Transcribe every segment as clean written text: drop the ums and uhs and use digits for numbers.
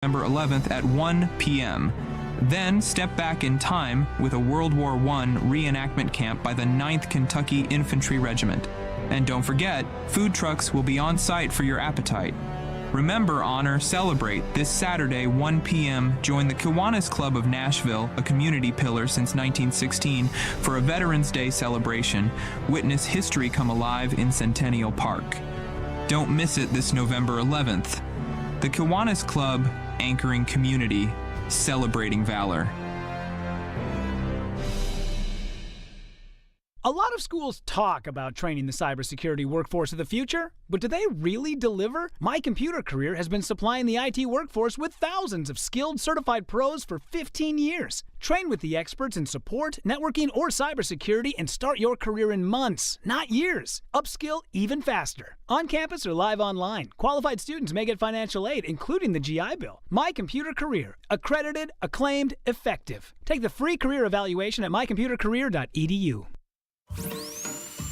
November 11th at 1 p.m. Then step back in time with a World War I reenactment camp by the 9th Kentucky Infantry Regiment. And don't forget, food trucks will be on site for your appetite. Remember, honor, celebrate. This Saturday, 1 p.m., join the Kiwanis Club of Nashville, a community pillar since 1916, for a Veterans Day celebration. Witness history come alive in Centennial Park. Don't miss it this November 11th. The Kiwanis Club, anchoring community, celebrating valor. A lot of schools talk about training the cybersecurity workforce of the future, but do they really deliver? My Computer Career has been supplying the IT workforce with thousands of skilled, certified pros for 15 years. Train with the experts in support, networking, or cybersecurity and start your career in months, not years. Upskill even faster. On campus or live online, qualified students may get financial aid, including the GI Bill. My Computer Career. Accredited, acclaimed, effective. Take the free career evaluation at mycomputercareer.edu.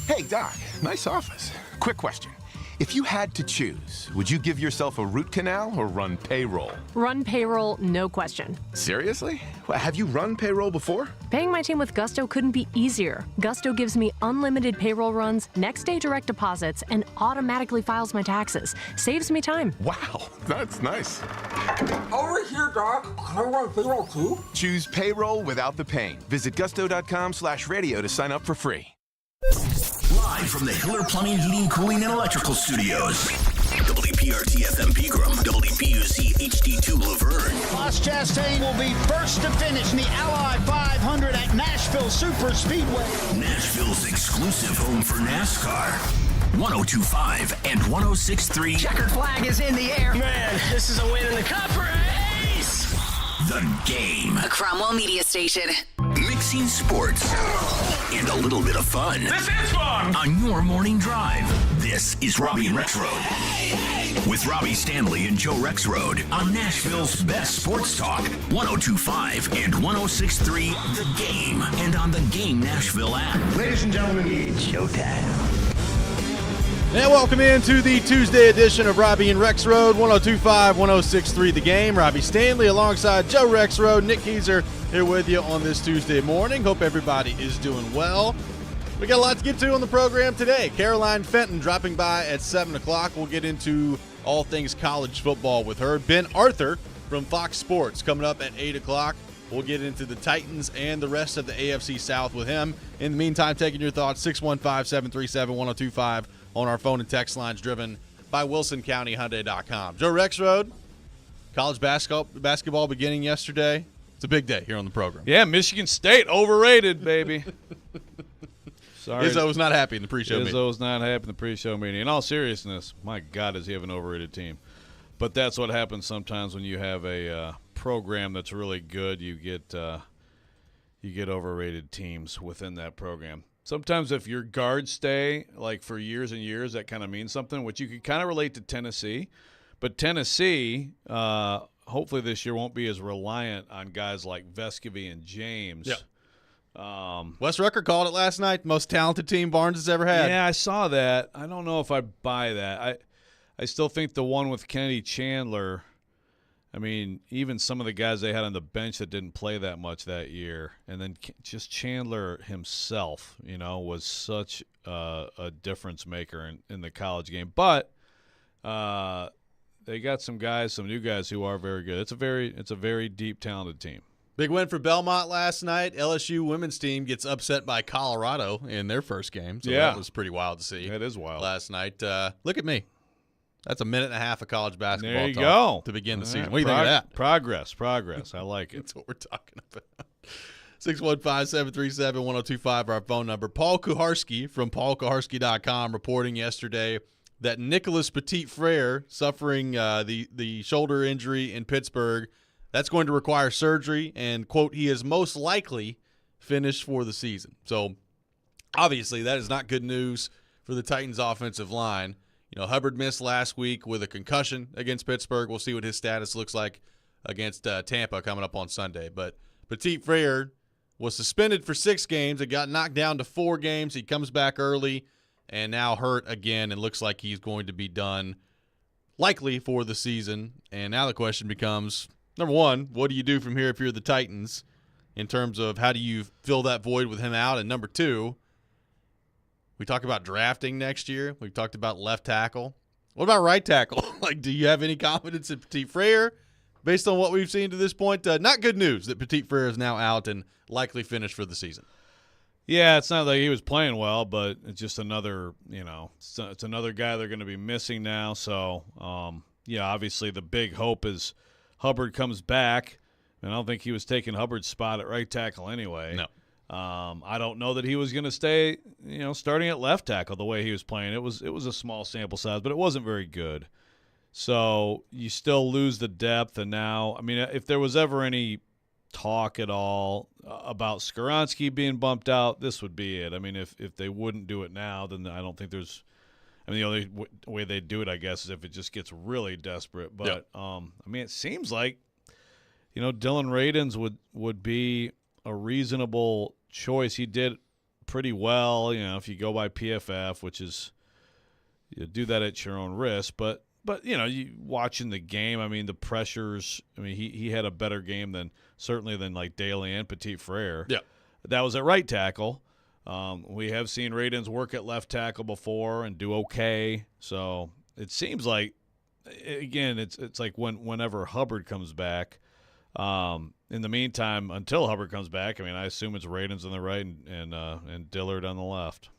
Hey, Doc, nice office. Quick question. If you had to choose, would you give yourself a root canal or run payroll? Run payroll, no question. Seriously? Well, have you run payroll before? Paying my team with Gusto couldn't be easier. Gusto gives me unlimited payroll runs, next-day direct deposits, and automatically files my taxes. Saves me time. Wow, that's nice. Over here, Doc. Can I run payroll too? Choose payroll without the pain. Visit gusto.com/radio to sign up for free. Live from the Hiller Plumbing, Heating, Cooling, and Electrical Studios. WPRT FM Pegram, WPUC HD2 Laverne. Ross Chastain will be first to finish in the Ally 500 at Nashville Super Speedway. Nashville's exclusive home for NASCAR. 102.5 and 106.3. Checkered flag is in the air. Man, this is a win in the cup race. The Game. A Cromwell media station. Mixing sports and a little bit of fun. This is fun! On your morning drive. This is Robby and Rexrode. With Robby Stanley and Joe Rexrode on Nashville's best sports talk. 102.5 and 106.3 The Game. And on the Game Nashville app. Ladies and gentlemen, it's showtime. And welcome into the Tuesday edition of Robby and Rexrode, 102.5, 106.3 The Game. Robby Stanley alongside Joe Rexrode, Nick Keyser here with you on this Tuesday morning. Hope everybody is doing well. We got a lot to get to on the program today. Caroline Fenton dropping by at 7 o'clock. We'll get into all things college football with her. Ben Arthur from Fox Sports coming up at 8 o'clock. We'll get into the Titans and the rest of the AFC South with him. In the meantime, taking your thoughts, 615-737-1025 on our phone and text lines driven by WilsonCountyHyundai.com. Joe Rexrode, college basketball beginning yesterday. It's a big day here on the program. Yeah, Michigan State, overrated, baby. Sorry. Izzo was not happy in the pre-show meeting. Izzo was not happy in the pre-show meeting. In all seriousness, my God, does he have an overrated team. But that's what happens sometimes when you have a program that's really good. You get overrated teams within that program. Sometimes if your guards stay, like for years and years, that kind of means something, which you could kind of relate to Tennessee. But Tennessee, hopefully this year, won't be as reliant on guys like Vescovy and James. Yeah. Wes Rucker called it last night. Most talented team Barnes has ever had. Yeah, I saw that. I don't know if I buy that. I still think the one with Kennedy Chandler, I mean, even some of the guys they had on the bench that didn't play that much that year, and then just Chandler himself, was such a difference maker in the college game. But they got some new guys who are very good. It's a very deep, talented team. Big win for Belmont last night. LSU women's team gets upset by Colorado in their first game. So that was pretty wild to see. That is wild. Last night. Look at me. That's a minute and a half of college basketball there you talk go. To begin the season. What do you think of that? Progress. I like it. That's what we're talking about. 615-737-1025, our phone number. Paul Kuharsky from paulkuharsky.com reporting yesterday that Nicholas Petit-Frere suffering the shoulder injury in Pittsburgh. That's going to require surgery, and, quote, he is most likely finished for the season. So, obviously, that is not good news for the Titans' offensive line. Hubbard missed last week with a concussion against Pittsburgh. We'll see what his status looks like against Tampa coming up on Sunday. But Petit-Frere was suspended for 6 games. It got knocked down to 4 games. He comes back early and now hurt again and looks like he's going to be done likely for the season. And now the question becomes, number one, what do you do from here if you're the Titans in terms of how do you fill that void with him out? And number two, we talk about drafting next year. We've talked about left tackle. What about right tackle? Like, do you have any confidence in Petit Frere based on what we've seen to this point? Not good news that Petit Frere is now out and likely finished for the season. Yeah, it's not like he was playing well, but it's just another, it's another guy they're going to be missing now. So, obviously the big hope is Hubbard comes back, and I don't think he was taking Hubbard's spot at right tackle anyway. No. I don't know that he was going to stay, starting at left tackle the way he was playing. It was a small sample size, but it wasn't very good. So you still lose the depth, and now, if there was ever any talk at all about Skoronski being bumped out, this would be it. If they wouldn't do it now, then I don't think there's – the only way they'd do it, I guess, is if it just gets really desperate. But, it seems like, Dylan Radins would be a reasonable choice. He did pretty well, if you go by PFF, which is you do that at your own risk. But you watching the game, the pressures. He had a better game than like Daly and Petit Frere. Yeah, that was at right tackle. We have seen Radins work at left tackle before and do okay. So it seems like, again, it's like whenever Hubbard comes back. In the meantime, until Hubbard comes back, I assume it's Radins on the right and Dillard on the left.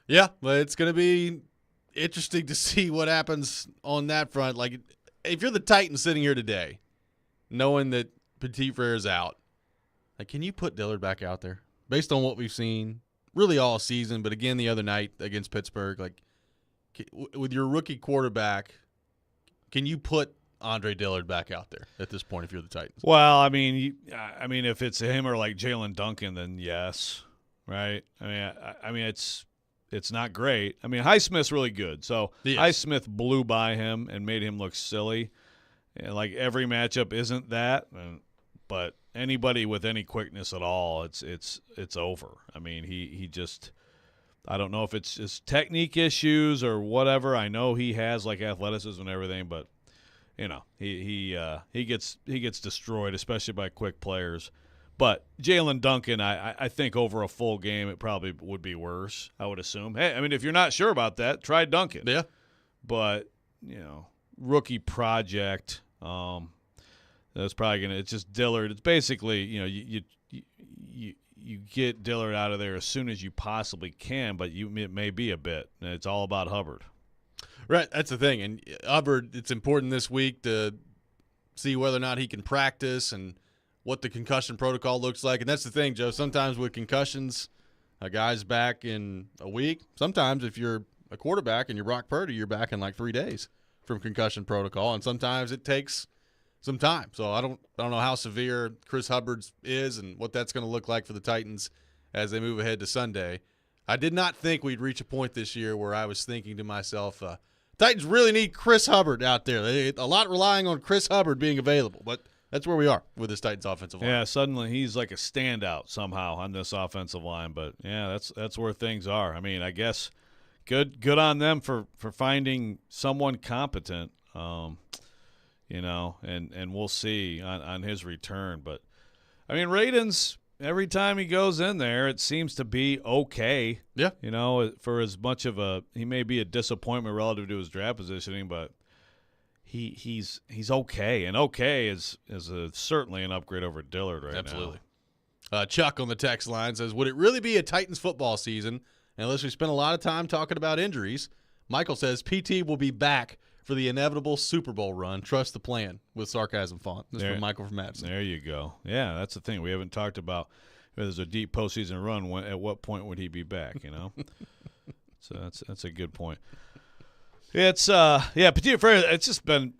Yeah, but it's going to be interesting to see what happens on that front. Like, if you're the Titans sitting here today, knowing that Petit Frere is out, like, can you put Dillard back out there based on what we've seen really all season? But again, the other night against Pittsburgh, like, with your rookie quarterback, can you put Andre Dillard back out there at this point if you're the Titans? Well, if it's him or like Jalen Duncan, then yes, right? It's not great. Highsmith's really good. So yes. Highsmith blew by him and made him look silly. And like every matchup isn't that, but anybody with any quickness at all, it's over. He just, I don't know if it's just technique issues or whatever. I know he has like athleticism and everything, but he gets destroyed, especially by quick players. But Jalen Duncan, I think over a full game, it probably would be worse, I would assume. Hey, if you're not sure about that, try Duncan. Yeah. But, rookie project, that's probably going to – it's just Dillard. It's basically, you get Dillard out of there as soon as you possibly can, but it may be a bit. It's all about Hubbard. Right, that's the thing. And Hubbard, it's important this week to see whether or not he can practice and what the concussion protocol looks like. And that's the thing, Joe. Sometimes with concussions, a guy's back in a week. Sometimes if you're a quarterback and you're Brock Purdy, you're back in like 3 days from concussion protocol. And sometimes it takes some time. So I don't know how severe Chris Hubbard's is and what that's going to look like for the Titans as they move ahead to Sunday. I did not think we'd reach a point this year where I was thinking to myself, Titans really need Chris Hubbard out there. A lot relying on Chris Hubbard being available, but that's where we are with this Titans offensive line. Yeah, suddenly he's like a standout somehow on this offensive line. But yeah, that's where things are. I guess good on them for finding someone competent. And we'll see on his return. But Radins, every time he goes in there, it seems to be okay. Yeah. For as much of he may be a disappointment relative to his draft positioning, but he's okay. And okay is certainly an upgrade over Dillard right Absolutely. now. Chuck on the text line says, would it really be a Titans football season unless we spend a lot of time talking about injuries? Michael says, PT will be back for the inevitable Super Bowl run. Trust the plan, with sarcasm font. This is from Michael from Madison. There you go. Yeah, that's the thing. We haven't talked about if there's a deep postseason run. At what point would he be back? So that's a good point. It's Petit Frere. It's just been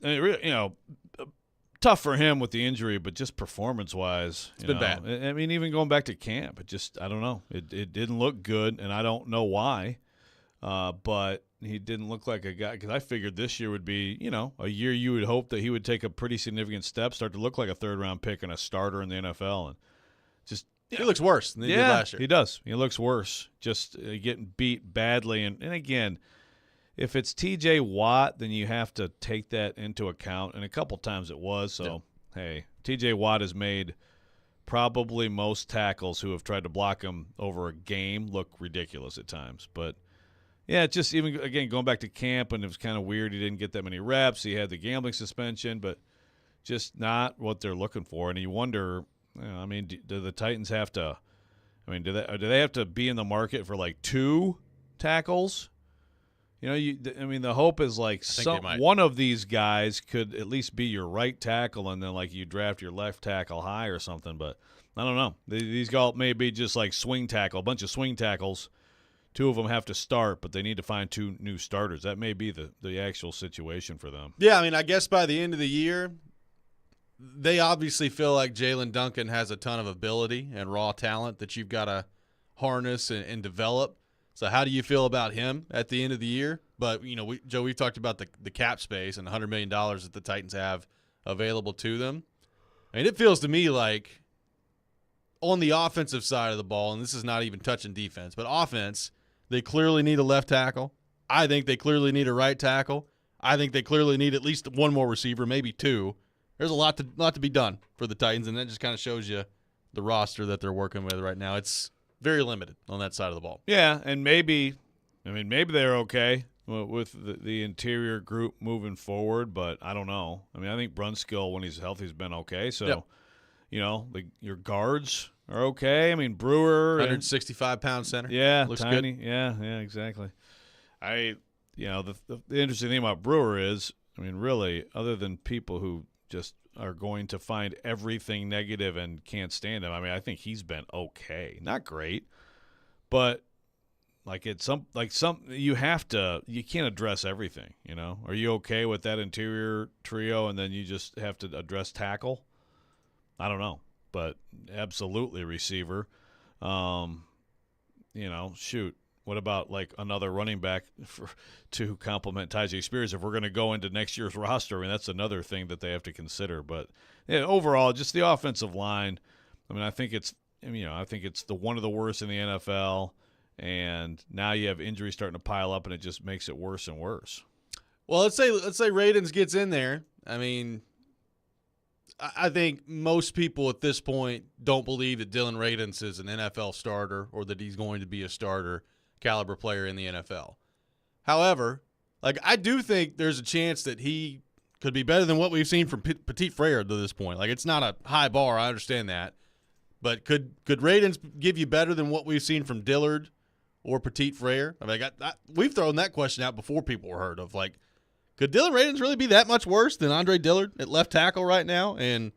tough for him with the injury, but just performance wise, it's been bad. Even going back to camp, I don't know. It didn't look good, and I don't know why. But he didn't look like a guy, because I figured this year would be, a year you would hope that he would take a pretty significant step, start to look like a third-round pick and a starter in the NFL. And just he looks worse than he did last year. He does. He looks worse, just getting beat badly. And again, if it's T.J. Watt, then you have to take that into account, and a couple times it was. So, hey, T.J. Watt has made probably most tackles who have tried to block him over a game look ridiculous at times. But, yeah, just even, again, going back to camp, and it was kind of weird. He didn't get that many reps. He had the gambling suspension, but just not what they're looking for. And you wonder, I mean, do the Titans have to – I mean, do they have to be in the market for, like, 2 tackles? You know, the hope is like one of these guys could at least be your right tackle, and then like you draft your left tackle high or something. But I don't know. These guys may be just like swing tackle, a bunch of swing tackles. 2 of them have to start, but they need to find 2 new starters. That may be the actual situation for them. Yeah, I mean, I guess by the end of the year, they obviously feel like Jalen Duncan has a ton of ability and raw talent that you've got to harness and develop. So how do you feel about him at the end of the year? But, you know, Joe, we've talked about the cap space and $100 million that the Titans have available to them. I mean, it feels to me like on the offensive side of the ball, and this is not even touching defense, but offense, they clearly need a left tackle. I think they clearly need a right tackle. I think they clearly need at least 1 more receiver, maybe 2. There's a lot to be done for the Titans, and that just kind of shows you the roster that they're working with right now. It's very limited on that side of the ball. Yeah, and maybe they're okay with the interior group moving forward, but I don't know. I mean, I think Brunskill, when he's healthy, has been okay. So, you know, your guards are okay. I mean, Brewer, 165-pound center. Yeah, looks tiny. good. Yeah, exactly. The interesting thing about Brewer is, I mean, really, other than people who just are going to find everything negative and can't stand him. I mean, I think he's been okay. Not great, but you can't address everything, you know? Are you okay with that interior trio and then you just have to address tackle? I don't know, but absolutely receiver. Shoot. What about like another running back to complement Tyjae Spears if we're going to go into next year's roster? I mean, that's another thing that they have to consider. But overall, just the offensive line. I mean, I think it's one of the worst in the NFL, and now you have injuries starting to pile up, and it just makes it worse and worse. Well, let's say Radens gets in there. I mean, I think most people at this point don't believe that Dylan Radens is an NFL starter or that he's going to be a starter caliber player in the NFL. However, I do think there's a chance that he could be better than what we've seen from Petit Frere to this point. Like, it's not a high bar, I understand that. But could Radens give you better than what we've seen from Dillard or Petit Frere? I mean, we've thrown that question out before people were heard of. Like, could Dylan Radens really be that much worse than Andre Dillard at left tackle right now? And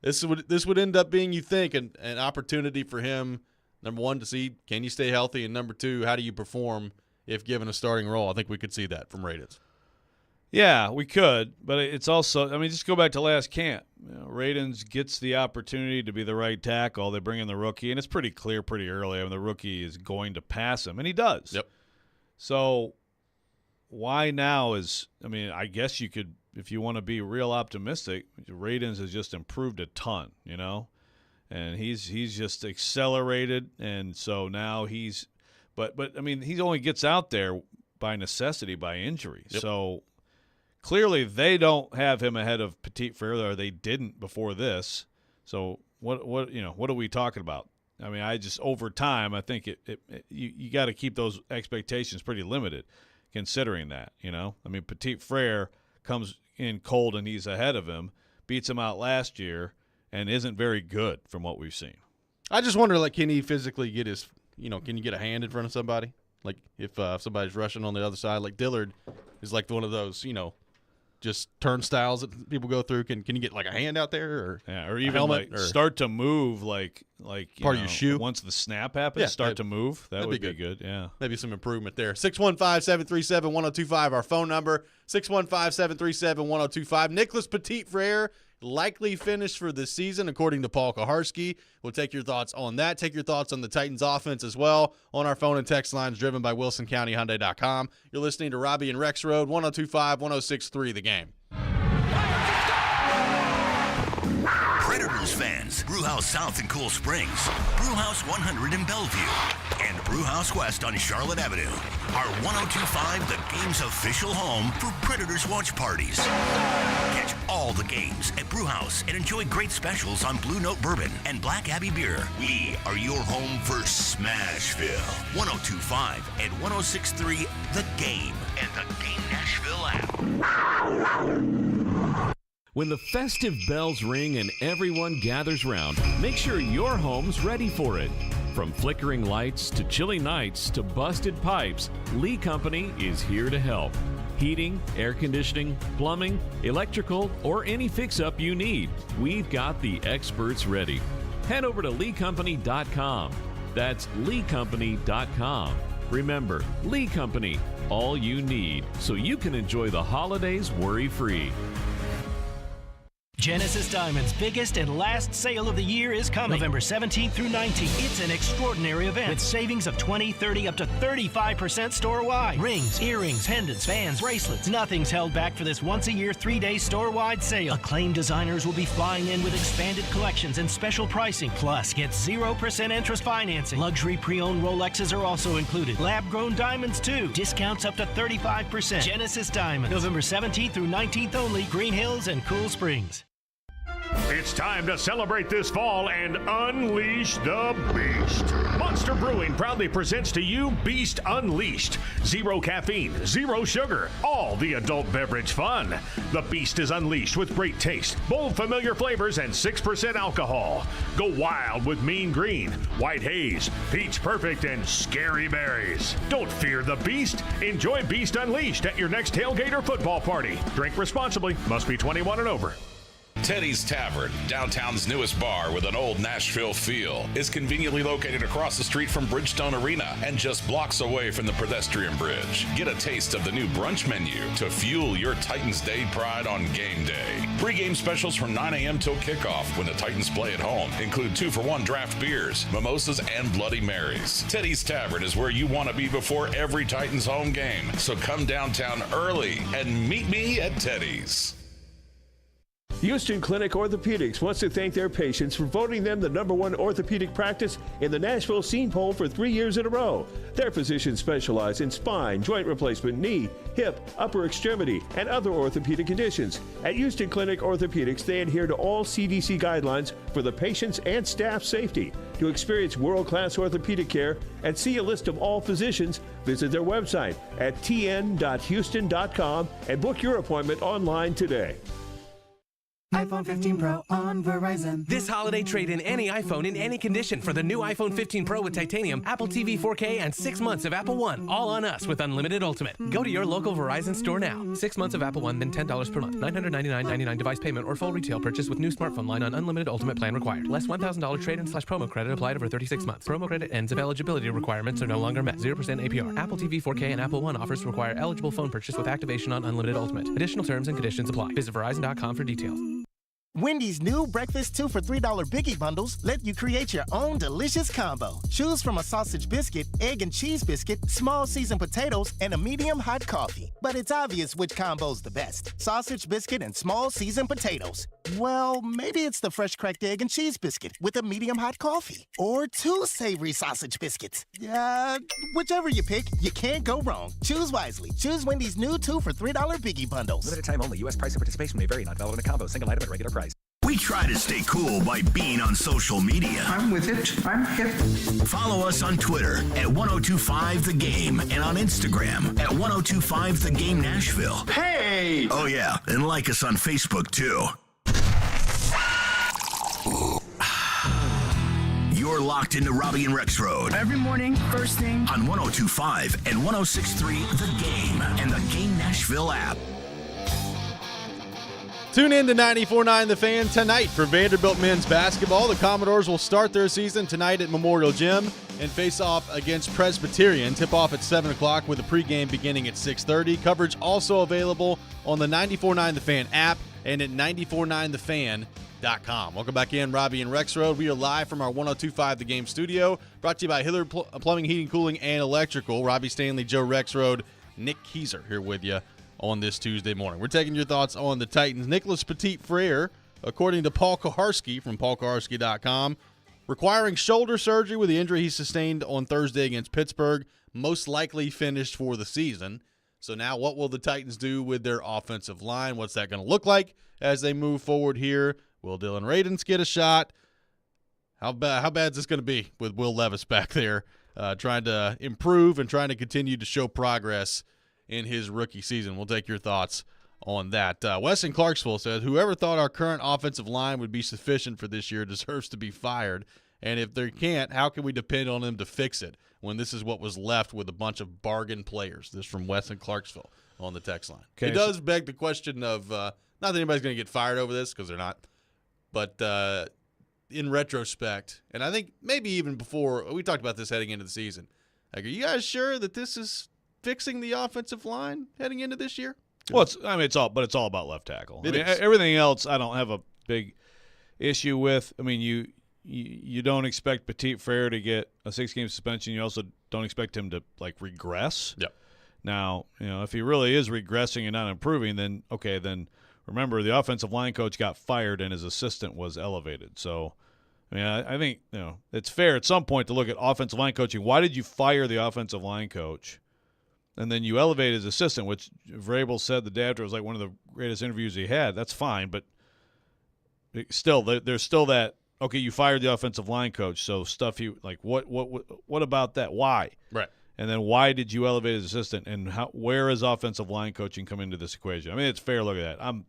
this would end up being, you think, an opportunity for him, number one, to see can you stay healthy, and number two, how do you perform if given a starting role? I think we could see that from Radens. Yeah, we could, but it's also, I mean, just go back to last camp. Radens gets the opportunity to be the right tackle. They bring in the rookie, and it's pretty clear pretty early. I mean, the rookie is going to pass him, and he does. Yep. So why now I guess you could, if you want to be real optimistic, Radens has just improved a ton, you know? And he's just accelerated, and so now but I mean, he only gets out there by necessity, by injury. Yep. So clearly they don't have him ahead of Petit Frere, or they didn't before this. So what are we talking about? I mean, over time, I think you got to keep those expectations pretty limited, considering that, you know. I mean, Petit Frere comes in cold and he's ahead of him, beats him out last year, and isn't very good from what we've seen. I just wonder, can he physically get can you get a hand in front of somebody? Like, if somebody's rushing on the other side, like Dillard is like one of those, just turnstiles that people go through. Can you get like a hand out there, or even start to move like part of your shoe once the snap happens? To move. That would be good. Yeah, maybe some improvement there. 615-737-1025, our phone number. 615-737-1025. Nicholas Petit Frere likely finished for the season, according to Paul Kaharski. We'll take your thoughts on that. Take your thoughts on the Titans offense as well on our phone and text lines driven by WilsonCountyHyundai.com. You're listening to Robby and Rexrode, 102.5, 106.3 The Game. Predator Brewhouse fans, Brewhouse South in Cool Springs, Brewhouse 100 in Bellevue, and Brewhouse West on Charlotte Avenue are 102.5 The Game's official home for Predators watch parties. Catch all the games at Brewhouse and enjoy great specials on Blue Note Bourbon and Black Abbey Beer. We are your home for Smashville. 102.5 and 106.3 The Game and the Game Nashville app. When the festive bells ring and everyone gathers round, make sure your home's ready for it. From flickering lights to chilly nights to busted pipes, Lee Company is here to help. Heating, air conditioning, plumbing, electrical, or any fix-up you need, we've got the experts ready. Head over to leecompany.com. That's leecompany.com. Remember, Lee Company, all you need, so you can enjoy the holidays worry-free. Genesis Diamond's biggest and last sale of the year is coming. November 17th through 19th. It's an extraordinary event with savings of 20, 30, up to 35% store-wide. Rings, earrings, pendants, bands, bracelets. Nothing's held back for this once-a-year, 3-day store-wide sale. Acclaimed designers will be flying in with expanded collections and special pricing. Plus, get 0% interest financing. Luxury pre-owned Rolexes are also included. Lab-grown diamonds, too. Discounts up to 35%. Genesis Diamonds. November 17th through 19th only. Green Hills and Cool Springs. It's time to celebrate this fall and unleash the beast. Monster Brewing proudly presents to you Beast Unleashed. 0 caffeine, 0 sugar, all the adult beverage fun. The Beast is unleashed with great taste, bold familiar flavors, and 6% alcohol. Go wild with Mean Green, White Haze, Peach Perfect, and Scary Berries. Don't fear the Beast. Enjoy Beast Unleashed at your next tailgate or football party. Drink responsibly. Must be 21 and over. Teddy's Tavern, downtown's newest bar with an old Nashville feel, is conveniently located across the street from Bridgestone Arena and just blocks away from the pedestrian bridge. Get a taste of the new brunch menu to fuel your Titans Day pride on game day. Pre-game specials from 9 a.m. till kickoff when the Titans play at home include 2-for-1 draft beers, mimosas, and Bloody Marys. Teddy's Tavern is where you want to be before every Titans home game, so come downtown early and meet me at Teddy's. Houston Clinic Orthopedics wants to thank their patients for voting them the #1 orthopedic practice in the Nashville Scene Poll for 3 years in a row. Their physicians specialize in spine, joint replacement, knee, hip, upper extremity, and other orthopedic conditions. At Houston Clinic Orthopedics, they adhere to all CDC guidelines for the patient's and staff's safety. To experience world-class orthopedic care and see a list of all physicians, visit their website at tn.houston.com and book your appointment online today. iPhone 15 Pro on Verizon. This holiday, trade in any iPhone in any condition for the new iPhone 15 Pro with titanium, Apple TV 4K, and 6 months of Apple One. All on us with Unlimited Ultimate. Go to your local Verizon store now. 6 months of Apple One, then $10 per month. $999.99 device payment or full retail purchase with new smartphone line on Unlimited Ultimate plan required. Less $1,000 trade-in/promo credit applied over 36 months. Promo credit ends if eligibility requirements are no longer met. 0% APR. Apple TV 4K and Apple One offers require eligible phone purchase with activation on Unlimited Ultimate. Additional terms and conditions apply. Visit Verizon.com for details. Wendy's new breakfast 2 for $3 Biggie Bundles let you create your own delicious combo. Choose from a sausage biscuit, egg and cheese biscuit, small seasoned potatoes, and a medium hot coffee. But it's obvious which combo's the best. Sausage biscuit and small seasoned potatoes. Well, maybe it's the fresh cracked egg and cheese biscuit with a medium hot coffee. Or 2 savory sausage biscuits. Whichever you pick, you can't go wrong. Choose wisely. Choose Wendy's new 2 for $3 Biggie Bundles. Limited time only. U.S. price and participation may vary. Not valid in a combo. Single item at regular price. We try to stay cool by being on social media. I'm with it. I'm hip. Follow us on Twitter at 1025 The Game and on Instagram at 1025 The Game Nashville. Hey! Oh, yeah. And like us on Facebook, too. You're locked into Robby and Rexrode. Every morning, first thing. On 1025 and 1063 The Game and the Game Nashville app. Tune in to 94.9 The Fan tonight for Vanderbilt men's basketball. The Commodores will start their season tonight at Memorial Gym and face off against Presbyterian. Tip-off at 7 o'clock with a pregame beginning at 6:30. Coverage also available on the 94.9 The Fan app and at 949thefan.com. Welcome back in, Robby and Rexrode. We are live from our 102.5 The Game studio, brought to you by Hillard Plumbing, Heating, Cooling, and Electrical. Robby Stanley, Joe Rexrode, Nick Keyser here with you on this Tuesday morning. We're taking your thoughts on the Titans. Nicholas Petit-Frere according to Paul Koharski from paulkoharski.com, requiring shoulder surgery with the injury he sustained on Thursday against Pittsburgh, most likely finished for the season. So now what will the Titans do with their offensive line? What's that going to look like as they move forward here? Will Dylan Radins get a shot? How bad is this going to be with Will Levis back there trying to improve and trying to continue to show progress in his rookie season? We'll take your thoughts on that. Wes in Clarksville says, whoever thought our current offensive line would be sufficient for this year deserves to be fired. And if they can't, how can we depend on them to fix it when this is what was left with a bunch of bargain players? This from Wes in Clarksville on the text line. Okay, it does beg the question of not that anybody's going to get fired over this because they're not, but in retrospect, and I think maybe even before, we talked about this heading into the season, like, are you guys sure that this is fixing the offensive line heading into this year? Well, it's all about left tackle. It is. Everything else I don't have a big issue with. I mean, you don't expect Petit Frere to get a 6-game suspension. You also don't expect him to regress. Yep. Now, if he really is regressing and not improving, then okay, then remember the offensive line coach got fired and his assistant was elevated. So, I mean, I think it's fair at some point to look at offensive line coaching. Why did you fire the offensive line coach? And then you elevate his assistant, which Vrabel said the day after was like one of the greatest interviews he had. That's fine, but still, there's still that. Okay, you fired the offensive line coach, so stuff you like. What about that? Why? Right. And then why did you elevate his assistant? And where is offensive line coaching come into this equation? I mean, it's fair. Look at that. I'm,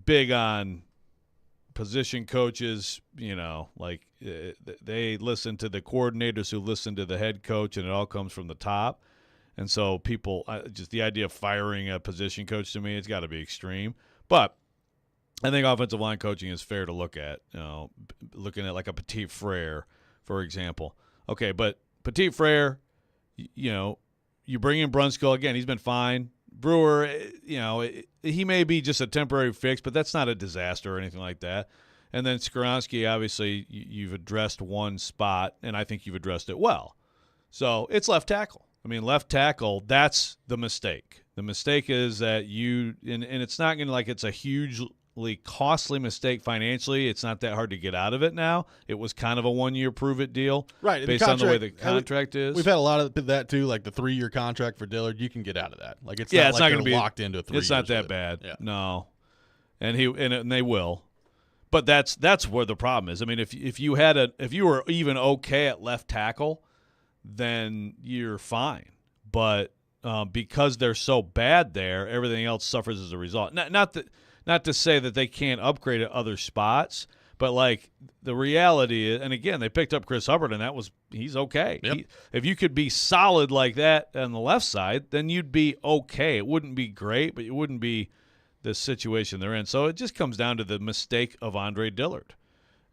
big on position coaches. They listen to the coordinators who listen to the head coach, and it all comes from the top. And so people, just the idea of firing a position coach, to me, it's got to be extreme. But I think offensive line coaching is fair to look at, looking at like a Petit Frere, for example. Okay, but Petit Frere, you bring in Brunskill. Again, he's been fine. Brewer, he may be just a temporary fix, but that's not a disaster or anything like that. And then Skoronski, obviously, you've addressed one spot, and I think you've addressed it well. So it's left tackle. I mean, left tackle, that's the mistake. The mistake is that and it's not going to it's a hugely costly mistake financially. It's not that hard to get out of it now. It was kind of a one-year prove-it deal, right? Based on the way the contract is. We've had a lot of that too, like the 3-year contract for Dillard. You can get out of that. It's not going to be locked into 3 years. It's not that bad. Yeah. No, and they will. But that's where the problem is. I mean, if you were even okay at left tackle, then you're fine. But because they're so bad there, everything else suffers as a result. Not to say that they can't upgrade at other spots, but the reality is, and again, they picked up Chris Hubbard, and he's okay. Yep. If you could be solid like that on the left side, then you'd be okay. It wouldn't be great, but it wouldn't be the situation they're in. So it just comes down to the mistake of Andre Dillard,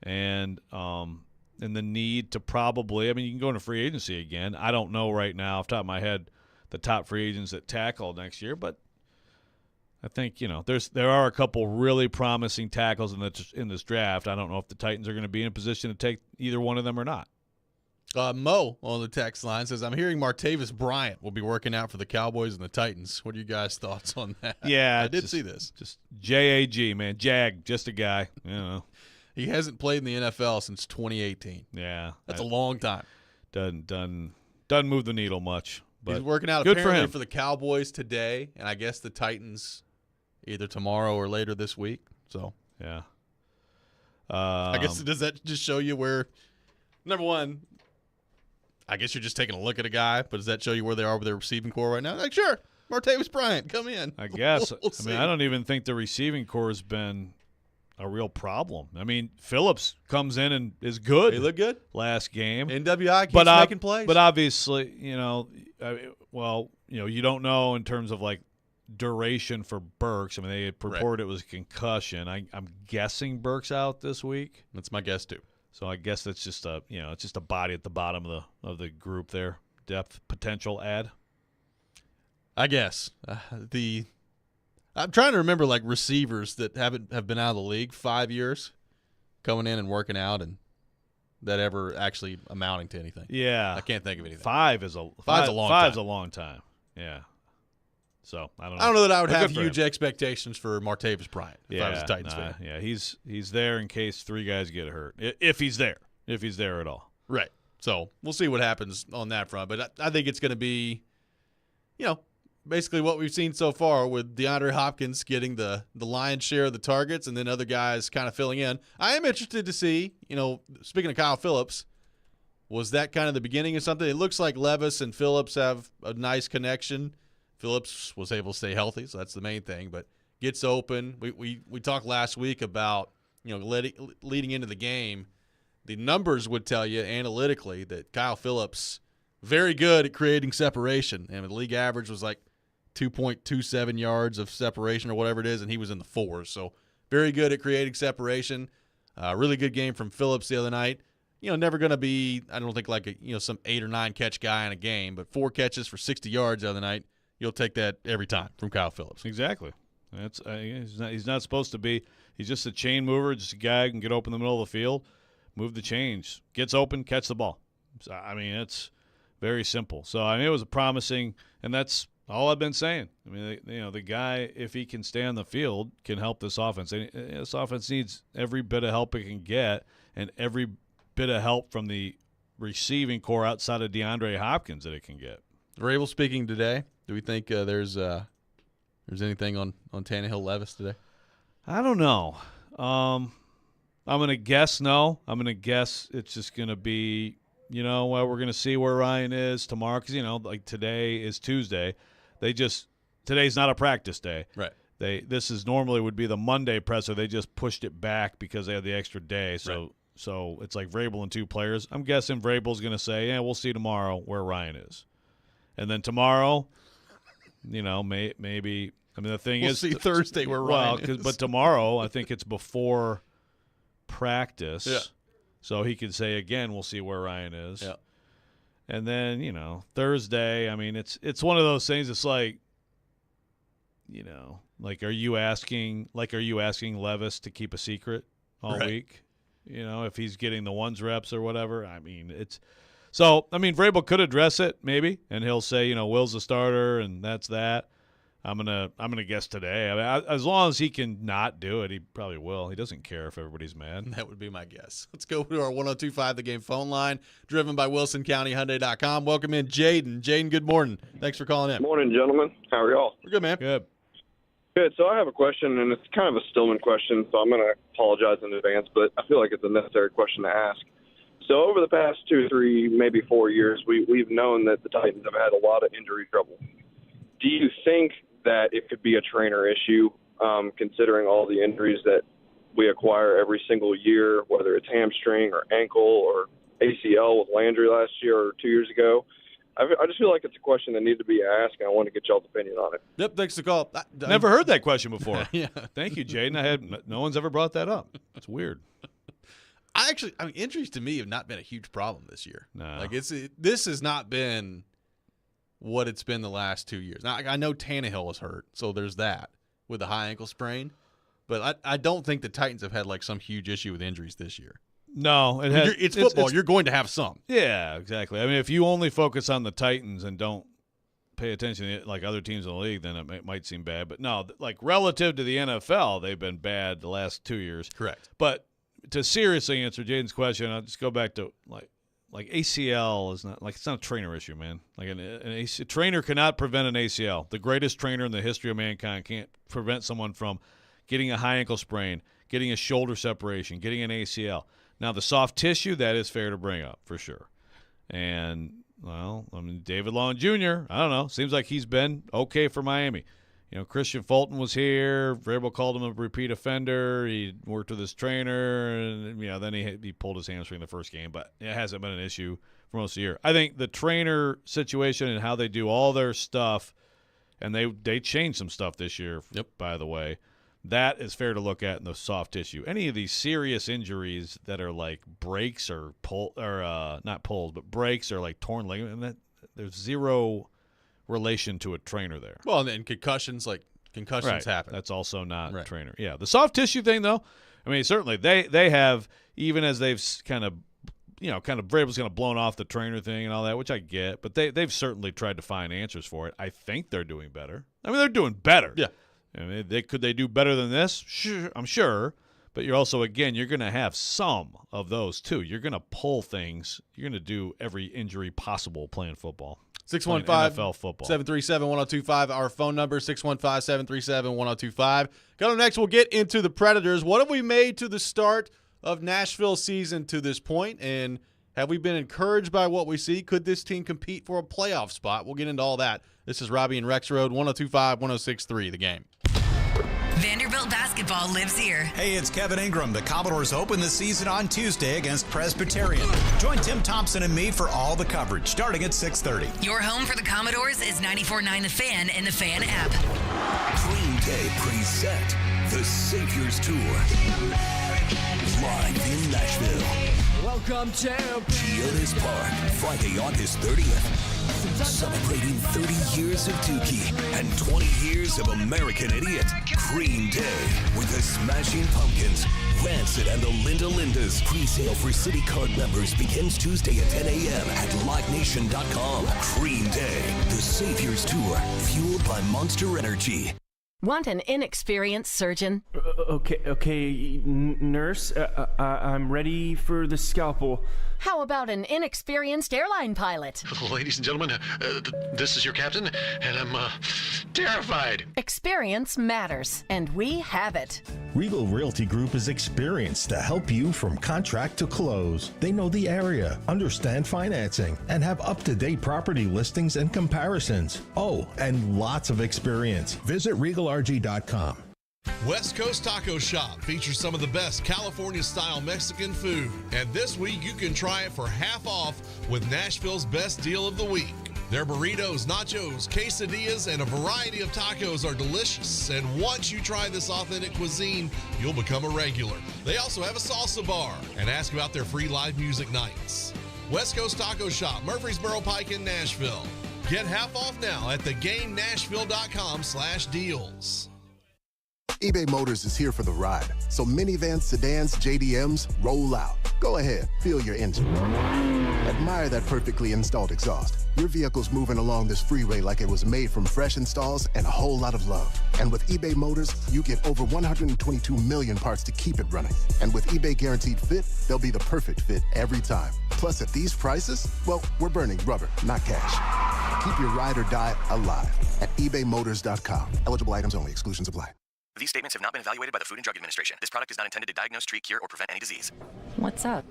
and the need to probably, I mean, you can go into free agency again. I don't know right now off the top of my head the top free agents that tackle next year, but I think, there are a couple really promising tackles in this draft. I don't know if the Titans are going to be in a position to take either one of them or not. Mo on the text line says, I'm hearing Martavis Bryant will be working out for the Cowboys and the Titans. What are you guys' thoughts on that? Yeah. I did see this. Just JAG, man. Jag, just a guy. He hasn't played in the NFL since 2018. Yeah. That's a long time. Doesn't move the needle much. But he's working out good apparently for him. For the Cowboys today, and I guess the Titans either tomorrow or later this week. So yeah. I guess, does that just show you where, number one, I guess you're just taking a look at a guy, but does that show you where they are with their receiving core right now? Like, sure, Martavis Bryant, come in. I guess. We'll I mean, I don't even think the receiving core has been a real problem. I mean, Phillips comes in and is good. He looked good last game. NWI keeps making plays. But obviously, you don't know in terms of duration for Burks. I mean, they had purported it was a concussion. I'm guessing Burks out this week. That's my guess too. So I guess that's just it's just a body at the bottom of the group there. Depth potential add. I guess I'm trying to remember receivers that have been out of the league 5 years, coming in and working out, and that ever actually amounting to anything. Yeah, I can't think of anything. Five's a long time. Yeah. So I don't know. I don't know that I would But have good for huge him. expectations for Martavis Bryant if I was a Titans fan. Yeah, he's there in case 3 guys get hurt. If he's there at all. Right. So we'll see what happens on that front. But I think it's going to be, basically what we've seen so far with DeAndre Hopkins getting the lion's share of the targets and then other guys kind of filling in. I am interested to see, speaking of Kyle Phillips, was that kind of the beginning of something? It looks like Levis and Phillips have a nice connection. Phillips was able to stay healthy, so that's the main thing, but gets open. We talked last week about, leading into the game, the numbers would tell you analytically that Kyle Phillips very good at creating separation. And the league average was like 2.27 yards of separation or whatever it is, and he was in the 4s. So very good at creating separation. Really good game from Phillips the other night. Never going to be, I don't think, like some 8 or 9 catch guy in a game, but 4 catches for 60 yards the other night. You'll take that every time from Kyle Phillips. Exactly. That's he's not supposed to be. He's just a chain mover, just a guy who can get open in the middle of the field, move the chains, gets open, catch the ball. So, it's very simple. So, it was a promising, and that's all I've been saying. The guy, if he can stay on the field, can help this offense. And this offense needs every bit of help it can get and every bit of help from the receiving core outside of DeAndre Hopkins that it can get. Rabel speaking today. Do we think there's anything on Tannehill Levis today? I don't know. I'm going to guess no. I'm going to guess it's just going to be, we're going to see where Ryan is tomorrow because, like today is Tuesday. Today's not a practice day. Right. This is normally would be the Monday presser. They just pushed it back because they had the extra day. So it's like Vrabel and 2 players. I'm guessing Vrabel's going to say, yeah, we'll see tomorrow where Ryan is. And then tomorrow, maybe – the thing we'll is – see Thursday where Ryan is. But tomorrow, I think it's before practice. Yeah. So he could say again, we'll see where Ryan is. Yeah. And then, Thursday, it's one of those things. It's like, are you asking Levis to keep a secret all week? If he's getting the 1s reps or whatever. So, Vrabel could address it maybe, and he'll say, Will's the starter, and that's that. I'm gonna guess today. As long as he can not do it, he probably will. He doesn't care if everybody's mad. That would be my guess. Let's go to our 102.5 The Game phone line, driven by WilsonCountyHyundai.com. Welcome in, Jaden. Jaden, good morning. Thanks for calling in. Morning, gentlemen. How are y'all? We're good, man. Good. Good. So I have a question, and it's kind of a Stillman question, so I'm going to apologize in advance, but I feel like it's a necessary question to ask. So over the past 2, 3, maybe 4 years, we've known that the Titans have had a lot of injury trouble. Do you think that it could be a trainer issue, considering all the injuries that we acquire every single year, whether it's hamstring or ankle or ACL with Landry last year or 2 years ago? I just feel like it's a question that needs to be asked, and I want to get y'all's opinion on it. Yep, thanks for the call. Never heard that question before. Yeah. Thank you, Jaden. No one's ever brought that up. It's weird. Injuries to me have not been a huge problem this year. No. This has not been what it's been the last 2 years. Now, I know Tannehill was hurt, so there's that with the high ankle sprain. But I don't think the Titans have had like some huge issue with injuries this year. No, it's football. You're going to have some. Yeah, exactly. If you only focus on the Titans and don't pay attention to like other teams in the league, then it might seem bad. But no, like relative to the NFL, they've been bad the last 2 years. Correct. But to seriously answer Jaden's question, I'll just go back to like ACL is not like it's not a trainer issue, man. Like a trainer cannot prevent an ACL. The greatest trainer in the history of mankind can't prevent someone from getting a high ankle sprain, getting a shoulder separation, getting an ACL. Now, the soft tissue, that is fair to bring up for sure. And, David Long Jr., I don't know, seems like he's been okay for Miami. Christian Fulton was here. Vrabel called him a repeat offender. He worked with his trainer, and, then he pulled his hamstring in the first game. But it hasn't been an issue for most of the year. I think the trainer situation and how they do all their stuff, and they changed some stuff this year, by the way. That is fair to look at in the soft tissue. Any of these serious injuries that are like breaks or not pulls, but breaks or like torn ligament, there's zero relation to a trainer there. Well, and concussions right. happen. That's also not right. a trainer. Yeah, the soft tissue thing though. Certainly they have, even as they've kind of kind of Vrabel's kind of blown off the trainer thing and all that, which I get. But they've certainly tried to find answers for it. I think they're doing better. I mean, they're doing better. Yeah. I mean, could they do better than this? Sure, I'm sure. But you're also, again, you're going to have some of those too. You're going to pull things. You're going to do every injury possible playing football. 615 NFL football. 737-1025, our phone number, 615-737-1025. Coming up next, we'll get into the Predators. What have we made to the start of Nashville season to this point, and have we been encouraged by what we see? Could this team compete for a playoff spot? We'll get into all that. This is Robby and Rexrode, 102.5-106.3, The Game. Vanderbilt basketball lives here. Hey, it's Kevin Ingram. The Commodores open the season on Tuesday against Presbyterian. Join Tim Thompson and me for all the coverage starting at 6:30. Your home for the Commodores is 94.9 The Fan and the Fan app. Green Day present the Saviors Tour. Live in Nashville. Welcome to Geodis Park, Friday, August 30th. Celebrating 30 years of Dookie and 20 years of American Idiot. Green Day with the Smashing Pumpkins, Rancid, and the Linda Lindas. Pre-sale for City Card members begins Tuesday at 10 a.m. at LiveNation.com. Green Day, the Saviors Tour, fueled by Monster Energy. Want an inexperienced surgeon? Okay, nurse. I'm ready for the scalpel. How about an inexperienced airline pilot? Ladies and gentlemen, this is your captain, and I'm terrified. Experience matters, and we have it. Regal Realty Group is experienced to help you from contract to close. They know the area, understand financing, and have up-to-date property listings and comparisons. Oh, and lots of experience. Visit RegalRG.com. West Coast Taco Shop features some of the best California-style Mexican food. And this week, you can try it for half off with Nashville's best deal of the week. Their burritos, nachos, quesadillas, and a variety of tacos are delicious. And once you try this authentic cuisine, you'll become a regular. They also have a salsa bar. And ask about their free live music nights. West Coast Taco Shop, Murfreesboro Pike in Nashville. Get half off now at thegamenashville.com/deals. eBay Motors is here for the ride. So minivans, sedans, JDMs, roll out. Go ahead, feel your engine. Admire that perfectly installed exhaust. Your vehicle's moving along this freeway like it was made from fresh installs and a whole lot of love. And with eBay Motors, you get over 122 million parts to keep it running. And with eBay Guaranteed Fit, they'll be the perfect fit every time. Plus, at these prices, well, we're burning rubber, not cash. Keep your ride or die alive at ebaymotors.com. Eligible items only. Exclusions apply. These statements have not been evaluated by the Food and Drug Administration. This product is not intended to diagnose, treat, cure, or prevent any disease. What's up?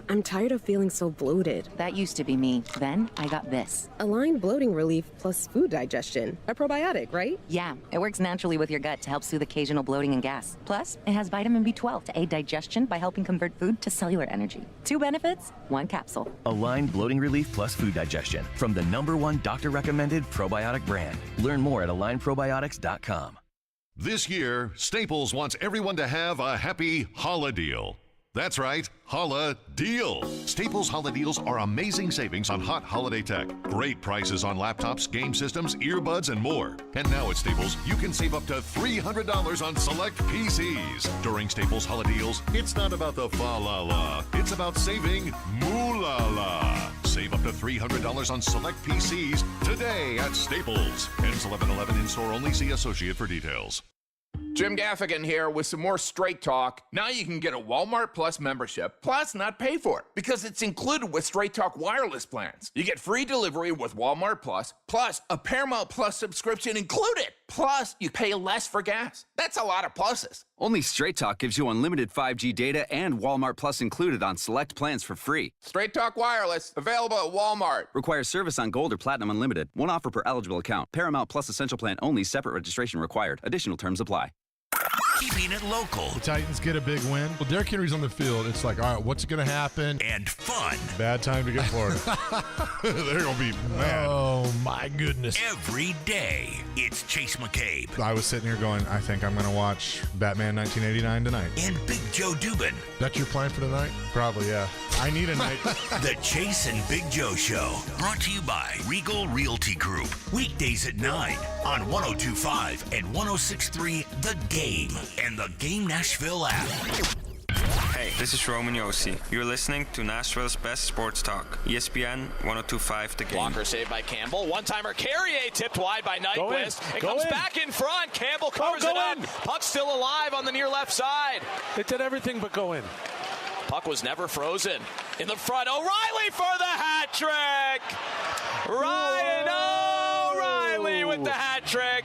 I'm tired of feeling so bloated. That used to be me. Then I got this. Align Bloating Relief plus food digestion. A probiotic, right? Yeah, it works naturally with your gut to help soothe occasional bloating and gas. Plus, it has vitamin B12 to aid digestion by helping convert food to cellular energy. 2 benefits, 1 capsule. Align Bloating Relief plus food digestion from the #1 doctor-recommended probiotic brand. Learn more at alignprobiotics.com. This year, Staples wants everyone to have a happy Holla Deal. That's right, Holla Deal. Staples Holla Deals are amazing savings on hot holiday tech. Great prices on laptops, game systems, earbuds, and more. And now at Staples, you can save up to $300 on select PCs. During Staples Holla Deals, it's not about the fa-la-la. It's about saving moo-la-la. Save up to $300 on select PCs today at Staples. Ends 11/11 in-store only. See associate for details. Jim Gaffigan here with some more Straight Talk. Now you can get a Walmart Plus membership, plus not pay for it, because it's included with Straight Talk wireless plans. You get free delivery with Walmart Plus, plus a Paramount Plus subscription included. Plus, you pay less for gas. That's a lot of pluses. Only Straight Talk gives you unlimited 5G data and Walmart Plus included on select plans for free. Straight Talk wireless, available at Walmart. Requires service on Gold or Platinum Unlimited. 1 offer per eligible account. Paramount Plus Essential Plan only. Separate registration required. Additional terms apply. Keeping it local. The Titans get a big win. Well, Derrick Henry's on the field. It's like, all right, what's going to happen? And fun. Bad time to get Florida. They're going to be mad. Oh, my goodness. Every day, it's Chase McCabe. I was sitting here going, I think I'm going to watch Batman 1989 tonight. And Big Joe Dubin. That's your plan for tonight? Probably, yeah. I need a night. The Chase and Big Joe Show. Brought to you by Regal Realty Group. Weekdays at 9 on 102.5 and 106.3 The Game and the Game Nashville app. Hey, this is Roman Yossi. You're listening to Nashville's best sports talk, ESPN 102.5 The Game. Blocker saved by Campbell. One-timer Carrier tipped wide by Nyquist. It comes back in front. Campbell covers it up. Puck still alive on the near left side. It did everything but go in. Puck was never frozen. In the front, O'Reilly for the hat trick. Ryan O'Reilly with the hat trick.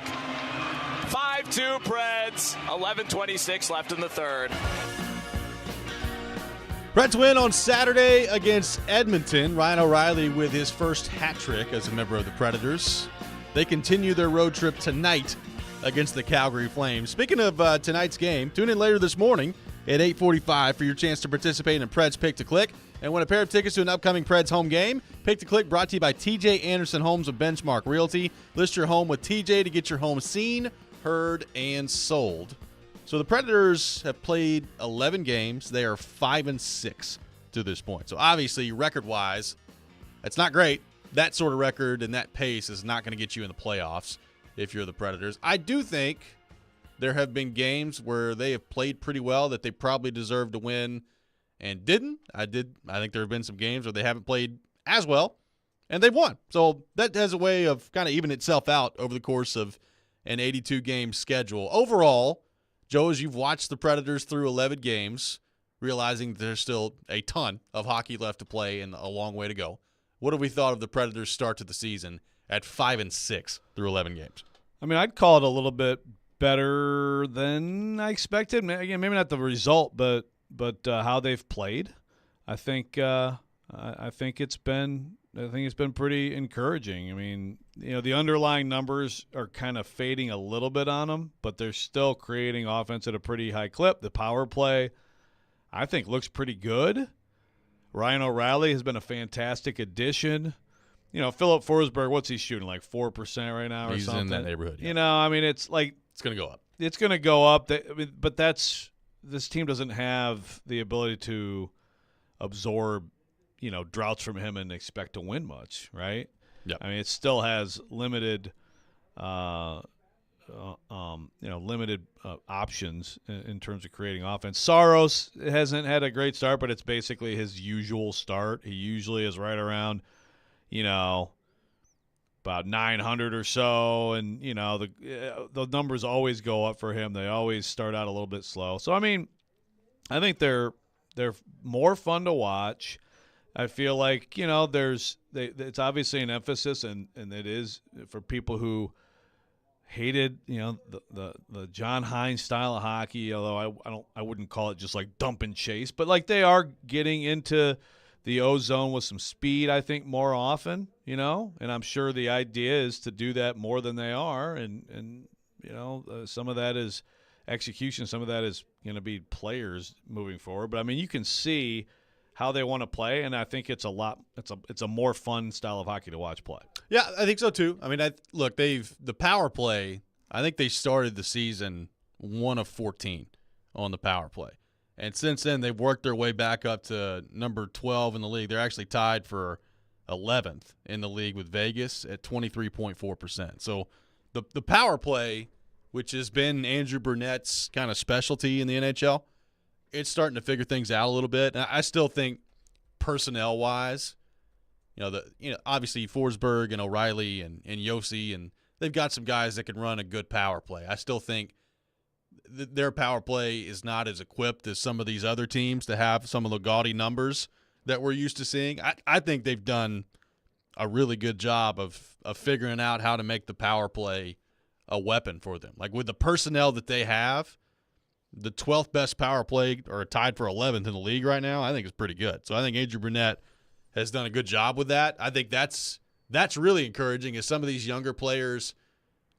5-2 Preds. 11:26 left in the third. Preds win on Saturday against Edmonton. Ryan O'Reilly with his first hat trick as a member of the Predators. They continue their road trip tonight against the Calgary Flames. Speaking of tonight's game, tune in later this morning at 8:45 for your chance to participate in Preds Pick to Click and win a pair of tickets to an upcoming Preds home game. Pick to Click brought to you by TJ Anderson Homes of Benchmark Realty. List your home with TJ to get your home seen, heard, and sold. So the Predators have played 11 games. They are 5-6 to this point. So obviously, record-wise, that's not great. That sort of record and that pace is not going to get you in the playoffs if you're the Predators. I do think there have been games where they have played pretty well that they probably deserved to win and didn't. I think there have been some games where they haven't played as well, and they've won. So that has a way of kind of evening itself out over the course of an 82-game schedule. Overall, Joe, as you've watched the Predators through 11 games, realizing there's still a ton of hockey left to play and a long way to go, what have we thought of the Predators' start to the season at 5-6 through 11 games? I mean, I'd call it a little bit better than I expected. Again, maybe not the result, but how they've played. I think it's been pretty encouraging. I mean, the underlying numbers are kind of fading a little bit on them, but they're still creating offense at a pretty high clip. The power play, I think, looks pretty good. Ryan O'Reilly has been a fantastic addition. Philip Forsberg, what's he shooting, like 4% right now or He's something? in that neighborhood. Yeah. I mean, it's like it's going to go up. It's going to go up. But this team doesn't have the ability to absorb droughts from him and expect to win much, right? Yeah. I mean, it still has limited options in terms of creating offense. Saros hasn't had a great start, but it's basically his usual start. He usually is right around, about 900 or so, and the numbers always go up for him. They always start out a little bit slow. So I mean, I think they're more fun to watch. I feel like it's obviously an emphasis, and it is for people who hated the John Hines style of hockey. Although I wouldn't call it just like dump and chase, but like they are getting into the O-zone with some speed, I think, more often. And I'm sure the idea is to do that more than they are, and some of that is execution, some of that is going to be players moving forward. But I mean, you can see how they want to play, and I think it's a more fun style of hockey to watch play. Yeah, I think so too. I mean, the power play, I think they started the season 1 of 14 on the power play. And since then, they've worked their way back up to number 12 in the league. They're actually tied for 11th in the league with Vegas at 23.4%. So the power play, which has been Andrew Burnett's kind of specialty in the NHL, it's starting to figure things out a little bit. And I still think personnel-wise, obviously Forsberg and O'Reilly and Yossi, and they've got some guys that can run a good power play. I still think their power play is not as equipped as some of these other teams to have some of the gaudy numbers that we're used to seeing. I think they've done a really good job of figuring out how to make the power play a weapon for them. Like with the personnel that they have, the 12th best power play, or tied for 11th in the league right now, I think is pretty good. So I think Andrew Burnett has done a good job with that. I think that's really encouraging as some of these younger players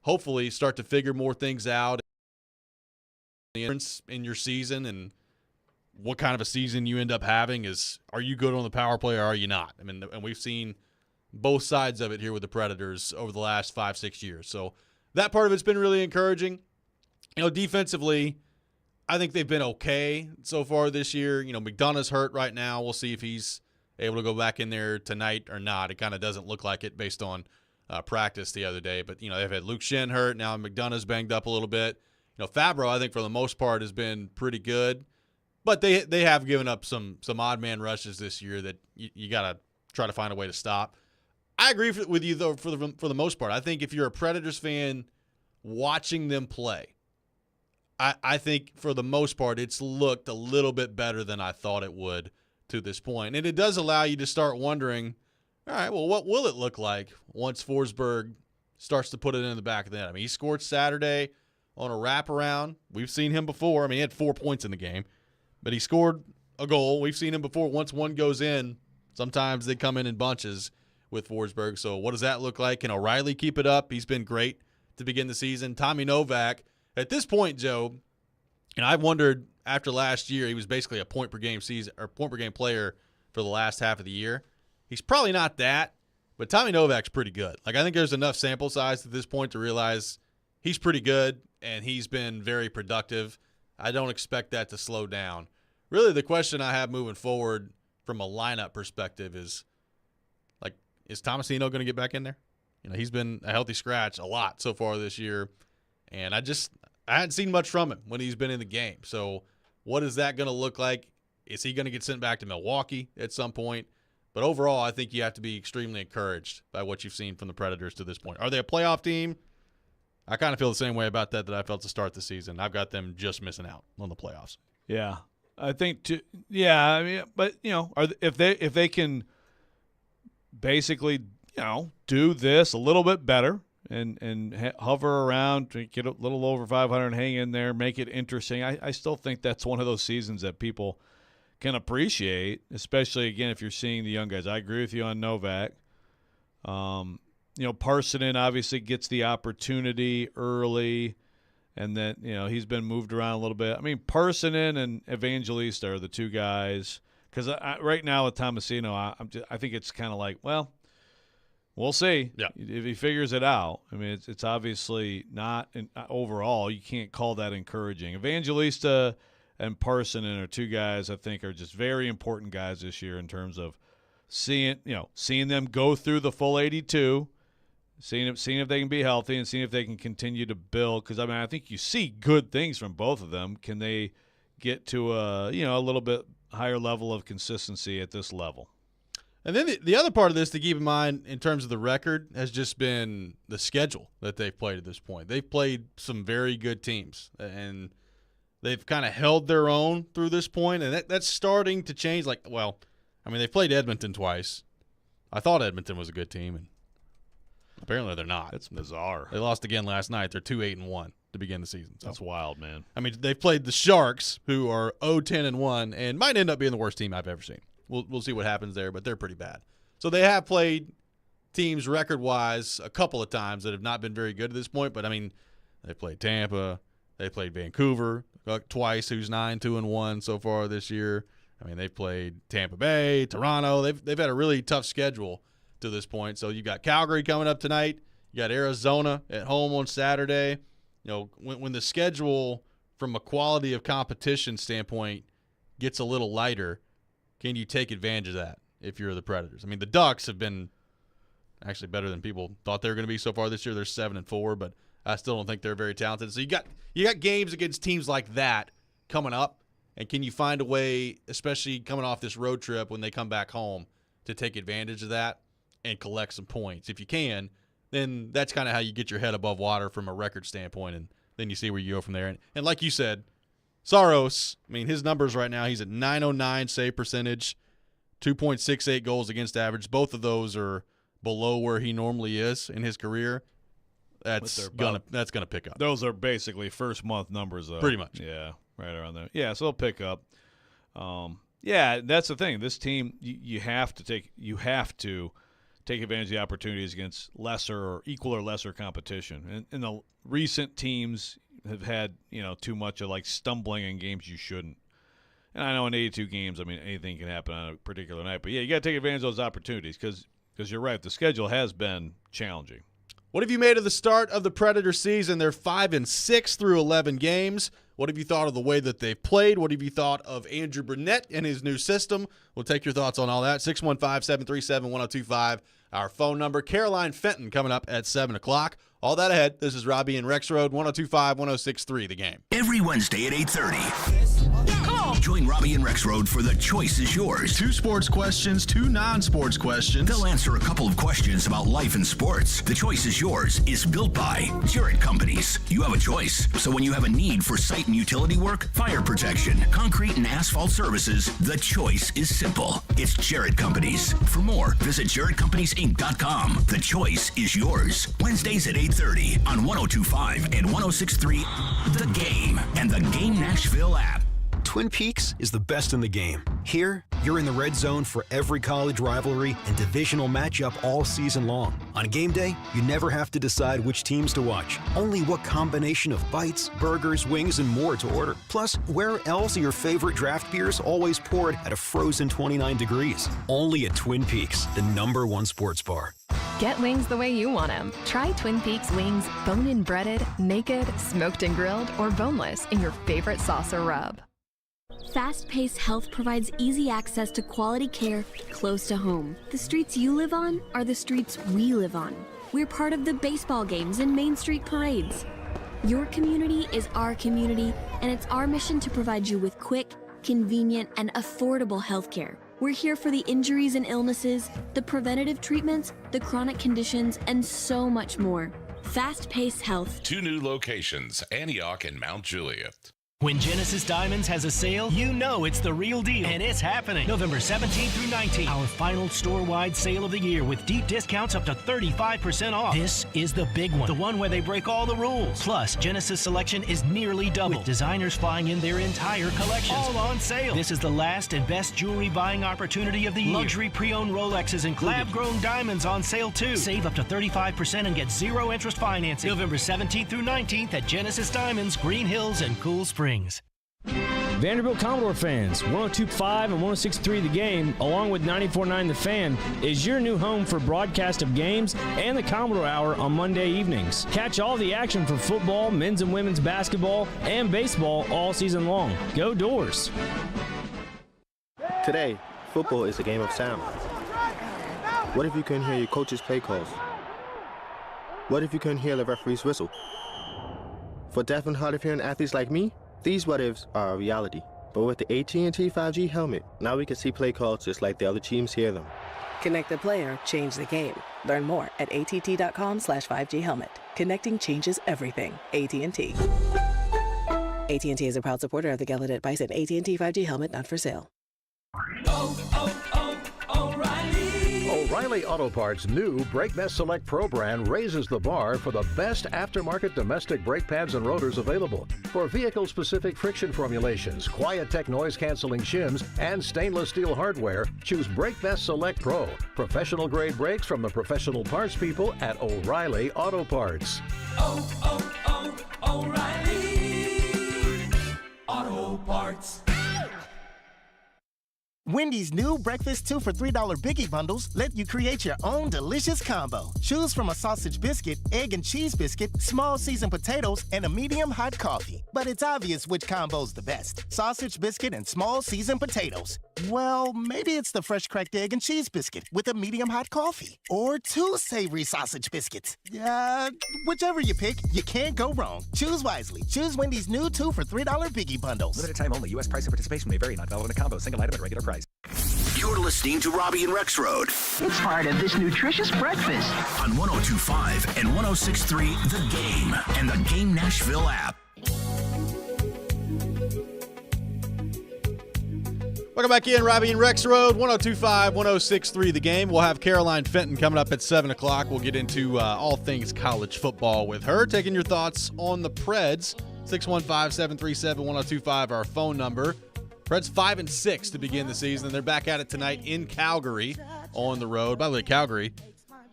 hopefully start to figure more things out in your season, and what kind of a season you end up having is, are you good on the power play or are you not? I mean, and we've seen both sides of it here with the Predators over the last 5-6 years. So that part of it's been really encouraging. Defensively, I think they've been okay so far this year. McDonough's hurt right now. We'll see if he's able to go back in there tonight or not. It kind of doesn't look like it based on practice the other day. But, they've had Luke Shen hurt. Now McDonough's banged up a little bit. Fabro, I think for the most part, has been pretty good. But they have given up some odd man rushes this year that you got to try to find a way to stop. I agree with you, though, for the most part. I think if you're a Predators fan watching them play, I think for the most part it's looked a little bit better than I thought it would to this point. And it does allow you to start wondering, all right, well, what will it look like once Forsberg starts to put it in the back of the net? I mean, he scored Saturday on a wraparound. We've seen him before. I mean, he had 4 points in the game, but he scored a goal. We've seen him before. Once one goes in, sometimes they come in bunches with Forsberg. So what does that look like? Can O'Reilly keep it up? He's been great to begin the season. Tommy Novak, at this point, Joe, and I've wondered after last year, he was basically a point-per-game player for the last half of the year. He's probably not that, but Tommy Novak's pretty good. Like, I think there's enough sample size at this point to realize he's pretty good, and he's been very productive. I don't expect that to slow down. Really, the question I have moving forward from a lineup perspective is, like, is Tomasino going to get back in there? You know, he's been a healthy scratch a lot so far this year, and I hadn't seen much from him when he's been in the game. So what is that going to look like? Is he going to get sent back to Milwaukee at some point? But overall, I think you have to be extremely encouraged by what you've seen from the Predators to this point. Are they a playoff team? I kind of feel the same way about that I felt to start the season. I've got them just missing out on the playoffs. Yeah, I think I mean, but if they can basically do this a little bit better and hover around, get a little over 500, hang in there, make it interesting. I still think that's one of those seasons that people can appreciate, especially, again, if you're seeing the young guys. I agree with you on Novak. Parsonen obviously gets the opportunity early, and then, he's been moved around a little bit. I mean, Parsonen and Evangelista are the two guys, because right now with Tomasino, I think it's kind of like, well, we'll see if he figures it out. I mean, it's obviously not overall. You can't call that encouraging. Evangelista and Parsonen are two guys I think are just very important guys this year in terms of seeing them go through the full 82, seeing if they can be healthy and seeing if they can continue to build. Because I think you see good things from both of them. Can they get to a little bit higher level of consistency at this level? And then the other part of this to keep in mind in terms of the record has just been the schedule that they've played at this point. They've played some very good teams, and they've kind of held their own through this point, and that's starting to change. They've played Edmonton twice. I thought Edmonton was a good team, and apparently they're not. It's bizarre. They lost again last night. They're 2-8-1 to begin the season. So. That's wild, man. I mean, they've played the Sharks, who are 0-10-1, and might end up being the worst team I've ever seen. We'll see what happens there, but they're pretty bad. So they have played teams record-wise a couple of times that have not been very good at this point, but, I mean, they played Tampa. They played Vancouver twice, who's 9-2-1 so far this year. I mean, they've played Tampa Bay, Toronto. They've had a really tough schedule to this point. So you've got Calgary coming up tonight. You got Arizona at home on Saturday. When the schedule from a quality of competition standpoint gets a little lighter, can you take advantage of that if you're the Predators? I mean, the Ducks have been actually better than people thought they were going to be so far this year. They're 7-4, but I still don't think they're very talented. So you got games against teams like that coming up, and can you find a way, especially coming off this road trip when they come back home, to take advantage of that and collect some points? If you can, then that's kind of how you get your head above water from a record standpoint, and then you see where you go from there. And like you said, Saros, I mean, his numbers right now, he's at .909 save percentage, 2.68 goals against average. Both of those are below where he normally is in his career. That's gonna pick up. Those are basically first month numbers, though. Pretty much. Yeah, right around there. Yeah, so they'll pick up. That's the thing. This team, you have to take advantage of the opportunities against lesser or equal or lesser competition. And the recent teams have had too much of stumbling in games you shouldn't. And I know in 82 games, I mean, anything can happen on a particular night. But, yeah, you got to take advantage of those opportunities because you're right. The schedule has been challenging. What have you made of the start of the Predator season? They're 5-6 through 11 games. What have you thought of the way that they've played? What have you thought of Andrew Burnett and his new system? We'll take your thoughts on all that. 615-737-1025, our phone number. Caroline Fenton coming up at 7 o'clock. All that ahead. This is Robby and Rexrode, 102.5, 106.3, The Game. Every Wednesday at 8:30. Call Join Robby and Rexrode for The Choice is Yours. 2 sports questions, 2 non-sports questions. They'll answer a couple of questions about life and sports. The Choice is Yours is built by Jared Companies. You have a choice. So when you have a need for site and utility work, fire protection, concrete and asphalt services, the choice is simple. It's Jared Companies. For more, visit jaredcompaniesinc.com. The choice is yours. Wednesdays at 8:30 on 102.5 and 106.3 The Game and the Game Nashville app. Twin Peaks is the best in the game. Here, you're in the red zone for every college rivalry and divisional matchup all season long. On game day, you never have to decide which teams to watch, only what combination of bites, burgers, wings, and more to order. Plus, where else are your favorite draft beers always poured at a frozen 29 degrees? Only at Twin Peaks, the #1 sports bar. Get wings the way you want them. Try Twin Peaks wings bone-in breaded, naked, smoked and grilled, or boneless in your favorite sauce or rub. Fast-paced health provides easy access to quality care close to home. The streets you live on are the streets we live on. We're part of the baseball games and Main Street parades. Your community is our community, and it's our mission to provide you with quick, convenient, and affordable health care. We're here for the injuries and illnesses, the preventative treatments, the chronic conditions, and so much more. Fast-paced health. 2 new locations, Antioch and Mount Juliet. When Genesis Diamonds has a sale, you know it's the real deal, and it's happening November 17th through 19th. Our final store-wide sale of the year with deep discounts up to 35% off. This is the big one, the one where they break all the rules. Plus, Genesis selection is nearly double, with designers flying in their entire collections, all on sale. This is the last and best jewelry buying opportunity of the year. Luxury pre-owned Rolexes included. Lab-grown diamonds on sale too. Save up to 35% and get 0 interest financing. November 17th through 19th at Genesis Diamonds, Green Hills, and Cool Springs. Vanderbilt Commodore fans, 102.5 and 106.3 The Game, along with 94.9 The Fan, is your new home for broadcast of games and the Commodore Hour on Monday evenings. Catch all the action for football, men's and women's basketball, and baseball all season long. Go Doors! Today, football is a game of sound. What if you couldn't hear your coach's play calls? What if you couldn't hear the referee's whistle? For deaf and hard of hearing athletes like me, these what-ifs are a reality. But with the AT&T 5G helmet, now we can see play calls just like the other teams hear them. Connect the player, change the game. Learn more at att.com/5G helmet. Connecting changes everything. AT&T. AT&T is a proud supporter of the Gallaudet Bison AT&T 5G helmet, not for sale. O'Reilly Auto Parts' new Brake Best Select Pro brand raises the bar for the best aftermarket domestic brake pads and rotors available. For vehicle-specific friction formulations, Quiet-Tech noise-canceling shims, and stainless steel hardware, choose Brake Best Select Pro. Professional-grade brakes from the professional parts people at O'Reilly Auto Parts. O'Reilly Auto Parts. Wendy's new breakfast 2 for $3 Biggie Bundles let you create your own delicious combo. Choose from a sausage biscuit, egg and cheese biscuit, small seasoned potatoes, and a medium hot coffee. But it's obvious which combo's the best. Sausage biscuit and small seasoned potatoes. Well, maybe it's the fresh cracked egg and cheese biscuit with a medium hot coffee. Or 2 savory sausage biscuits. Whichever you pick, you can't go wrong. Choose wisely. Choose Wendy's new 2 for $3 Biggie Bundles. Limited time only. U.S. price and participation may vary. Not valid in a combo. Single item at regular price. You're listening to Robby and Rexrode. It's part of this nutritious breakfast. On 102.5 and 106.3 The Game and the Game Nashville app. Welcome back in, Robby and Rexrode, 102.5, 106.3 The Game. We'll have Caroline Fenton coming up at 7 o'clock. We'll get into all things college football with her, taking your thoughts on the Preds. 615-737-1025, our phone number. Preds 5-6 to begin the season. They're back at it tonight in Calgary on the road. By the way, Calgary, not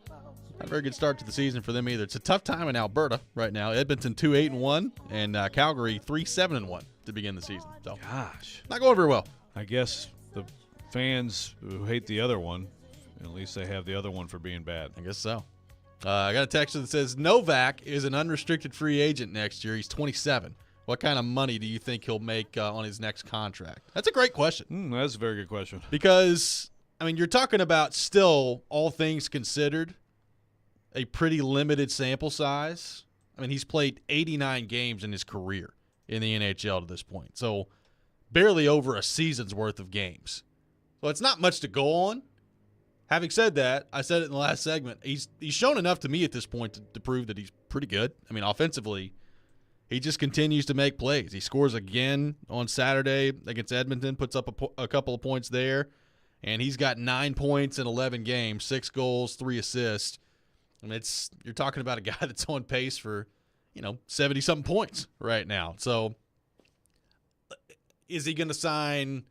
a very good start to the season for them either. It's a tough time in Alberta right now. Edmonton 2-8-1 and Calgary 3-7-1 to begin the season. So, gosh, not going very well. I guess the fans who hate the other one, at least they have the other one for being bad. I guess so. I got a text that says Novak is an unrestricted free agent next year. He's 27. What kind of money do you think he'll make on his next contract? That's a great question. That's a very good question. Because, I mean, you're talking about still, all things considered, a pretty limited sample size. I mean, he's played 89 games in his career in the NHL to this point. So barely over a season's worth of games. So it's not much to go on. Having said that, I said it in the last segment, he's shown enough to me at this point to prove that he's pretty good. I mean, offensively, he just continues to make plays. He scores again on Saturday against Edmonton, puts up a couple of points there, and he's got 9 points in 11 games, 6 goals, 3 assists. I mean, you're talking about a guy that's on pace for, 70-something points right now. So is he going to sign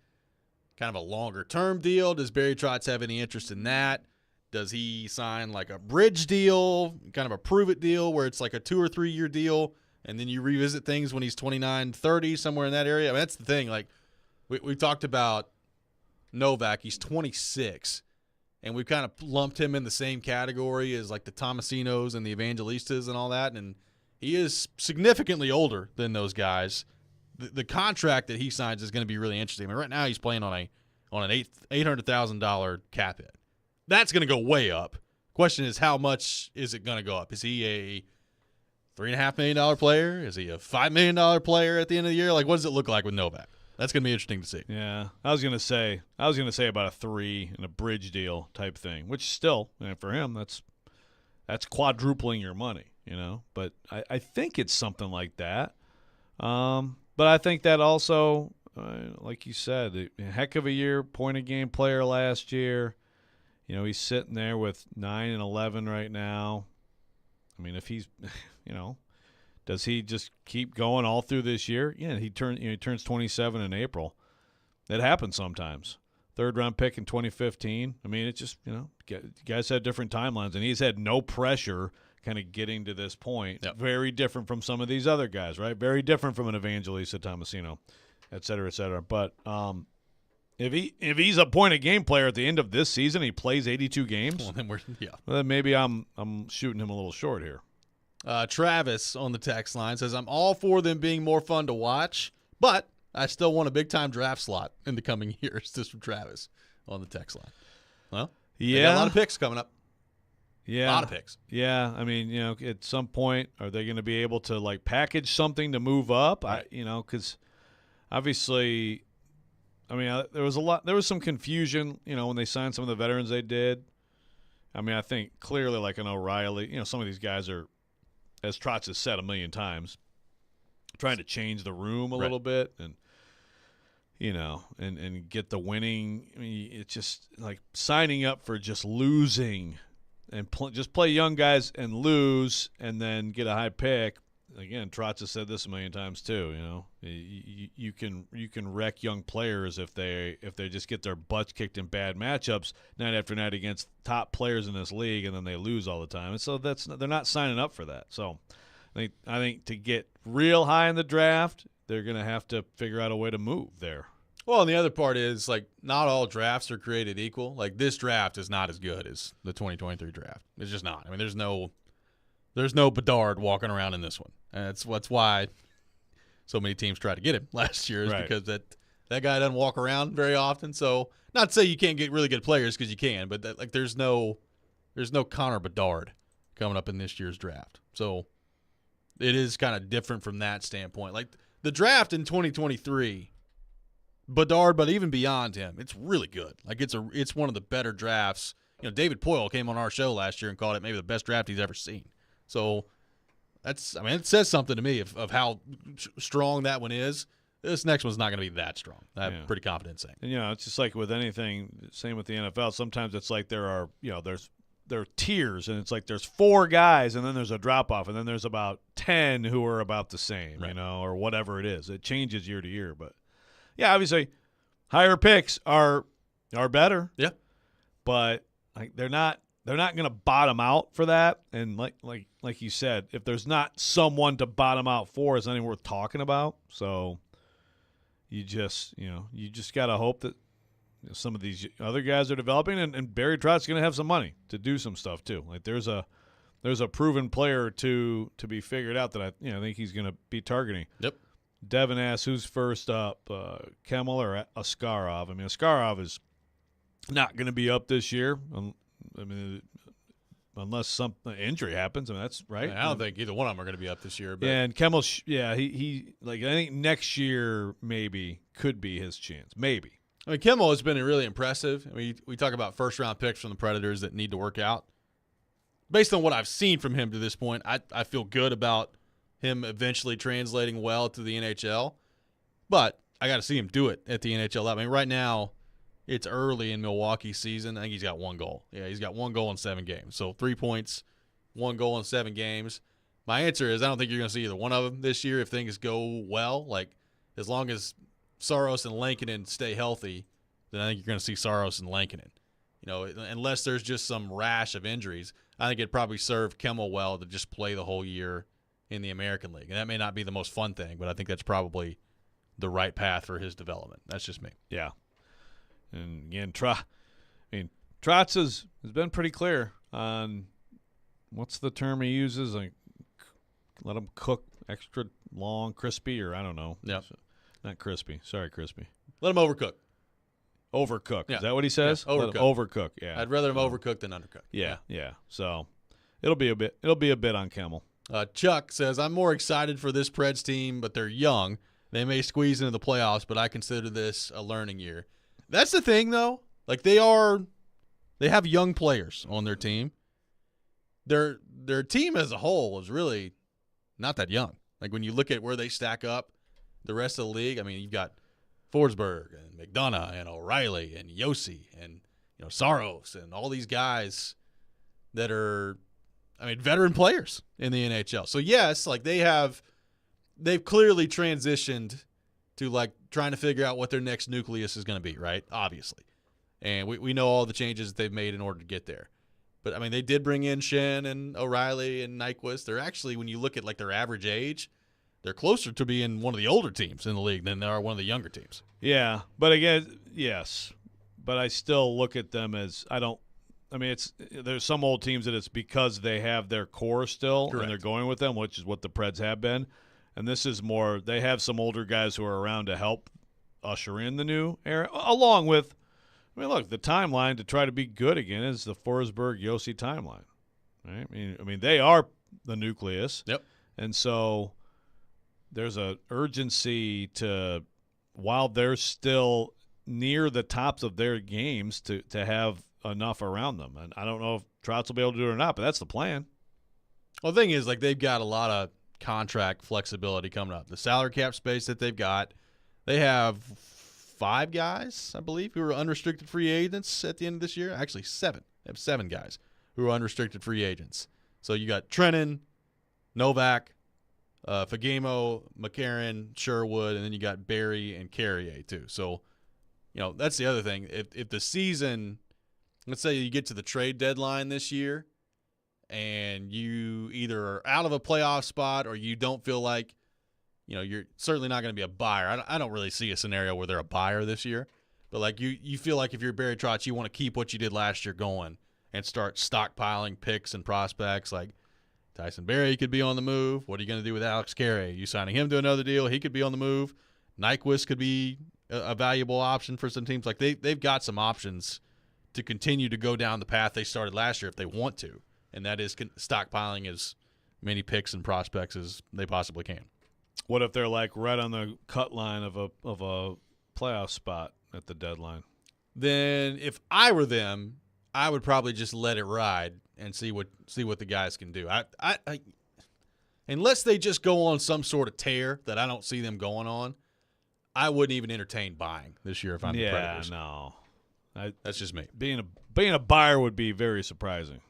kind of a longer-term deal? Does Barry Trotz have any interest in that? Does he sign like a bridge deal, kind of a prove-it deal where it's like a 2 or 3 year deal, and then you revisit things when he's 29, 30, somewhere in that area? I mean, that's the thing. Like, we talked about Novak. He's 26, and we've kind of lumped him in the same category as like the Tomasinos and the Evangelistas and all that, and he is significantly older than those guys. The contract that he signs is going to be really interesting. I mean, right now he's playing on an $800,000 cap hit. That's going to go way up. Question is, how much is it going to go up? Is he a $3.5 million player? Is he a $5 million player at the end of the year? Like, what does it look like with Novak? That's going to be interesting to see. Yeah, I was going to say about a 3 and a bridge deal type thing, which still, for him, that's quadrupling your money, But I think it's something like that. But I think that also, like you said, a heck of a year, point-a-game player last year. He's sitting there with 9 and 11 right now. I mean, if he's, does he just keep going all through this year? Yeah, he turns 27 in April. That happens sometimes. 3rd-round pick in 2015. I mean, it's just, guys have different timelines, and he's had no pressure kind of getting to this point. Yep. Very different from some of these other guys, right? Very different from an Evangelista Tomasino, et cetera, et cetera. But if he's a point-a-game player at the end of this season, he plays 82 games, well, then maybe I'm shooting him a little short here. Travis on the text line says, I'm all for them being more fun to watch, but I still want a big-time draft slot in the coming years. This from Travis on the text line. Well, they got a lot of picks coming up. Yeah. A lot of picks. Yeah. I mean, at some point, are they going to be able to, like, package something to move up? Right. Because obviously, I mean, there was some confusion, when they signed some of the veterans they did. I mean, I think clearly, like an O'Reilly, some of these guys are, as Trotz has said a million times, trying to change the room a little bit and, and get the winning. I mean, it's just like signing up for just losing and just play young guys and lose and then get a high pick. Again, Trotz has said this a million times too. You can wreck young players if they just get their butts kicked in bad matchups night after night against top players in this league, and then they lose all the time. And so they're not signing up for that. So I think to get real high in the draft, they're going to have to figure out a way to move there. Well, and the other part is, like, not all drafts are created equal. Like, this draft is not as good as the 2023 draft. It's just not. I mean, there's no Bedard walking around in this one. And that's why so many teams tried to get him last year, is because that guy doesn't walk around very often. So, not to say you can't get really good players, because you can, but there's no Connor Bedard coming up in this year's draft. So, it is kind of different from that standpoint. Like, the draft in 2023, Bedard, but even beyond him, it's really good. Like, it's one of the better drafts. David Poyle came on our show last year and called it maybe the best draft he's ever seen. So it says something to me of how strong that one is. This next one's not going to be that strong. I'm pretty confident saying. And it's just like with anything, same with the NFL. Sometimes it's like there are tiers, and it's like there's 4 guys, and then there's a drop off, and then there's about 10 who are about the same, or whatever it is. It changes year to year, but yeah, obviously, higher picks are better. Yeah, but like they're not going to bottom out for that. And like you said, if there's not someone to bottom out for, it's nothing worth talking about. So you just got to hope that some of these other guys are developing, and Barry Trott's going to have some money to do some stuff too. Like there's a proven player to be figured out that I think he's going to be targeting. Yep. Devin asks, who's first up, Kemmel or Askarov? I mean, Askarov is not going to be up this year. I mean, unless some injury happens. I mean, that's right. I don't think either one of them are going to be up this year. But. Yeah, and Kemmel, he I think next year maybe could be his chance. Maybe. I mean, Kemmel has been really impressive. I mean, we talk about first-round picks from the Predators that need to work out. Based on what I've seen from him to this point, I feel good about him eventually translating well to the NHL. But I got to see him do it at the NHL level. I mean, right now, it's early in Milwaukee's season. I think he's got 1 goal. Yeah, he's got 1 goal in 7 games. So 3 points, 1 goal in 7 games. My answer is I don't think you're going to see either one of them this year if things go well. Like, as long as Saros and Lankinen stay healthy, then I think you're going to see Saros and Lankinen. You know, unless there's just some rash of injuries, I think it'd probably serve Kemmel well to just play the whole year in the American League. And that may not be the most fun thing, but I think that's probably the right path for his development. That's just me. Yeah. And again, Trotz has been pretty clear on what's the term he uses? Like, let him cook extra long, crispy, or I don't know. Yeah. Not crispy. Sorry, crispy. Let him overcook. Overcook. Yeah. Is that what he says? Yeah. Overcook. Yeah. I'd rather him overcook than undercook. Yeah. So it'll be a bit on Kemmel. Chuck says, I'm more excited for this Preds team, but they're young. They may squeeze into the playoffs, but I consider this a learning year. That's the thing, though. Like, they have young players on their team. Their team as a whole is really not that young. Like, when you look at where they stack up the rest of the league, I mean, you've got Forsberg and McDonough and O'Reilly and Yossi and, you know, Saros and all these guys that are, I mean, veteran players in the NHL. So, yes, like, they've clearly transitioned to, like, trying to figure out what their next nucleus is going to be, right? Obviously. And we know all the changes that they've made in order to get there. But, I mean, they did bring in Shen and O'Reilly and Nyquist. They're actually, when you look at, like, their average age, they're closer to being one of the older teams in the league than they are one of the younger teams. Yeah, but again, yes. But I still look at them as there's some old teams that it's because they have their core still. Correct. And they're going with them, which is what the Preds have been. And this is more, they have some older guys who are around to help usher in the new era, along with, I mean, look, the timeline to try to be good again is the Forsberg-Yossi timeline. Right? I mean, they are the nucleus. Yep. And so there's an urgency to, while they're still near the tops of their games, to have enough around them. And I don't know if Trotz will be able to do it or not, but that's the plan. Well, the thing is, like, they've got a lot of contract flexibility coming up. The salary cap space that they've got, they have 5 guys, I believe, who are unrestricted free agents at the end of this year. Actually, 7. They have 7 guys who are unrestricted free agents. So you got Trennan, Novak, Fagemo, McCarron, Sherwood, and then you got Barry and Carrier too. So, you know, that's the other thing. If the season, let's say you get to the trade deadline this year and you either are out of a playoff spot or you don't feel like, you know, you're certainly not going to be a buyer. I don't really see a scenario where they're a buyer this year. But, like, you feel like if you're Barry Trotz, you want to keep what you did last year going and start stockpiling picks and prospects. Like, Tyson Barrie could be on the move. What are you going to do with Alex Carey? You signing him to another deal? He could be on the move. Nyquist could be a valuable option for some teams. Like, they've got some options to continue to go down the path they started last year if they want to, and that is stockpiling as many picks and prospects as they possibly can. What if they're, like, right on the cut line of a playoff spot at the deadline? Then if I were them, I would probably just let it ride and see what the guys can do. I unless they just go on some sort of tear that I don't see them going on, I wouldn't even entertain buying this year if I'm the Predators. Yeah, no. That's just me. Being a buyer would be very surprising.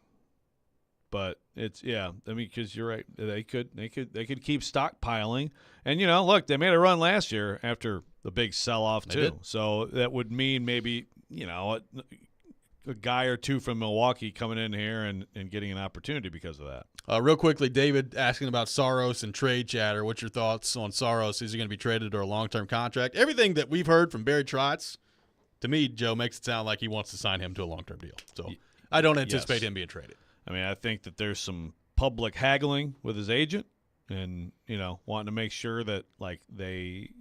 But it's, yeah, I mean, because you're right. They could keep stockpiling. And, you know, look, they made a run last year after the big sell-off too. Did. So that would mean maybe, you know, a guy or two from Milwaukee coming in here and getting an opportunity because of that. Real quickly, David asking about Saros and trade chatter. What's your thoughts on Saros? Is he going to be traded or a long-term contract? Everything that we've heard from Barry Trotz, to me, Joe, makes it sound like he wants to sign him to a long-term deal. So I don't anticipate him being traded. I mean, I think that there's some public haggling with his agent and, you know, wanting to make sure that, like, they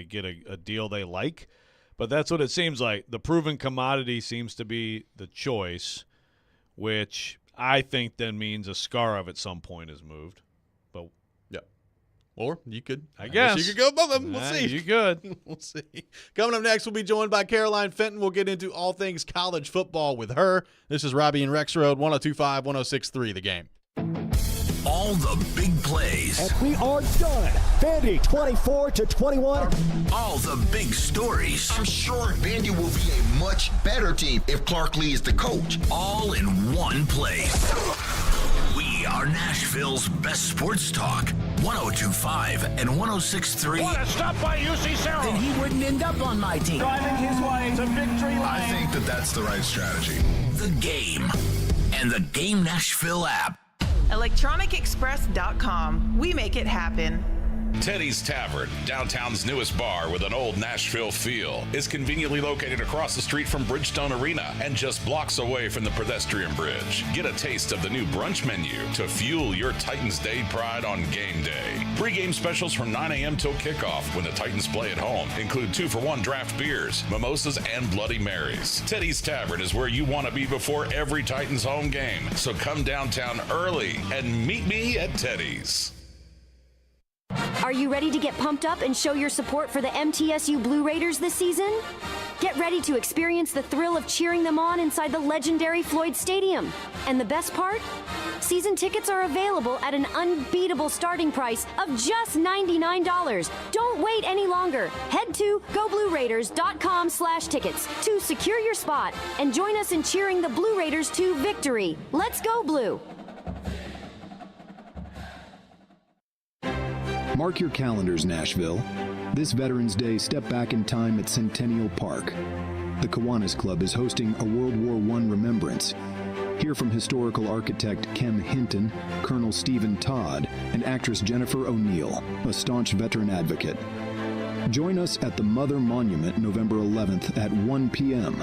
get a deal they like. But that's what it seems like. The proven commodity seems to be the choice, which I think then means Askarov at some point is moved. But yeah. Or you could. I guess. You could go both of them. We'll see. You could. We'll see. Coming up next, we'll be joined by Caroline Fenton. We'll get into all things college football with her. This is Robby and Rexrode, 102.5, 106.3 The Game. All the big plays. And we are done. Vandy 24-21. All the big stories. I'm sure Vandy will be a much better team if Clark Lee is the coach. All in one place. We are Nashville's best sports talk. 102.5 and 106.3. What a stop by UC Sarah. Then he wouldn't end up on my team. Driving his way to victory lane. I think that's the right strategy. The Game and the Game Nashville app. ElectronicExpress.com. We make it happen. Teddy's Tavern, downtown's newest bar with an old Nashville feel, is conveniently located across the street from Bridgestone Arena and just blocks away from the pedestrian bridge. Get a taste of the new brunch menu to fuel your Titans Day pride on game day. Pre-game specials from 9 a.m. till kickoff when the Titans play at home include 2-for-1 draft beers, mimosas, and Bloody Marys. Teddy's Tavern is where you want to be before every Titans home game, so come downtown early and meet me at Teddy's. Are you ready to get pumped up and show your support for the MTSU Blue Raiders this season? Get ready to experience the thrill of cheering them on inside the legendary Floyd Stadium. And the best part? Season tickets are available at an unbeatable starting price of just $99. Don't wait any longer. Head to goblueraiders.com/tickets to secure your spot and join us in cheering the Blue Raiders to victory. Let's go Blue! Mark your calendars, Nashville. This Veterans Day, step back in time at Centennial Park. The Kiwanis Club is hosting a World War I remembrance. Hear from historical architect Kem Hinton, Colonel Stephen Todd, and actress Jennifer O'Neill, a staunch veteran advocate. Join us at the Mother Monument November 11th at 1 p.m.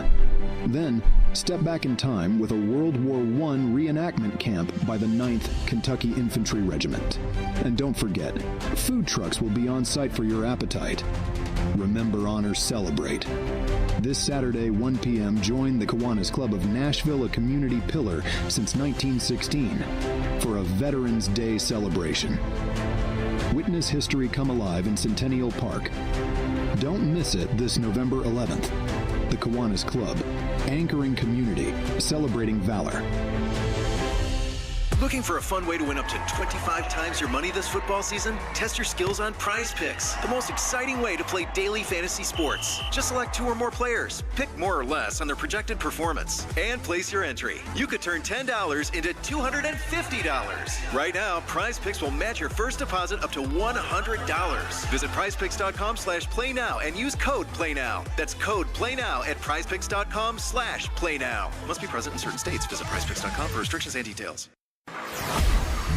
Then, step back in time with a World War I reenactment camp by the 9th Kentucky Infantry Regiment. And don't forget, food trucks will be on site for your appetite. Remember, honor, celebrate. This Saturday, 1 p.m., join the Kiwanis Club of Nashville, a community pillar since 1916, for a Veterans Day celebration. Witness history come alive in Centennial Park. Don't miss it this November 11th. The Kiwanis Club, anchoring community, celebrating valor. Looking for a fun way to win up to 25 times your money this football season? Test your skills on Prize Picks, the most exciting way to play daily fantasy sports. Just select 2 or more players, pick more or less on their projected performance, and place your entry. You could turn $10 into $250. Right now, Prize Picks will match your first deposit up to $100. Visit prizepicks.com/playnow and use code PLAYNOW. That's code PLAYNOW at prizepicks.com/playnow. Must be present in certain states. Visit prizepicks.com for restrictions and details.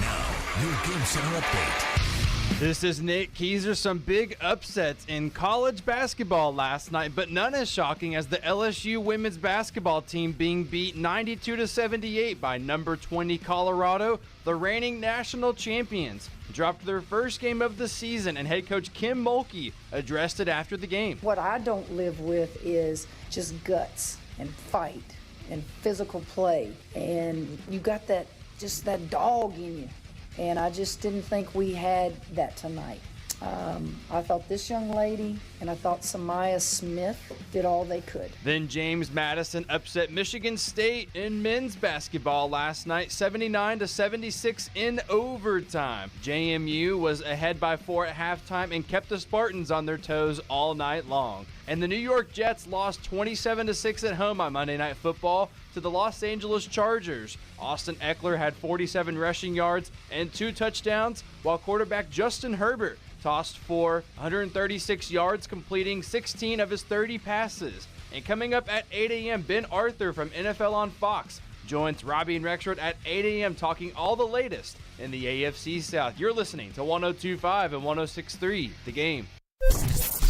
Now, your Game Center update. This is Nick Keyser. Some big upsets in college basketball last night, but none as shocking as the LSU women's basketball team being beat 92-78 by number 20 Colorado, the reigning national champions. Dropped their first game of the season, and head coach Kim Mulkey addressed it after the game. What I don't live with is just guts and fight and physical play, and you got that dog in you. And I just didn't think we had that tonight. I thought this young lady and I thought Samaya Smith did all they could. Then James Madison upset Michigan State in men's basketball last night, 79-76 in overtime. JMU was ahead by 4 at halftime and kept the Spartans on their toes all night long. And the New York Jets lost 27-6 at home on Monday Night Football to the Los Angeles Chargers. Austin Eckler had 47 rushing yards and 2 touchdowns, while quarterback Justin Herbert tossed for 136 yards, completing 16 of his 30 passes. And coming up at 8 a.m., Ben Arthur from NFL on Fox joins Robby and Rexrode at 8 a.m. talking all the latest in the AFC South. You're listening to 102.5 and 106.3 The Game.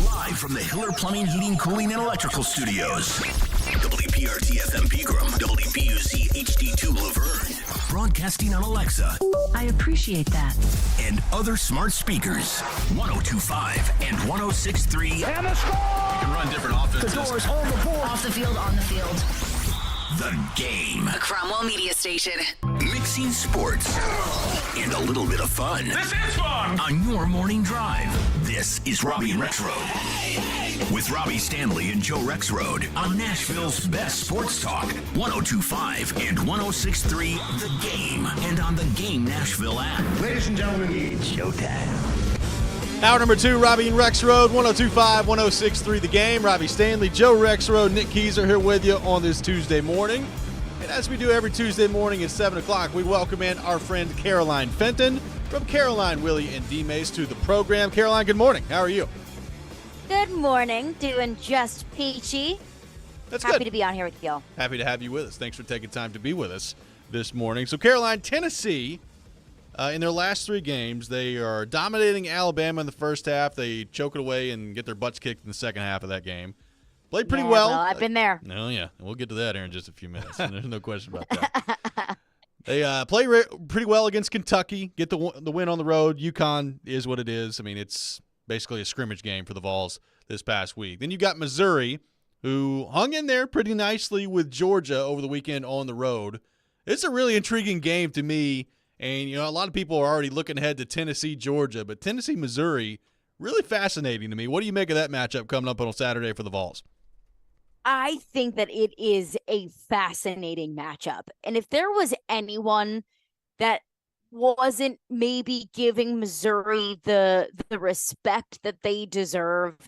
Live from the Hiller Plumbing, Heating, Cooling, and Electrical Studios. WPRT FM Pegram, WPUC HD2 Laverne. Broadcasting on Alexa. I appreciate that. And other smart speakers. 102.5 and 106.3. And a score! You can run different offenses. The doors on the board. Off the field, on the field. The Game. A Cromwell Media Station. mixing sports and a little bit of fun. This is fun! On your morning drive, this is Robby and Rexrode. With Robby Stanley and Joe Rexrode on Nashville's best sports talk, 102.5 and 106.3 The Game, and on the Game Nashville app. Ladies and gentlemen, it's showtime. Hour number 2, Robby and Rexrode, 102.5, 106.3 The Game. Robby Stanley, Joe Rexrode, Nick Keyser here with you on this Tuesday morning. And as we do every Tuesday morning at 7 o'clock, we welcome in our friend Caroline Fenton from Caroline, Willie, and D. Mace to the program. Caroline, good morning. How are you? Good morning. Doing just peachy. That's Happy good. to be on here with y'all. Happy to have you with us. Thanks for taking time to be with us this morning. So, Caroline, Tennessee, in their last 3 games, they are dominating Alabama in the first half. They choke it away and get their butts kicked in the second half of that game. Played pretty well. I've been there. Oh, yeah. We'll get to that here in just a few minutes. There's no question about that. They play pretty well against Kentucky, get the win on the road. UConn is what it is. I mean, it's basically a scrimmage game for the Vols this past week. Then you got Missouri, who hung in there pretty nicely with Georgia over the weekend on the road. It's a really intriguing game to me, and a lot of people are already looking ahead to Tennessee, Georgia, but Tennessee, Missouri, really fascinating to me. What do you make of that matchup coming up on Saturday for the Vols? I think that it is a fascinating matchup. And if there was anyone that wasn't maybe giving Missouri the respect that they deserve,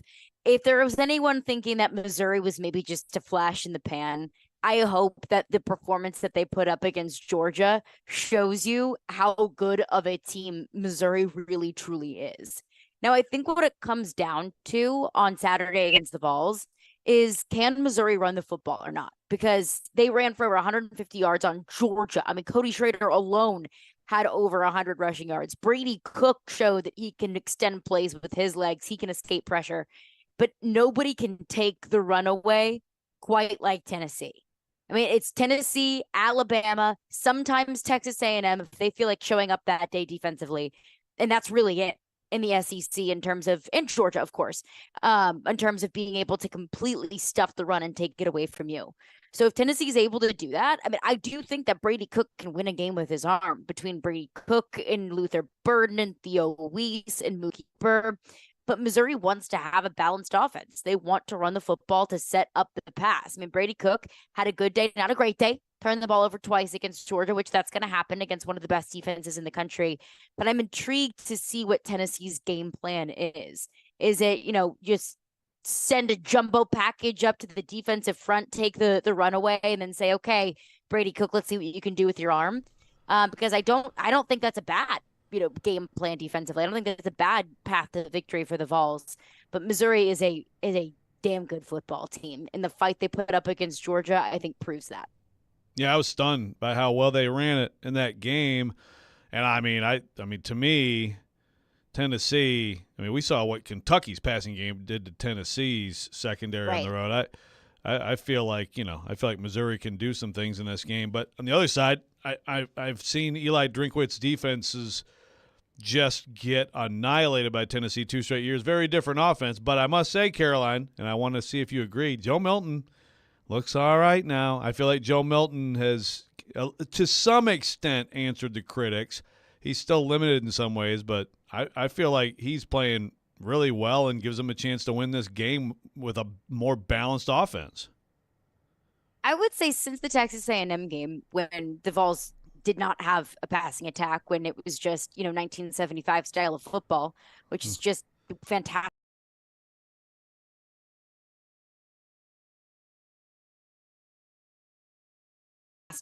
if there was anyone thinking that Missouri was maybe just a flash in the pan, I hope that the performance that they put up against Georgia shows you how good of a team Missouri really truly is. Now, I think what it comes down to on Saturday against the Vols is, can Missouri run the football or not? Because they ran for over 150 yards on Georgia. I mean, Cody Schrader alone had over 100 rushing yards. Brady Cook showed that he can extend plays with his legs. He can escape pressure. But nobody can take the runaway quite like Tennessee. I mean, it's Tennessee, Alabama, sometimes Texas A&M if they feel like showing up that day defensively. And that's really it in the SEC in Georgia, of course, in terms of being able to completely stuff the run and take it away from you. So if Tennessee is able to do that, I mean, I do think that Brady Cook can win a game with his arm between Brady Cook and Luther Burden and Theo Weiss and Mookie Burr. But Missouri wants to have a balanced offense. They want to run the football to set up the pass. I mean, Brady Cook had a good day, not a great day. Turned the ball over twice against Georgia, which that's going to happen against one of the best defenses in the country. But I'm intrigued to see what Tennessee's game plan is. Is it, just send a jumbo package up to the defensive front, take the runaway, and then say, okay, Brady Cook, let's see what you can do with your arm. Because I don't think that's a bad game plan defensively. I don't think that's a bad path to victory for the Vols. But Missouri is a damn good football team. And the fight they put up against Georgia, I think, proves that. Yeah, I was stunned by how well they ran it in that game. And I mean, to me, Tennessee, we saw what Kentucky's passing game did to Tennessee's secondary on the road. I feel like, Missouri can do some things in this game. But on the other side, I've seen Eli Drinkwitz's defenses just get annihilated by Tennessee 2 straight years. Very different offense. But I must say, Caroline, and I want to see if you agree, Joe Milton looks all right now. I feel like Joe Milton has, to some extent, answered the critics. He's still limited in some ways, but I feel like he's playing really well and gives them a chance to win this game with a more balanced offense. I would say since the Texas A&M game, when the Vols did not have a passing attack, when it was just, 1975 style of football, which is just fantastic.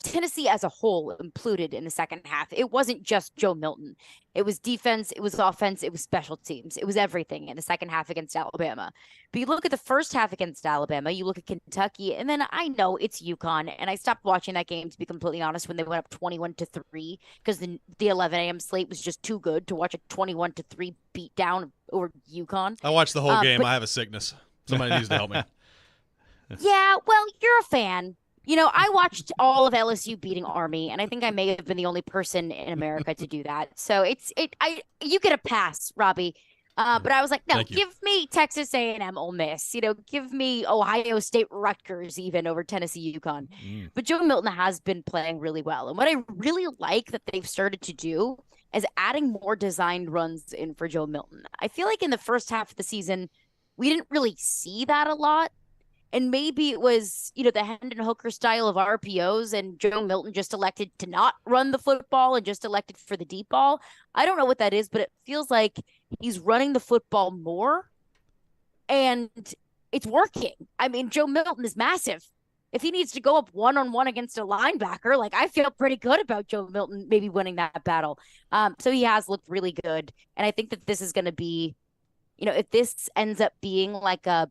Tennessee as a whole imploded in the second half. It wasn't just Joe Milton. It was defense, it was offense, it was special teams. It was everything in the second half against Alabama. But you look at the first half against Alabama, you look at Kentucky, and then I know it's UConn, and I stopped watching that game, to be completely honest, when they went up 21-3, because the 11 a.m. slate was just too good to watch a 21-3 beat down over UConn. I watched the whole game. I have a sickness. Somebody needs to help me. Yeah, well, you're a fan. I watched all of LSU beating Army, and I think I may have been the only person in America to do that. So you get a pass, Robby. But I was like, no, Thank you. give me Texas A&M, Ole Miss. Give me Ohio State, Rutgers, even over Tennessee, UConn. But Joe Milton has been playing really well, and what I really like that they've started to do is adding more designed runs in for Joe Milton. I feel like in the first half of the season, we didn't really see that a lot. And maybe it was, the Hendon Hooker style of RPOs, and Joe Milton just elected to not run the football and just elected for the deep ball. I don't know what that is, but it feels like he's running the football more, and it's working. I mean, Joe Milton is massive. If he needs to go up one-on-one against a linebacker, I feel pretty good about Joe Milton maybe winning that battle. So he has looked really good. And I think that this is going to be, if this ends up being like a,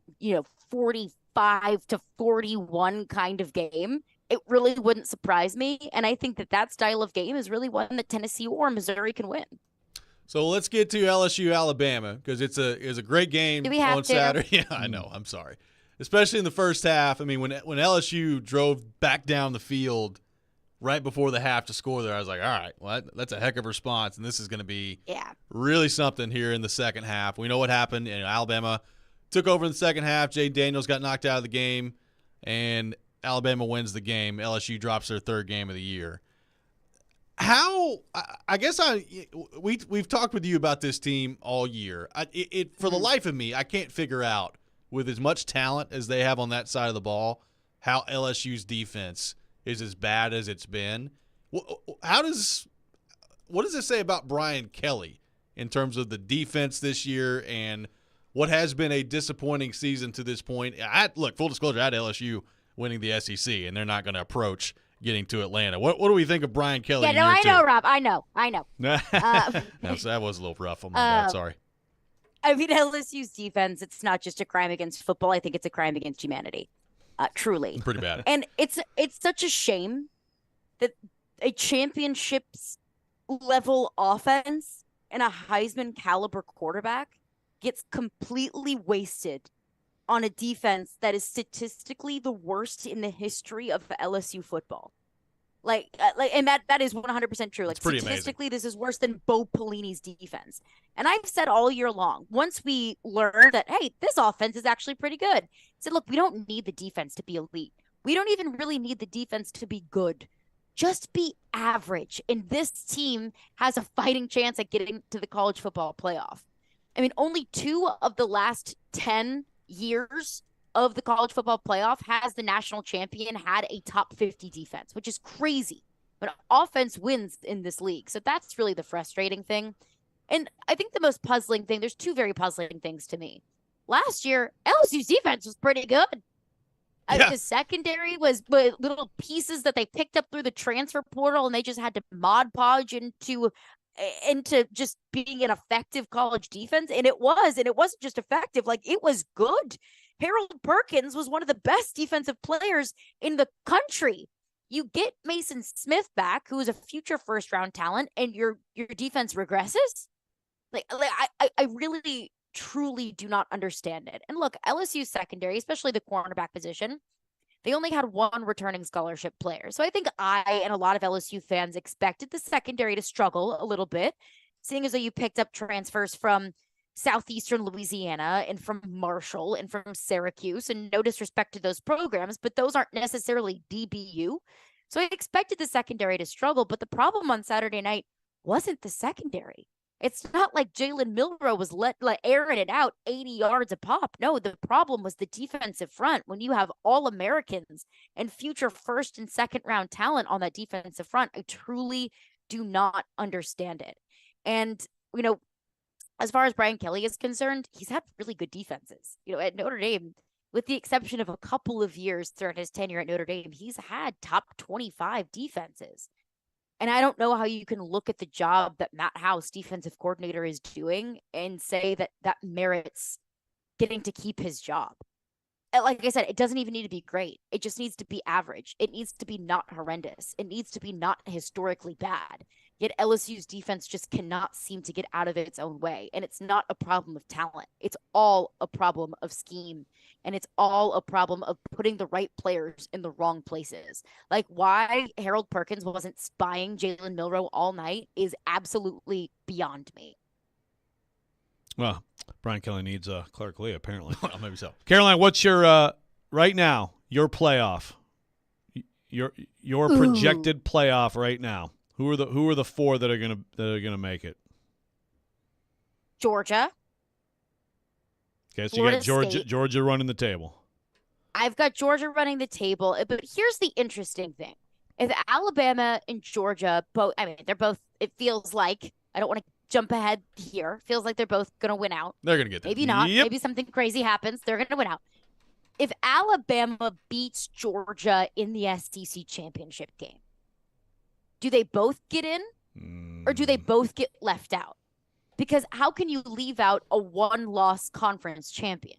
45-41 kind of game, it really wouldn't surprise me. And I think that style of game is really one that Tennessee or Missouri can win. So let's get to LSU Alabama, because it's a great game on Saturday. Yeah, I know. I'm sorry. Especially in the first half. I mean, when LSU drove back down the field right before the half to score there, I was like, all right, well, that's a heck of a response, and this is going to be really something here in the second half. We know what happened. Alabama took over in the second half. Jay Daniels got knocked out of the game, and Alabama wins the game. LSU drops their third game of the year. We've talked with you about this team all year. For the life of me, I can't figure out, with as much talent as they have on that side of the ball, how LSU's defense is as bad as it's been. What does it say about Brian Kelly in terms of the defense this year and what has been a disappointing season to this point? Look, full disclosure, I had LSU winning the SEC, and they're not going to approach getting to Atlanta. What do we think of Brian Kelly? Yeah, no, I know, Rob. I know. So that was a little rough on my bad. Sorry. I mean, LSU's defense, it's not just a crime against football. I think it's a crime against humanity. Truly. Pretty bad. And it's such a shame that a championships level offense and a Heisman caliber quarterback gets completely wasted on a defense that is statistically the worst in the history of LSU football. And that is 100% true. Statistically, this is worse than Bo Pelini's defense. And I've said all year long, once we learn that, hey, this offense is actually pretty good, I said, look, we don't need the defense to be elite. We don't even really need the defense to be good. Just be average. And this team has a fighting chance at getting to the college football playoff. I mean, only 2 of the last 10 years of the college football playoff has the national champion had a top 50 defense, which is crazy. But offense wins in this league. So that's really the frustrating thing. And I think the most puzzling thing, there's 2 very puzzling things to me. Last year, LSU's defense was pretty good. The secondary was little pieces that they picked up through the transfer portal, and they just had to Mod Podge into just being an effective college defense. And it wasn't just effective, it was good. Harold Perkins was one of the best defensive players in the country. You get Mason Smith back, who is a future first-round talent, and your defense regresses? I really, truly do not understand it. And look, LSU secondary, especially the cornerback position, they only had 1 returning scholarship player. So I think I and a lot of LSU fans expected the secondary to struggle a little bit, seeing as though you picked up transfers from Southeastern Louisiana and from Marshall and from Syracuse, and no disrespect to those programs, but those aren't necessarily DBU. So I expected the secondary to struggle, but the problem on Saturday night wasn't the secondary. It's not like Jalen Milroe was airing it out 80 yards a pop. No, the problem was the defensive front. When you have All-Americans and future first and second round talent on that defensive front, I truly do not understand it. And, as far as Brian Kelly is concerned, he's had really good defenses. At Notre Dame, with the exception of a couple of years throughout his tenure at Notre Dame, he's had top 25 defenses. And I don't know how you can look at the job that Matt House, defensive coordinator, is doing and say that merits getting to keep his job. Like I said, it doesn't even need to be great. It just needs to be average. It needs to be not horrendous. It needs to be not historically bad. Yet LSU's defense just cannot seem to get out of its own way. And it's not a problem of talent. It's all a problem of scheme. And it's all a problem of putting the right players in the wrong places. Why Harold Perkins wasn't spying Jalen Milroe all night is absolutely beyond me. Well, Brian Kelly needs Clark Lee, apparently. Well, maybe so. Caroline, what's your right now? Your playoff, your projected playoff right now. Who are the four that are gonna make it? Georgia. Okay, so Florida you got State. Georgia running the table. I've got Georgia running the table, but here's the interesting thing: if Alabama and Georgia both, they're both. It feels like, I don't want to jump ahead here. Feels like they're both gonna win out. They're gonna get there. Maybe not. Yep. Maybe something crazy happens. They're gonna win out. If Alabama beats Georgia in the SEC championship game, do they both get in, or do they both get left out? Because how can you leave out a one-loss conference champion?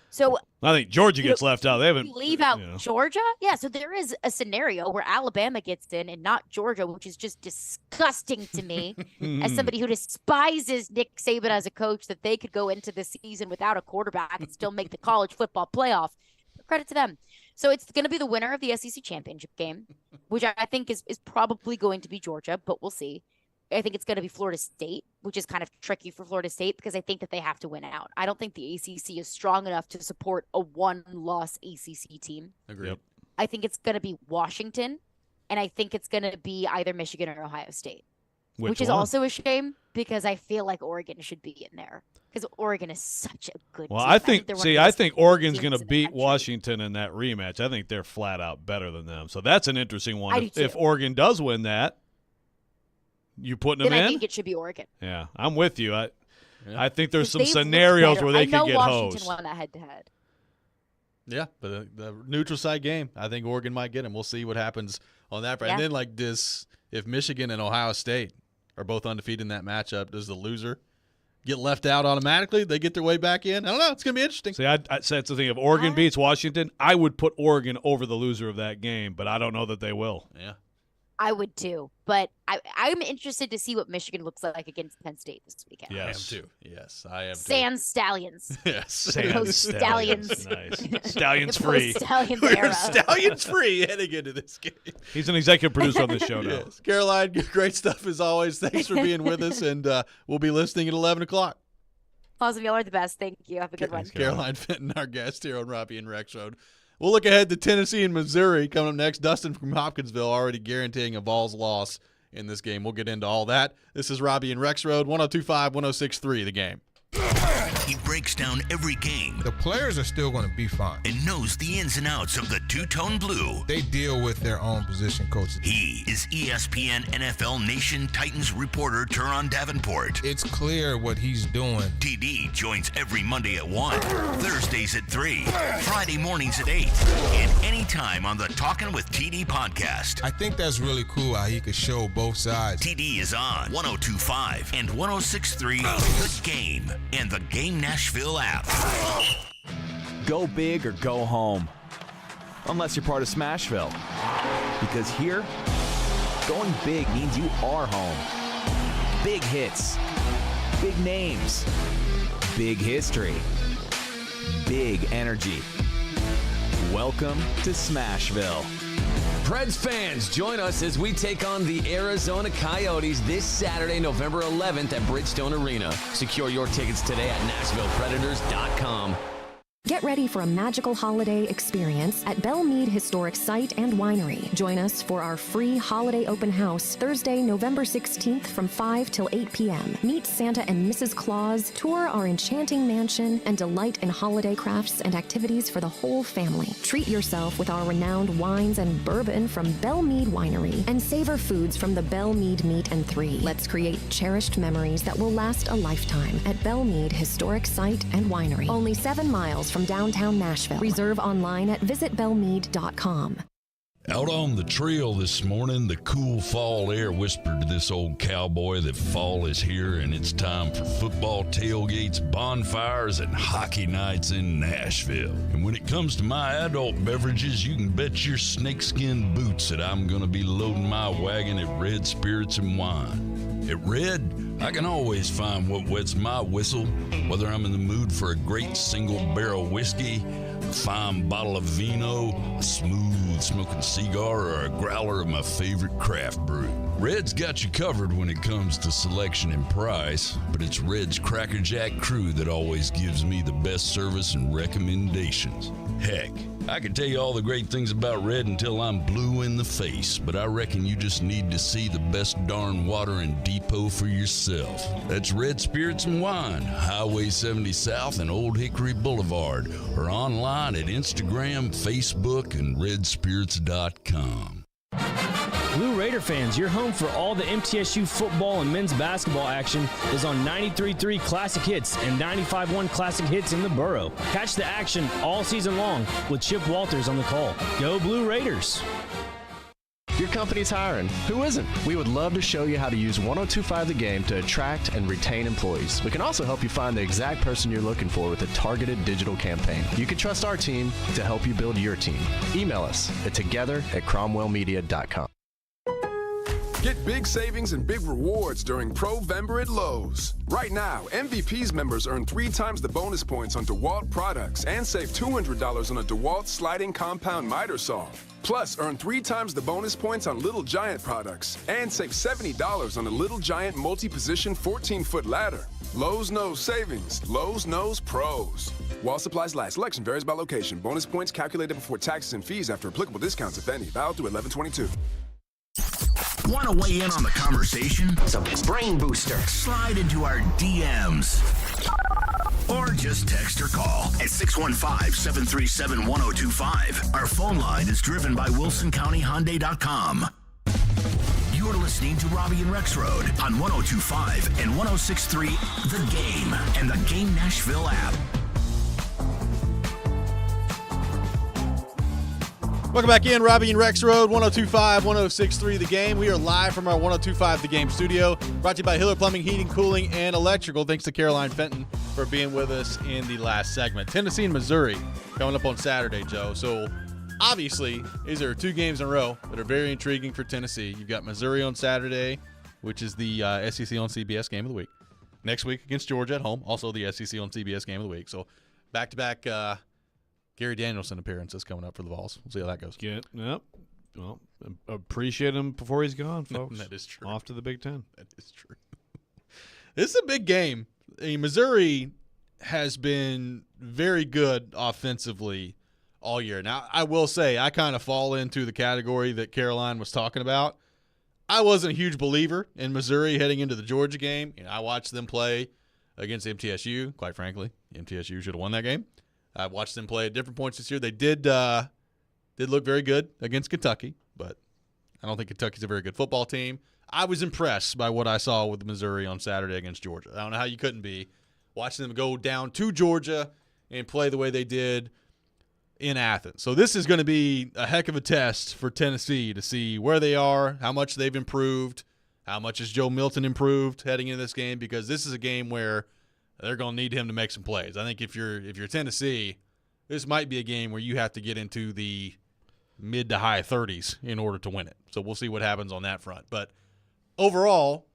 So I think Georgia gets left out. They haven't leave out Georgia. Yeah, so there is a scenario where Alabama gets in and not Georgia, which is just disgusting to me as somebody who despises Nick Saban as a coach, that they could go into the season without a quarterback and still make the college football playoff. Credit to them. So it's going to be the winner of the SEC championship game, which I think is probably going to be Georgia, but we'll see. I think it's going to be Florida State, which is kind of tricky for Florida State because I think that they have to win out. I don't think the ACC is strong enough to support a one-loss ACC team. Agreed. Yep. I think it's going to be Washington, and I think it's going to be either Michigan or Ohio State, which is also a shame because I feel like Oregon should be in there because Oregon is such a good team. I think Oregon's going to beat Washington in that rematch. I think they're flat out better than them. So that's an interesting one. If Oregon does win that, you putting them in? I think it should be Oregon. Yeah, I'm with you. I think there's some scenarios where they could get hosed. I know Washington won that head-to-head. Yeah, but the neutral site game, I think Oregon might get them. We'll see what happens on that. Yeah. And then like this, if Michigan and Ohio State are both undefeated in that matchup, does the loser get left out automatically? They get their way back in? I don't know. It's going to be interesting. See, I said the thing. If Oregon beats Washington, I would put Oregon over the loser of that game, but I don't know that they will. Yeah. I would too, but I'm interested to see what Michigan looks like against Penn State this weekend. Yes. I am too. Yes, I am too. Sans Stallions. Yes. Sans Stallions. Nice. Stallions free. Stallions era. Stallions free heading into this game. He's an executive producer on this show now. Yes. Caroline, great stuff as always. Thanks for being with us, and we'll be listening at 11 o'clock. Awesome. Y'all are the best. Thank you. Have a good one. Caroline Fenton, our guest here on Robby and Rexrode. We'll look ahead to Tennessee and Missouri coming up next. Dustin from Hopkinsville already guaranteeing a Vols loss in this game. We'll get into all that. This is Robby and Rexrode, 102.5, 106.3, The Game. He breaks down every game. The players are still going to be fine. And knows the ins and outs of the two-tone blue. They deal with their own position coaches. He is ESPN NFL Nation Titans reporter Teron Davenport. It's clear what he's doing. TD joins every Monday at 1, Thursdays at 3, Friday mornings at 8, and anytime on the Talkin' with TD podcast. I think that's really cool how he could show both sides. TD is on 102.5 and 106.3 The Game and the Game Nashville app. Go big or go home. Unless you're part of Smashville. Because here, going big means you are home. Big hits. Big names. Big history. Big energy. Welcome to Smashville. Preds fans, join us as we take on the Arizona Coyotes this Saturday, November 11th at Bridgestone Arena. Secure your tickets today at NashvillePredators.com. Get ready for a magical holiday experience at Belmead Historic Site and Winery. Join us for our free holiday open house Thursday, November 16th from 5 till 8 p.m. Meet Santa and Mrs. Claus, tour our enchanting mansion, and delight in holiday crafts and activities for the whole family. Treat yourself with our renowned wines and bourbon from Belmead Winery and savor foods from the Belmead Meat and 3. Let's create cherished memories that will last a lifetime at Belmead Historic Site and Winery. Only 7 miles from downtown Nashville. Reserve online at visitbelmead.com. Out on the trail this morning, the cool fall air whispered to this old cowboy that fall is here and it's time for football tailgates, bonfires, and hockey nights in Nashville. And when it comes to my adult beverages, you can bet your snakeskin boots that I'm going to be loading my wagon at Red Spirits and Wine. At Red, I can always find what wets my whistle, whether I'm in the mood for a great single barrel whiskey a fine bottle of vino, a smooth smoking cigar, or a growler of my favorite craft brew. Red's got you covered when it comes to selection and price, but it's Red's Cracker Jack crew that always gives me the best service and recommendations. Heck, I could tell you all the great things about Red until I'm blue in the face, but I reckon you just need to see the best darn water and depot for yourself. That's Red Spirits and Wine, Highway 70 South and Old Hickory Boulevard, or online at Instagram, Facebook, and redspirits.com. Blue Raider fans, your home for all the MTSU football and men's basketball action is on 93.3 Classic Hits and 95.1 Classic Hits in the borough. Catch the action all season long with Chip Walters on the call. Go Blue Raiders! Your company's hiring. Who isn't? We would love to show you how to use 102.5 The Game to attract and retain employees. We can also help you find the exact person you're looking for with a targeted digital campaign. You can trust our team to help you build your team. Email us at together@cromwellmedia.com. Get big savings and big rewards during Provember at Lowe's. Right now, MVP's members earn 3 times the bonus points on DeWalt products and save $200 on a DeWalt sliding compound miter saw. Plus, earn 3 times the bonus points on Little Giant products and save $70 on a Little Giant multi-position 14-foot ladder. Lowe's knows savings. Lowe's knows pros. While supplies last, selection varies by location. Bonus points calculated before taxes and fees after applicable discounts, if any. Valid through 11/22. Want to weigh in on the conversation? It's a brain booster. Slide into our DMs. Or just text or call at 615-737-1025. Our phone line is driven by WilsonCountyHyundai.com. You're listening to Robby and Rexrode on 102.5 and 106.3 The Game and the Game Nashville app. Welcome back in, Robby and Rexrode, 102.5, 106.3 The Game. We are live from our 102.5 The Game studio, brought to you by Hiller Plumbing, Heating, Cooling, and Electrical. Thanks to Caroline Fenton for being with us in the last segment. Tennessee and Missouri coming up on Saturday, Joe. So, obviously, these are 2 games in a row that are very intriguing for Tennessee. You've got Missouri on Saturday, which is the SEC on CBS game of the week. Next week against Georgia at home, also the SEC on CBS game of the week. So, back-to-back Gary Danielson appearances coming up for the Vols. We'll see how that goes. Yep. Well, appreciate him before he's gone, folks. That is true. Off to the Big Ten. That is true. This is a big game. Missouri has been very good offensively all year. Now, I will say I kind of fall into the category that Caroline was talking about. I wasn't a huge believer in Missouri heading into the Georgia game. I watched them play against MTSU. Quite frankly, MTSU should have won that game. I watched them play at different points this year. They did look very good against Kentucky, but I don't think Kentucky's a very good football team. I was impressed by what I saw with Missouri on Saturday against Georgia. I don't know how you couldn't be. Watching them go down to Georgia and play the way they did in Athens. So this is going to be a heck of a test for Tennessee to see where they are, how much they've improved, how much has Joe Milton improved heading into this game, because this is a game where they're going to need him to make some plays. I think if you're Tennessee, this might be a game where you have to get into the mid to high 30s in order to win it. So we'll see what happens on that front. But overall,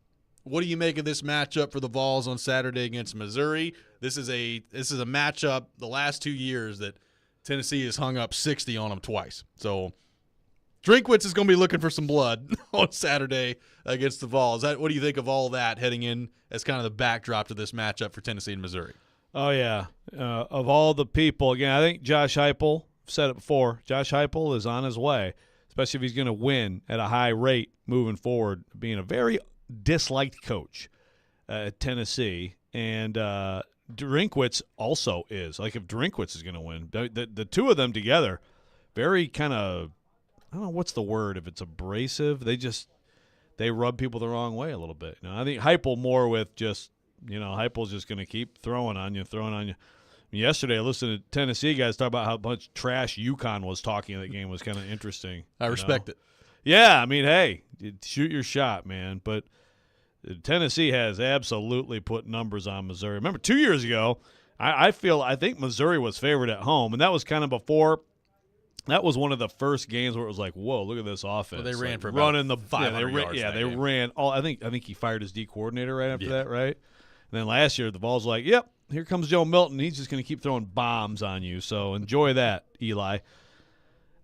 what do you make of this matchup for the Vols on Saturday against Missouri? This is a matchup the last 2 years that Tennessee has hung up 60 on them twice. So Drinkwitz is going to be looking for some blood on Saturday against the Vols. What do you think of all that heading in as kind of the backdrop to this matchup for Tennessee and Missouri? Oh, yeah. Of all the people, again, I think Josh Heupel, I've said it before, Josh Heupel is on his way, especially if he's going to win at a high rate moving forward, being a very disliked coach at Tennessee. And Drinkwitz also is. Like, if Drinkwitz is going to win, the two of them together, very kind of, I don't know what's the word, if it's abrasive. They rub people the wrong way a little bit. I think Heupel more with just, Heupel's just going to keep throwing on you. Yesterday, I listened to Tennessee guys talk about how much trash UConn was talking in the game. Was kind of interesting. I respect it. Yeah, I mean, hey, shoot your shot, man. But Tennessee has absolutely put numbers on Missouri. Remember, 2 years ago, I think Missouri was favored at home, and that was kind of before. That was one of the first games where it was like, whoa, look at this offense. Well, they ran for running about 500 yards. Yeah, they game. ran all. I think he fired his D coordinator right after that, right? And then last year, the Vols were like, yep, here comes Joe Milton. He's just going to keep throwing bombs on you. So enjoy that, Eli.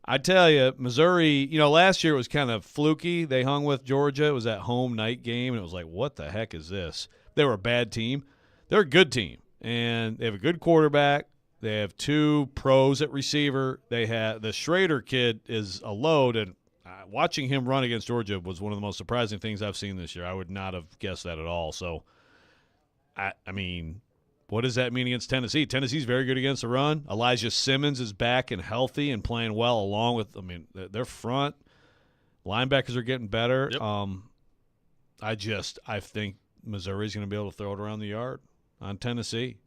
I tell you, Missouri, last year it was kind of fluky. They hung with Georgia. It was that home night game, and it was like, what the heck is this? They were a bad team. They're a good team, and they have a good quarterback. They have 2 pros at receiver. They have the Schrader kid is a load, and watching him run against Georgia was one of the most surprising things I've seen this year. I would not have guessed that at all. So, I mean, what does that mean against Tennessee? Tennessee's very good against the run. Elijah Simmons is back and healthy and playing well along with, their front. Linebackers are getting better. Yep. I think Missouri's going to be able to throw it around the yard on Tennessee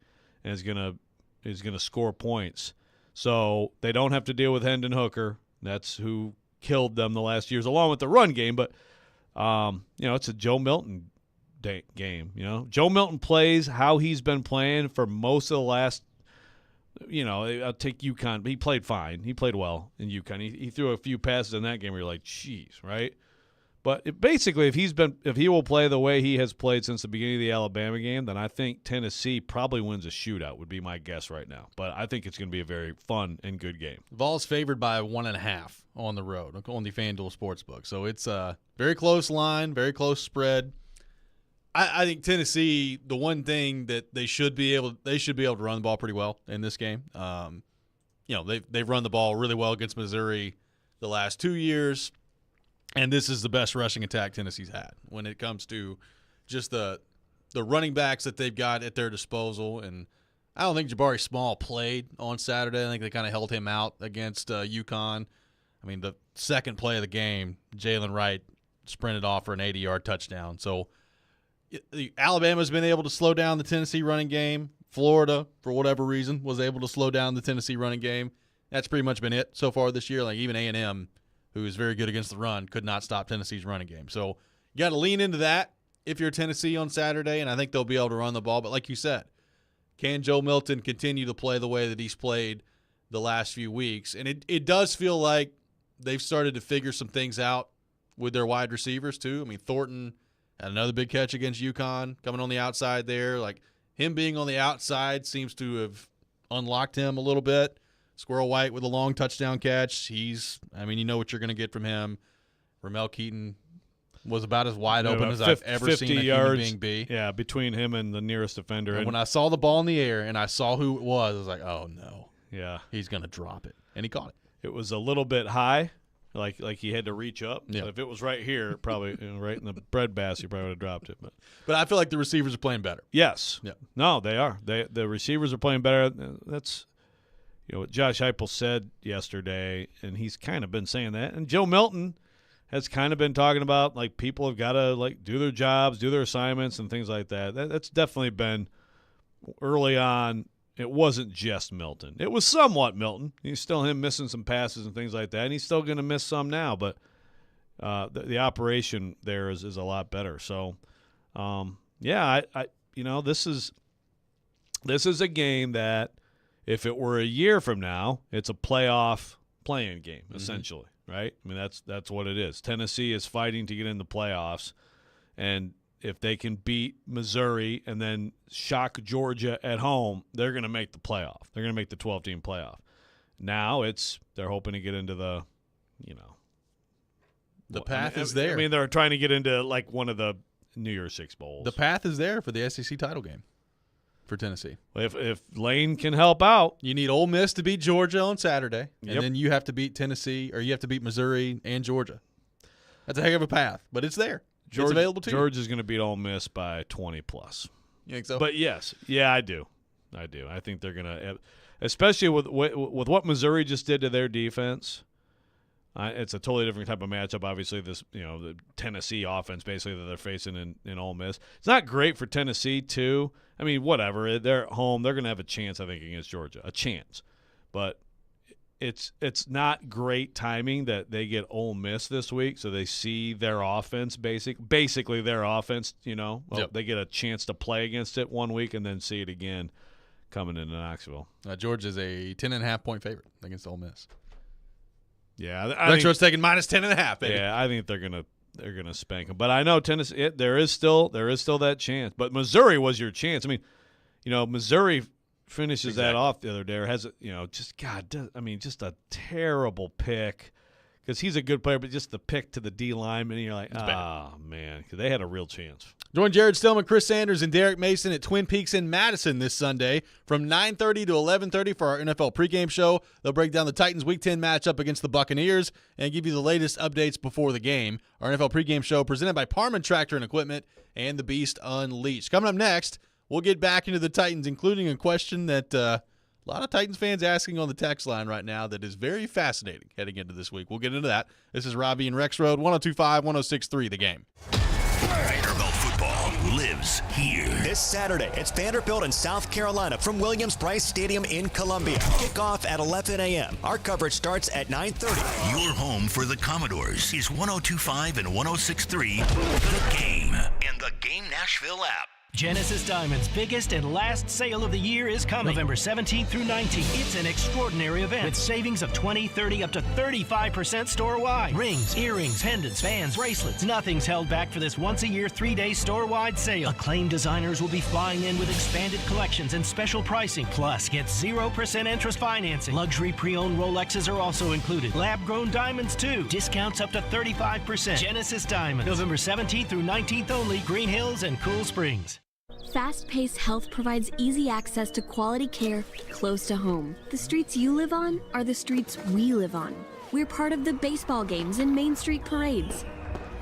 and is going to score points. So they don't have to deal with Hendon Hooker. That's who killed them the last years, along with the run game. But, it's a Joe Milton game. Joe Milton plays how he's been playing for most of the last, I'll take UConn. He played fine. He played well in UConn. He threw a few passes in that game where you're like, geez, right? But basically, if he will play the way he has played since the beginning of the Alabama game, then I think Tennessee probably wins a shootout, would be my guess right now. But I think it's going to be a very fun and good game. Vols favored by 1.5 on the road on the FanDuel Sportsbook. So it's a very close line, very close spread. I think Tennessee, the one thing that they should be able to run the ball pretty well in this game. They've run the ball really well against Missouri the last 2 years. And this is the best rushing attack Tennessee's had when it comes to just the running backs that they've got at their disposal. And I don't think Jabari Small played on Saturday. I think they kind of held him out against UConn. I mean, the second play of the game, Jalen Wright sprinted off for an 80-yard touchdown. So Alabama's been able to slow down the Tennessee running game. Florida, for whatever reason, was able to slow down the Tennessee running game. That's pretty much been it so far this year. Like even A&M, who is very good against the run, could not stop Tennessee's running game. So you got to lean into that if you're Tennessee on Saturday, and I think they'll be able to run the ball. But like you said, can Joe Milton continue to play the way that he's played the last few weeks? And it does feel like they've started to figure some things out with their wide receivers too. I mean, Thornton had another big catch against UConn coming on the outside there. Like him being on the outside seems to have unlocked him a little bit. Squirrel White with a long touchdown catch. You know what you're going to get from him. Ramel Keaton was about as wide open as I've ever seen a human being be. Yeah, between him and the nearest defender. And when I saw the ball in the air and I saw who it was, I was like, oh, no. Yeah. He's going to drop it. And he caught it. It was a little bit high, like he had to reach up. Yeah. So if it was right here, probably right in the bread basket, he probably would have dropped it. But I feel like the receivers are playing better. Yes. Yeah. No, they are. The receivers are playing better. That's what Josh Heupel said yesterday, and he's kind of been saying that. And Joe Milton has kind of been talking about, like, people have got to, like, do their jobs, do their assignments, and things like that. That's definitely been early on. It wasn't just Milton. It was somewhat Milton. He's still him missing some passes and things like that, and he's still going to miss some now. But the operation there is a lot better. So, this is a game that, if it were a year from now, it's a playoff playing game, essentially, right? I mean, that's what it is. Tennessee is fighting to get in the playoffs, and if they can beat Missouri and then shock Georgia at home, they're going to make the playoff. They're going to make the 12-team playoff. Now they're hoping to get into the, the path is there. I mean, they're trying to get into like one of the New Year's Six bowls. The path is there for the SEC title game for Tennessee. If Lane can help out. You need Ole Miss to beat Georgia on Saturday, and then you have to beat Tennessee, or you have to beat Missouri and Georgia. That's a heck of a path, but it's there. It's available to you. Georgia's going to beat Ole Miss by 20+. You think so? But yes. Yeah, I do. I think they're going to – especially with what Missouri just did to their defense. It's a totally different type of matchup. Obviously, the Tennessee offense basically that they're facing in Ole Miss. It's not great for Tennessee, too. I mean, whatever. They're at home. They're going to have a chance, I think, against Georgia. A chance. But it's not great timing that they get Ole Miss this week, so they see their offense, basically their offense, They get a chance to play against it one week and then see it again coming into Knoxville. Georgia's a 10.5-point favorite against Ole Miss. Yeah, Rexrode's taking minus 10.5. Baby. Yeah, I think they're gonna spank them. But I know Tennessee, there is still that chance. But Missouri was your chance. I mean, Missouri finishes that off the other day, or has just a terrible pick. Because he's a good player, but just the pick to the D lineman, and you're like, man, because they had a real chance. Join Jared Stillman, Chris Sanders, and Derek Mason at Twin Peaks in Madison this Sunday from 9:30 to 11:30 for our NFL pregame show. They'll break down the Titans' Week 10 matchup against the Buccaneers and give you the latest updates before the game. Our NFL pregame show presented by Parman Tractor and Equipment and the Beast Unleashed. Coming up next, we'll get back into the Titans, including a question that a lot of Titans fans asking on the text line right now that is very fascinating heading into this week. We'll get into that. This is Robby and Rexrode, 102.5, 106.3 The Game. Vanderbilt football lives here. This Saturday, it's Vanderbilt in South Carolina from Williams-Brice Stadium in Columbia. Kickoff at 11 a.m. Our coverage starts at 9:30. Your home for the Commodores is 102.5 and 106.3 The Game and the Game Nashville app. Genesis Diamond's biggest and last sale of the year is coming November 17th through 19th. It's an extraordinary event with savings of 20, 30, up to 35% store-wide. Rings, earrings, pendants, bands, bracelets. Nothing's held back for this once-a-year, 3-day store-wide sale. Acclaimed designers will be flying in with expanded collections and special pricing. Plus, get 0% interest financing. Luxury pre-owned Rolexes are also included. Lab-grown diamonds, too. Discounts up to 35%. Genesis Diamond, November 17th through 19th only, Green Hills and Cool Springs. Fast-paced health provides easy access to quality care close to home. The streets you live on are the streets we live on. We're part of the baseball games and Main Street parades.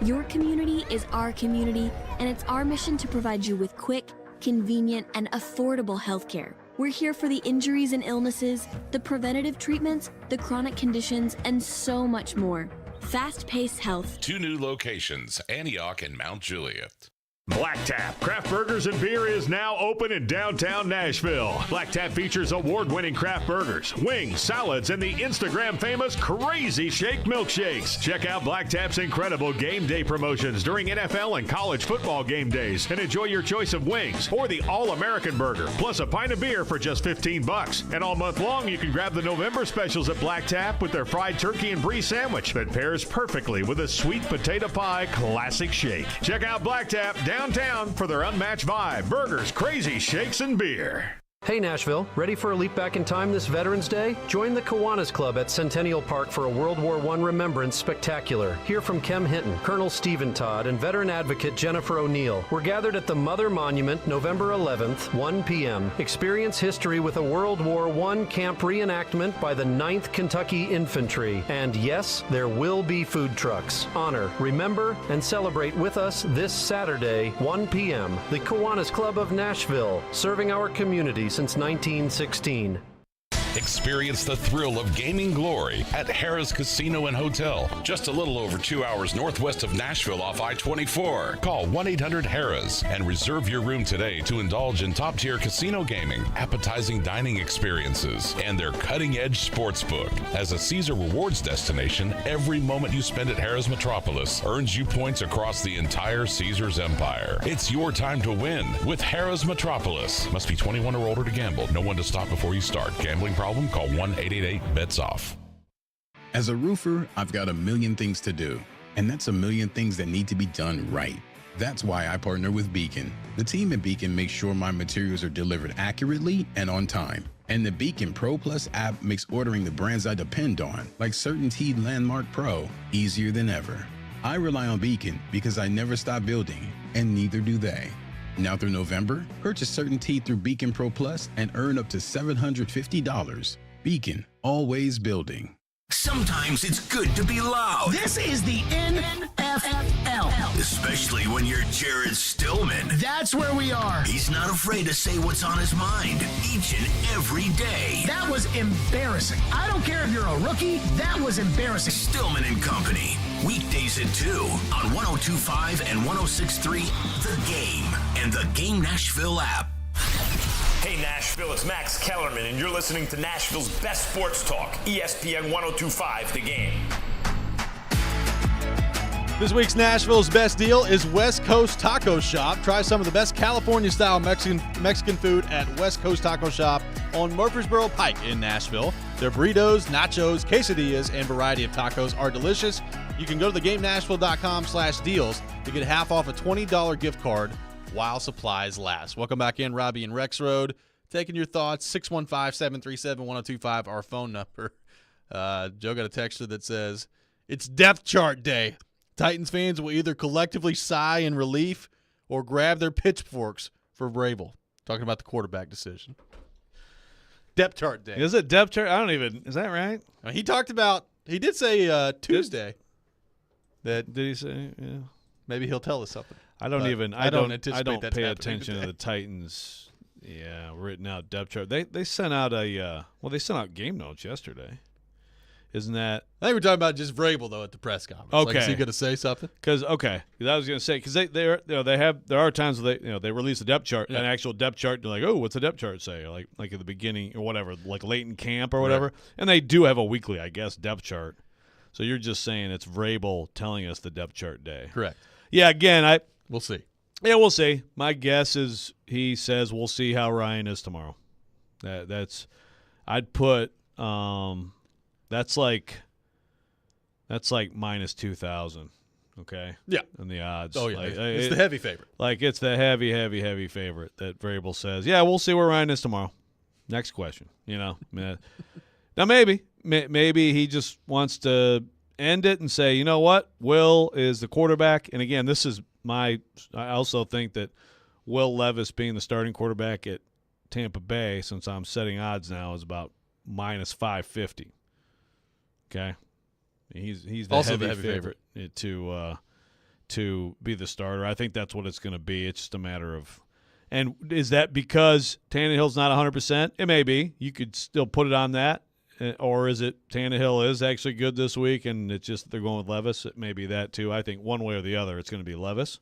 Your community is our community, and it's our mission to provide you with quick, convenient, and affordable health care. We're here for the injuries and illnesses, the preventative treatments, the chronic conditions, and so much more. Fast-paced health. 2 new locations, Antioch and Mount Juliet. Black Tap Craft Burgers and Beer is now open in downtown Nashville. Black Tap features award-winning craft burgers, wings, salads, and the Instagram-famous Crazy Shake milkshakes. Check out Black Tap's incredible game day promotions during NFL and college football game days and enjoy your choice of wings or the All-American Burger, plus a pint of beer for just $15. And all month long, you can grab the November specials at Black Tap with their fried turkey and brie sandwich that pairs perfectly with a sweet potato pie classic shake. Check out Black Tap downtown for their unmatched vibe, burgers, crazy shakes, and beer. Hey Nashville, ready for a leap back in time this Veterans Day? Join the Kiwanis Club at Centennial Park for a World War I Remembrance Spectacular. Hear from Kem Hinton, Colonel Stephen Todd, and veteran advocate Jennifer O'Neill. We're gathered at the Mother Monument November 11th, 1 p.m. Experience history with a World War I camp reenactment by the 9th Kentucky Infantry. And yes, there will be food trucks. Honor, remember, and celebrate with us this Saturday, 1 p.m. The Kiwanis Club of Nashville, serving our community since 1916. Experience the thrill of gaming glory at Harrah's Casino and Hotel, just a little over 2 hours northwest of Nashville off I-24. Call 1-800-HARRAHS and reserve your room today to indulge in top-tier casino gaming, appetizing dining experiences, and their cutting-edge sports book. As a Caesar Rewards destination, every moment you spend at Harrah's Metropolis earns you points across the entire Caesars empire. It's your time to win with Harrah's Metropolis. Must be 21 or older to gamble. No one to stop before you start. Gambling problem? Call 1-888-BETS-OFF. As a roofer, I've got a million things to do, and that's a million things that need to be done right. That's why I partner with Beacon. The team at Beacon makes sure my materials are delivered accurately and on time. And the Beacon Pro Plus app makes ordering the brands I depend on, like CertainTeed Landmark Pro, easier than ever. I rely on Beacon because I never stop building, and neither do they. Now through November, purchase CertainTeed through Beacon Pro Plus and earn up to $750. Beacon, always building. Sometimes it's good to be loud. This is the NFL. Especially when you're Jared Stillman. That's where we are. He's not afraid to say what's on his mind each and every day. That was embarrassing. I don't care if you're a rookie. That was embarrassing. Stillman and Company. Weekdays at 2 on 102.5 and 106.3 The Game and the Game Nashville app. Hey Nashville, it's Max Kellerman, and you're listening to Nashville's best sports talk, ESPN 102.5 The Game. This week's Nashville's best deal is West Coast Taco Shop. Try some of the best California-style Mexican food at West Coast Taco Shop on Murfreesboro Pike in Nashville. Their burritos, nachos, quesadillas, and variety of tacos are delicious. You can go to thegamenashville.com/deals to get half off a $20 gift card while supplies last. Welcome back in, Robby and Rexrode. Taking your thoughts, 615-737-1025, our phone number. Joe got a texter that says, it's depth chart day. Titans fans will either collectively sigh in relief or grab their pitchforks for Vrabel. Talking about the quarterback decision. Depth chart day. Is it depth chart? Is that right? He talked about, he did say Tuesday. Did he say? Yeah. Maybe he'll tell us something. I don't anticipate that pay attention to the Titans. Yeah, written out depth chart. They sent out they sent out game notes yesterday. Isn't that? I think we're talking about just Vrabel though at the press conference. Okay, is he going to say something? Because I was going to say there are times where they release a depth chart, an actual depth chart. They're like, oh, what's the depth chart say? Like at the beginning or whatever, like late in camp or whatever. Right. And they do have a weekly, I guess, depth chart. So you're just saying it's Vrabel telling us the depth chart day. Correct. Yeah. Again, we'll see. Yeah, we'll see. My guess is he says we'll see how Ryan is tomorrow. I'd put that's like minus 2,000. Okay. Yeah. And the odds. Oh yeah. It's the heavy favorite. Like it's the heavy favorite that Vrabel says. Yeah, we'll see where Ryan is tomorrow. Next question. Now maybe he just wants to end it and say, you know what, Will is the quarterback. And again, I also think that Will Levis being the starting quarterback at Tampa Bay, since I'm setting odds now, is about minus 550. Okay, he's the also heavy the heavy favorite to be the starter. I think that's what it's going to be. It's just a matter of, and is that because Tannehill's not 100%? It may be. You could still put it on that. Or is it Tannehill is actually good this week and it's just they're going with Levis? It may be that too. I think one way or the other it's going to be Levis.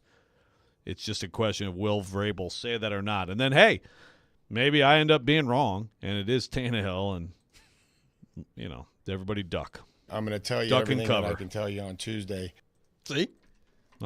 It's just a question of will Vrabel say that or not. And then, hey, maybe I end up being wrong and it is Tannehill and, everybody duck. I'm going to tell you duck everything and cover. that I can tell you on Tuesday. See? Okay.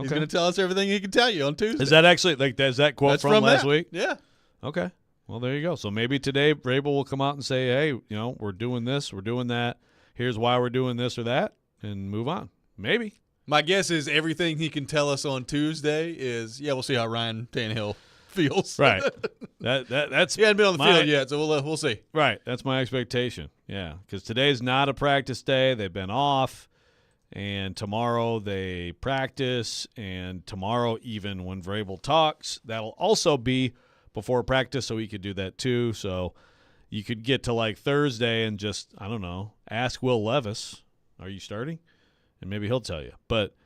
He's going to tell us everything he can tell you on Tuesday. Is that actually, is that quote from last week? Yeah. Okay. Well, there you go. So maybe today Vrabel will come out and say, hey, we're doing this, we're doing that. Here's why we're doing this or that, and move on. Maybe. My guess is everything he can tell us on Tuesday is, we'll see how Ryan Tannehill feels. Right. That's he hasn't been on the field yet, so we'll see. Right. That's my expectation. Yeah, because today's not a practice day. They've been off, and tomorrow they practice, and tomorrow even when Vrabel talks, that'll also be before practice, so he could do that too. So you could get to like Thursday and just, I don't know, ask Will Levis, are you starting? And maybe he'll tell you. But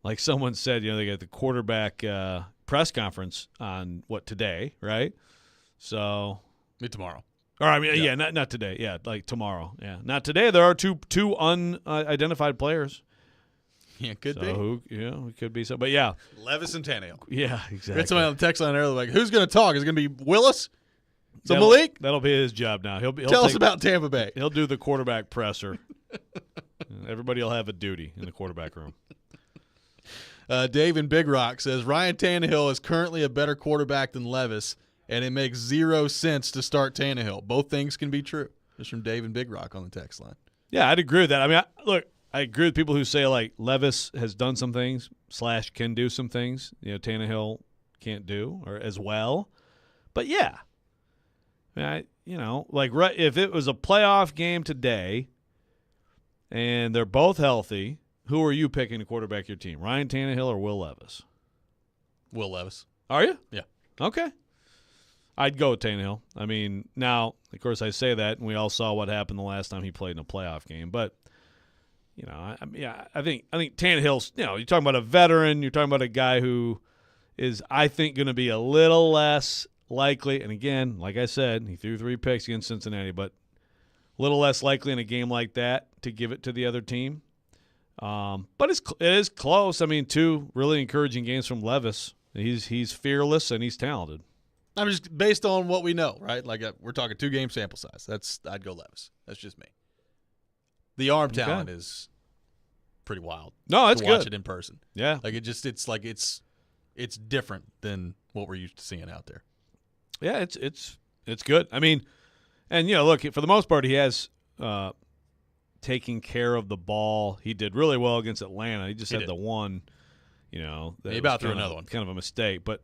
like someone said, they got the quarterback press conference on today, right? So tomorrow. Or not today. Yeah, like tomorrow. Yeah, not today. There are two unidentified players. Yeah, could be. It could be so. But yeah. Levis and Tannehill. Yeah, exactly. We had somebody on the text line earlier like, who's going to talk? Is it going to be Willis? So Malik? That'll be his job now. He'll tell us about Tampa Bay. He'll do the quarterback presser. Everybody will have a duty in the quarterback room. Dave in Big Rock says, Ryan Tannehill is currently a better quarterback than Levis, and it makes 0 sense to start Tannehill. Both things can be true. Just from Dave in Big Rock on the text line. Yeah, I'd agree with that. I mean, I agree with people who say, like, Levis has done some things / can do some things, Tannehill can't do or as well. But, yeah. I mean, if it was a playoff game today and they're both healthy, who are you picking to quarterback your team, Ryan Tannehill or Will Levis? Will Levis. Are you? Yeah. Okay. I'd go with Tannehill. I mean, now, of course, I say that, and we all saw what happened the last time he played in a playoff game, but – I think Tannehill's, you're talking about a veteran. You're talking about a guy who is, I think, going to be a little less likely. And again, like I said, he threw 3 picks against Cincinnati, but a little less likely in a game like that to give it to the other team. But it is close. I mean, 2 really encouraging games from Levis. He's fearless and he's talented. I'm just based on what we know, right? Like we're talking 2-game sample size. I'd go Levis. That's just me. The arm talent is pretty wild. No, it's good. Watch it in person. Yeah, like it's different than what we're used to seeing out there. Yeah, it's good. I mean, and look, for the most part, he has taken care of the ball. He did really well against Atlanta. He just had the one, he about threw another one, kind of a mistake. But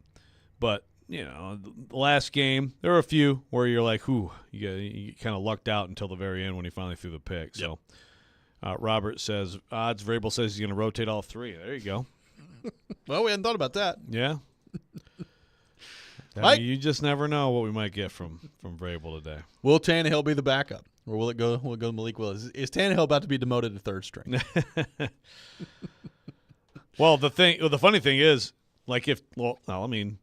But, the last game, there were a few where you're like, you kind of lucked out until the very end when he finally threw the pick. So Robert says, odds Vrabel says he's going to rotate all three. There you go. Well, we hadn't thought about that. Yeah. Mike? You just never know what we might get from Vrabel today. Will Tannehill be the backup, or will it go to Malik Willis? Is Tannehill about to be demoted to third string? Well, the funny thing is, Tannehill.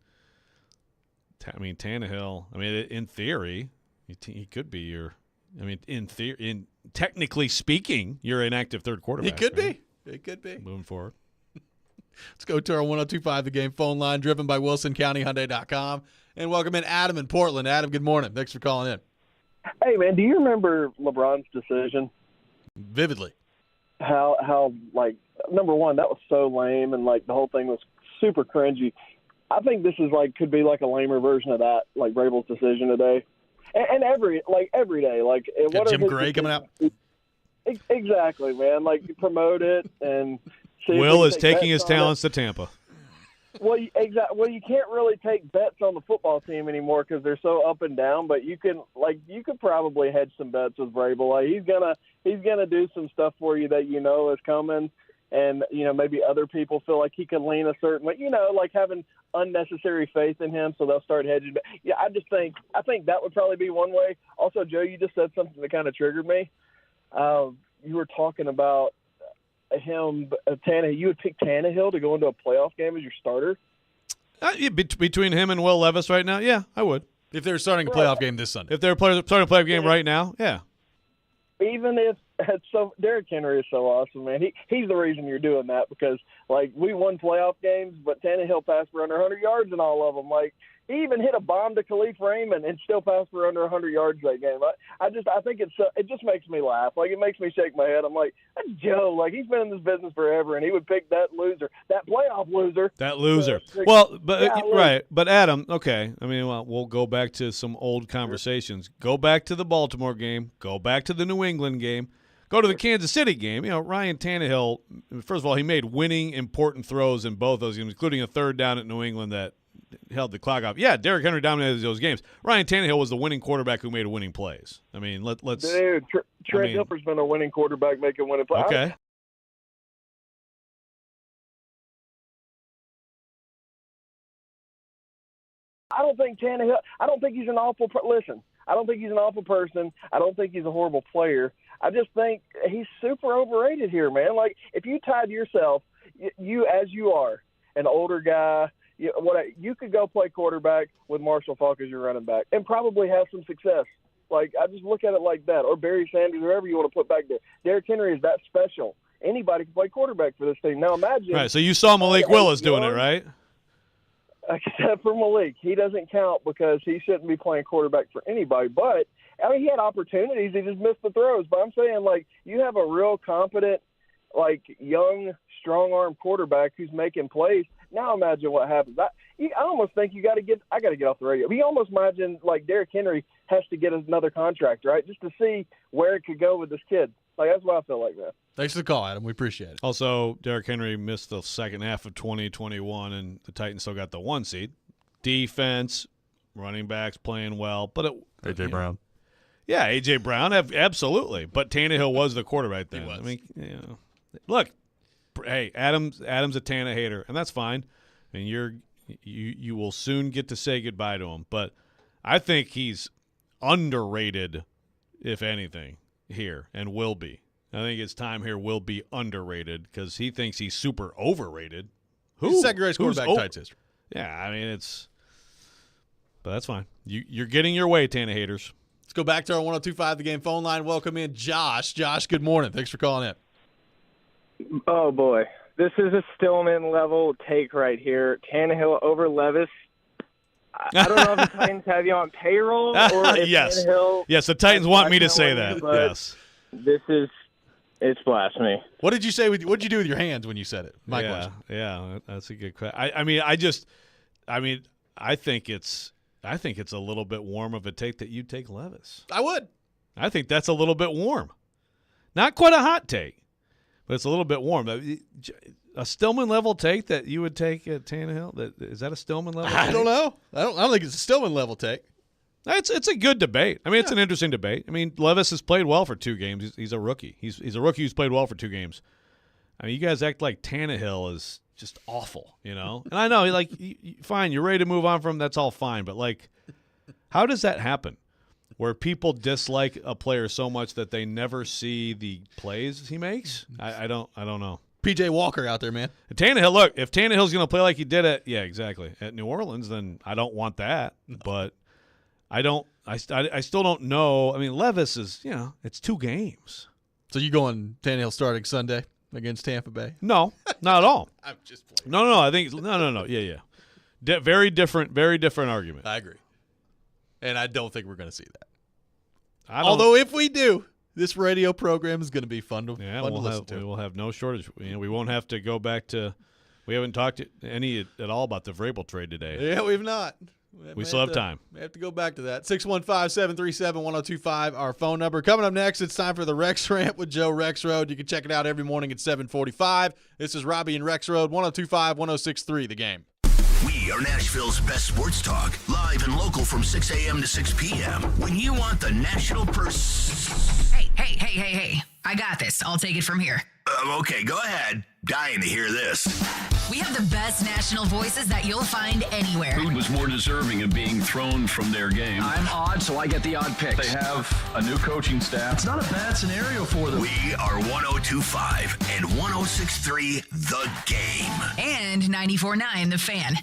In theory, he could be your. Technically speaking, you're an active third quarterback. He could right? be. It could be. Moving forward. Let's go to our 102.5 The Game phone line, driven by WilsonCountyHyundai.com. And welcome in Adam in Portland. Adam, good morning. Thanks for calling in. Hey, man, do you remember LeBron's decision? Vividly. How number one, that was so lame, and, the whole thing was super cringy. I think this is, could be, a lamer version of that, Vrabel's decision today. And every day. Got Jim Gray coming out? Exactly, man. Promote it and – Will is taking his talents to Tampa. Well, exactly. Well, you can't really take bets on the football team anymore because they're so up and down. But you could probably hedge some bets with Vrabel. He's gonna do some stuff for you that is coming, and maybe other people feel like he can lean a certain way. Having unnecessary faith in him, so they'll start hedging. But yeah, I think that would probably be one way. Also, Joe, you just said something that kind of triggered me. You were talking about Tannehill. You would pick Tannehill to go into a playoff game as your starter? Between him and Will Levis right now, yeah, I would. If they're starting a playoff game this Sunday. If they're starting a playoff game right now, yeah. Even if Derrick Henry is so awesome, man. He's the reason you're doing that because, we won playoff games, but Tannehill passed for under 100 yards in all of them. He even hit a bomb to Khalif Raymond and still passed for under 100 yards that game. I think it just makes me laugh. It makes me shake my head. I'm like, that's Joe. He's been in this business forever, and he would pick that loser, that playoff loser. That loser. Right. But Adam, okay. We'll go back to some old conversations. Go back to the Baltimore game. Go back to the New England game. Go to the Kansas City game. Ryan Tannehill, first of all, he made winning, important throws in both those games, including a third down at New England that held the clock off. Yeah, Derrick Henry dominated those games. Ryan Tannehill was the winning quarterback who made winning plays. Let's. Dude, Trent Dilfer's been a winning quarterback making winning plays. Okay. I don't think Tannehill. I don't think he's an awful. Listen, I don't think he's an awful person. I don't think he's a horrible player. I just think he's super overrated here, man. If you tied yourself, you as you are, an older guy. You could go play quarterback with Marshall Faulk as your running back and probably have some success. I just look at it like that. Or Barry Sanders, whoever you want to put back there. Derrick Henry is that special. Anybody can play quarterback for this team. Now imagine. Right, so you saw Malik Willis doing it, right? Except for Malik. He doesn't count because he shouldn't be playing quarterback for anybody. But, he had opportunities. He just missed the throws. But I'm saying, you have a real competent, young, strong-arm quarterback who's making plays. Now imagine what happens. I almost think I got to get off the radio. You almost imagine Derrick Henry has to get another contract, right, just to see where it could go with this kid. That's what I feel like, man. Thanks for the call, Adam. We appreciate it. Also, Derrick Henry missed the second half of 2021, and the Titans still got the 1 seed. Defense, running backs playing well, but A.J. Brown. Yeah, A.J. Brown, absolutely. But Tannehill was the quarterback then. He was. Look. Hey, Adam's a Tannehill hater, and that's fine. And you will soon get to say goodbye to him. But I think he's underrated, if anything, here, and will be. I think his time here will be underrated because he thinks he's super overrated. He's second greatest quarterback in Titans history. Yeah, but that's fine. You're getting your way, Tannehill haters. Let's go back to our 102.5 The Game phone line. Welcome in Josh. Josh, good morning. Thanks for calling in. Oh, boy. This is a Stillman level take right here. Tannehill over Levis. I don't know if the Titans have you on payroll or if yes. Tannehill. Yes, the Titans want me to say that. Yes. It's blasphemy. What did you say? What did you do with your hands when you said it? My question. Yeah, that's a good question. I think it's a little bit warm of a take that you take Levis. I would. I think that's a little bit warm. Not quite a hot take. But it's a little bit warm. a Stillman level take that you would take at Tannehill? Is that a Stillman level? I don't know. I don't think it's a Stillman level take. It's a good debate. I mean, it's an interesting debate. I mean, Levis has played well for 2 games. He's a rookie. He's a rookie who's played well for 2 games. I mean, you guys act like Tannehill is just awful, you know? And I know, like, fine, you're ready to move on from him. That's all fine. But, like, how does that happen where people dislike a player so much that they never see the plays he makes? I don't know. P.J. Walker out there, man. Tannehill, look, if Tannehill's going to play like he did at New Orleans, then I don't want that. No. But I still don't know. I mean, Levis is, it's 2 games. So you going Tannehill starting Sunday against Tampa Bay? No, not at all. I'm just playing. No. I think no. Yeah. Very different argument. I agree, and I don't think we're going to see that. Although if we do, this radio program is going to be fun to listen to. We will have no shortage. We won't have to go back to. We haven't talked at all about the Vrabel trade today. Yeah, we've not. We still have time. We have to go back to that. 615-737-1025, our phone number. Coming up next, it's time for the Rex Rant with Joe Rexrode. You can check it out every morning at 7:45. This is Robby and Rexrode, 102.5, 106.3, The Game. We are Nashville's best sports talk, live and local from 6 a.m. to 6 p.m. When you want the national Hey. I got this. I'll take it from here. Okay, go ahead. Dying to hear this. We have the best national voices that you'll find anywhere. Who was more deserving of being thrown from their game? I'm odd, so I get the odd picks. They have a new coaching staff. It's not a bad scenario for them. We are 102.5 and 106.3 The Game. And 94.9 The Fan.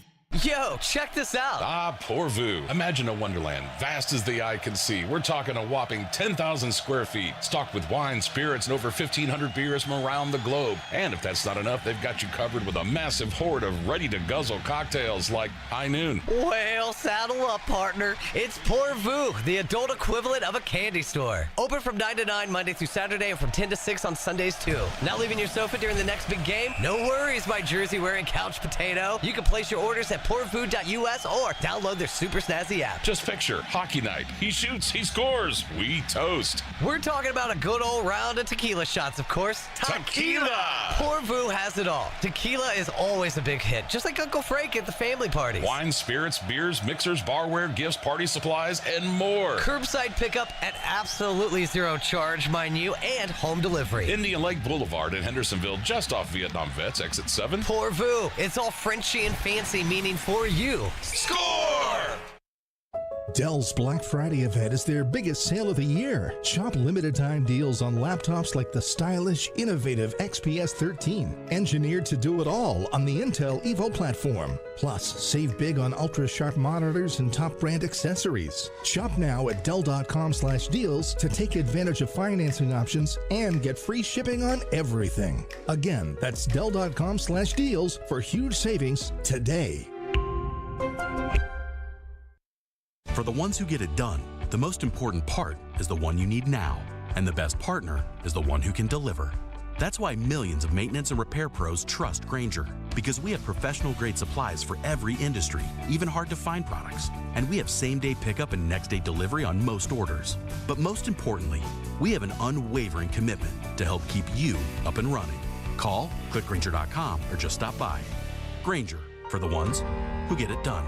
Yo, check this out. Ah, Pourvu. Imagine a wonderland, vast as the eye can see. We're talking a whopping 10,000 square feet, stocked with wine, spirits, and over 1,500 beers from around the globe. And if that's not enough, they've got you covered with a massive horde of ready-to-guzzle cocktails like High Noon. Well, saddle up, partner. It's Pourvu, the adult equivalent of a candy store. Open from 9 to 9 Monday through Saturday and from 10 to 6 on Sundays, too. Not leaving your sofa during the next big game? No worries, my jersey-wearing couch potato. You can place your orders at pourvu.us or download their super snazzy app. Just picture hockey night. He shoots, he scores, we toast. We're talking about a good old round of tequila shots, of course. Tequila! Pourvu has it all. Tequila is always a big hit, just like Uncle Frank at the family parties. Wine, spirits, beers, mixers, barware, gifts, party supplies, and more. Curbside pickup at absolutely zero charge, mind you, and home delivery. Indian Lake Boulevard in Hendersonville, just off Vietnam Vets, exit 7. Pourvu. It's all Frenchy and fancy, meaning for you. Score! Dell's Black Friday event is their biggest sale of the year. Shop limited time deals on laptops like the stylish, innovative XPS 13, engineered to do it all on the Intel Evo platform. Plus, save big on ultra-sharp monitors and top brand accessories. Shop now at Dell.com/deals to take advantage of financing options and get free shipping on everything. Again, that's Dell.com/deals for huge savings today. For the ones who get it done, the most important part is the one you need now, and the best partner is the one who can deliver. That's why millions of maintenance and repair pros trust Grainger, because we have professional-grade supplies for every industry, even hard-to-find products, and we have same-day pickup and next-day delivery on most orders. But most importantly, we have an unwavering commitment to help keep you up and running. Call, click Grainger.com, or just stop by. Grainger, for the ones who get it done.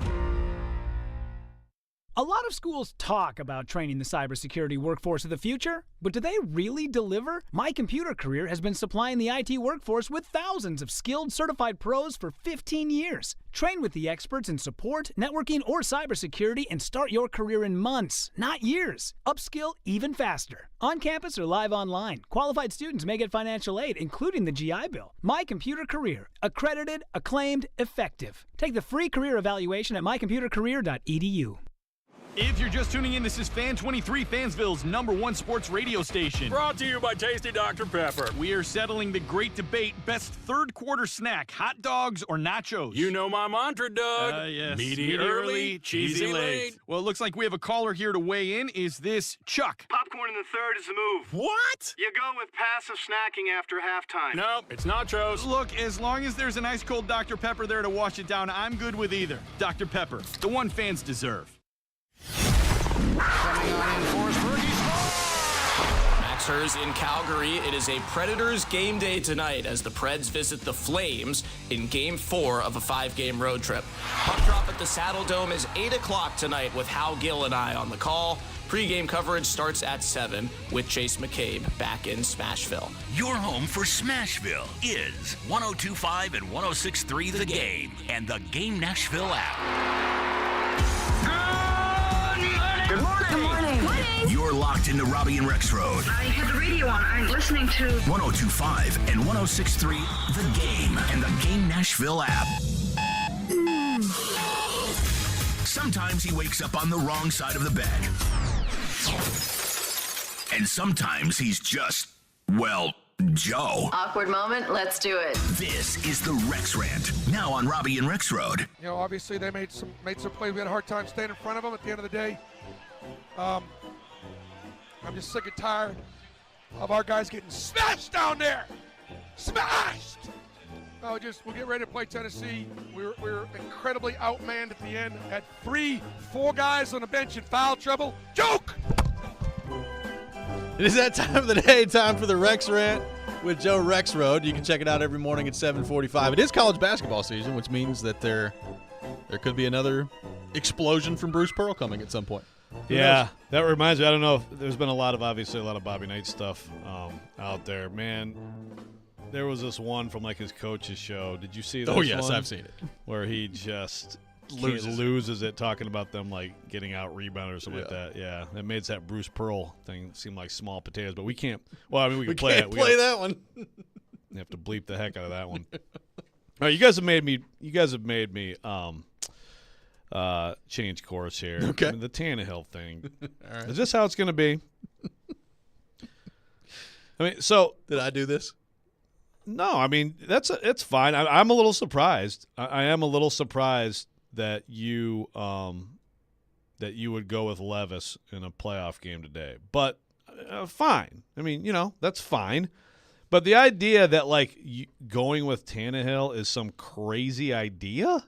A lot of schools talk about training the cybersecurity workforce of the future, but do they really deliver? My Computer Career has been supplying the IT workforce with thousands of skilled, certified pros for 15 years. Train with the experts in support, networking, or cybersecurity and start your career in months, not years. Upskill even faster. On campus or live online, qualified students may get financial aid, including the GI Bill. My Computer Career. Accredited, acclaimed, effective. Take the free career evaluation at mycomputercareer.edu. If you're just tuning in, this is Fan 23, Fansville's #1 sports radio station. Brought to you by Tasty Dr. Pepper. We are settling the great debate, best third quarter snack, hot dogs or nachos? You know my mantra, Doug. Yes. Meaty early, cheesy late. Well, it looks like we have a caller here to weigh in. Is this Chuck? Popcorn in the third is the move. What? You go with passive snacking after halftime. Nope, it's nachos. Look, as long as there's an ice cold Dr. Pepper there to wash it down, I'm good with either. Dr. Pepper, the one fans deserve. Coming on in, Forrest Berkey. Predators in Calgary. It is a Predators game day tonight as the Preds visit the Flames in Game 4 of a 5-game road trip. Puck drop at the Saddle Dome is 8 o'clock tonight with Hal Gill and I on the call. Pre-game coverage starts at 7 with Chase McCabe back in Smashville. Your home for Smashville is 102.5 and 106.3 The Game and the Game Nashville app. Good morning. Good morning. Good morning. You're locked into Robby and Rexrode. I have the radio on. I'm listening to 102.5 and 106.3 The Game and the Game Nashville app. Sometimes he wakes up on the wrong side of the bed. And sometimes he's just, well, Joe. Awkward moment, let's do it. This is the Rex Rant, now on Robby and Rexrode. You know, obviously they made some plays. We had a hard time staying in front of them at the end of the day. I'm just sick and tired of our guys getting smashed down there. Smashed! We'll get ready to play Tennessee. We were incredibly outmanned at the end. Had 4 guys on the bench in foul trouble. Joke! It is that time of the day, time for the Rex Rant with Joe Rexrode. You can check it out every morning at 7:45. It is college basketball season, which means that there could be another explosion from Bruce Pearl coming at some point. Who knows? That reminds me. I don't know if there's been obviously a lot of Bobby Knight stuff out there. Man, there was this one from like his coach's show. Did you see that? Oh, yes, one? I've seen it. Where he just loses it talking about them like getting out rebounded or something like that. Yeah, that made that Bruce Pearl thing seem like small potatoes, but we can't. Well, I mean, we can play it. We play that one. You have to bleep the heck out of that one. All right, you guys have made me change course here. Okay. I mean, the Tannehill thing. All right. Is this how it's going to be? I mean, so did I do this? No, I mean it's fine. I'm a little surprised. I am a little surprised that you would go with Levis in a playoff game today. But fine. I mean, that's fine. But the idea that like going with Tannehill is some crazy idea.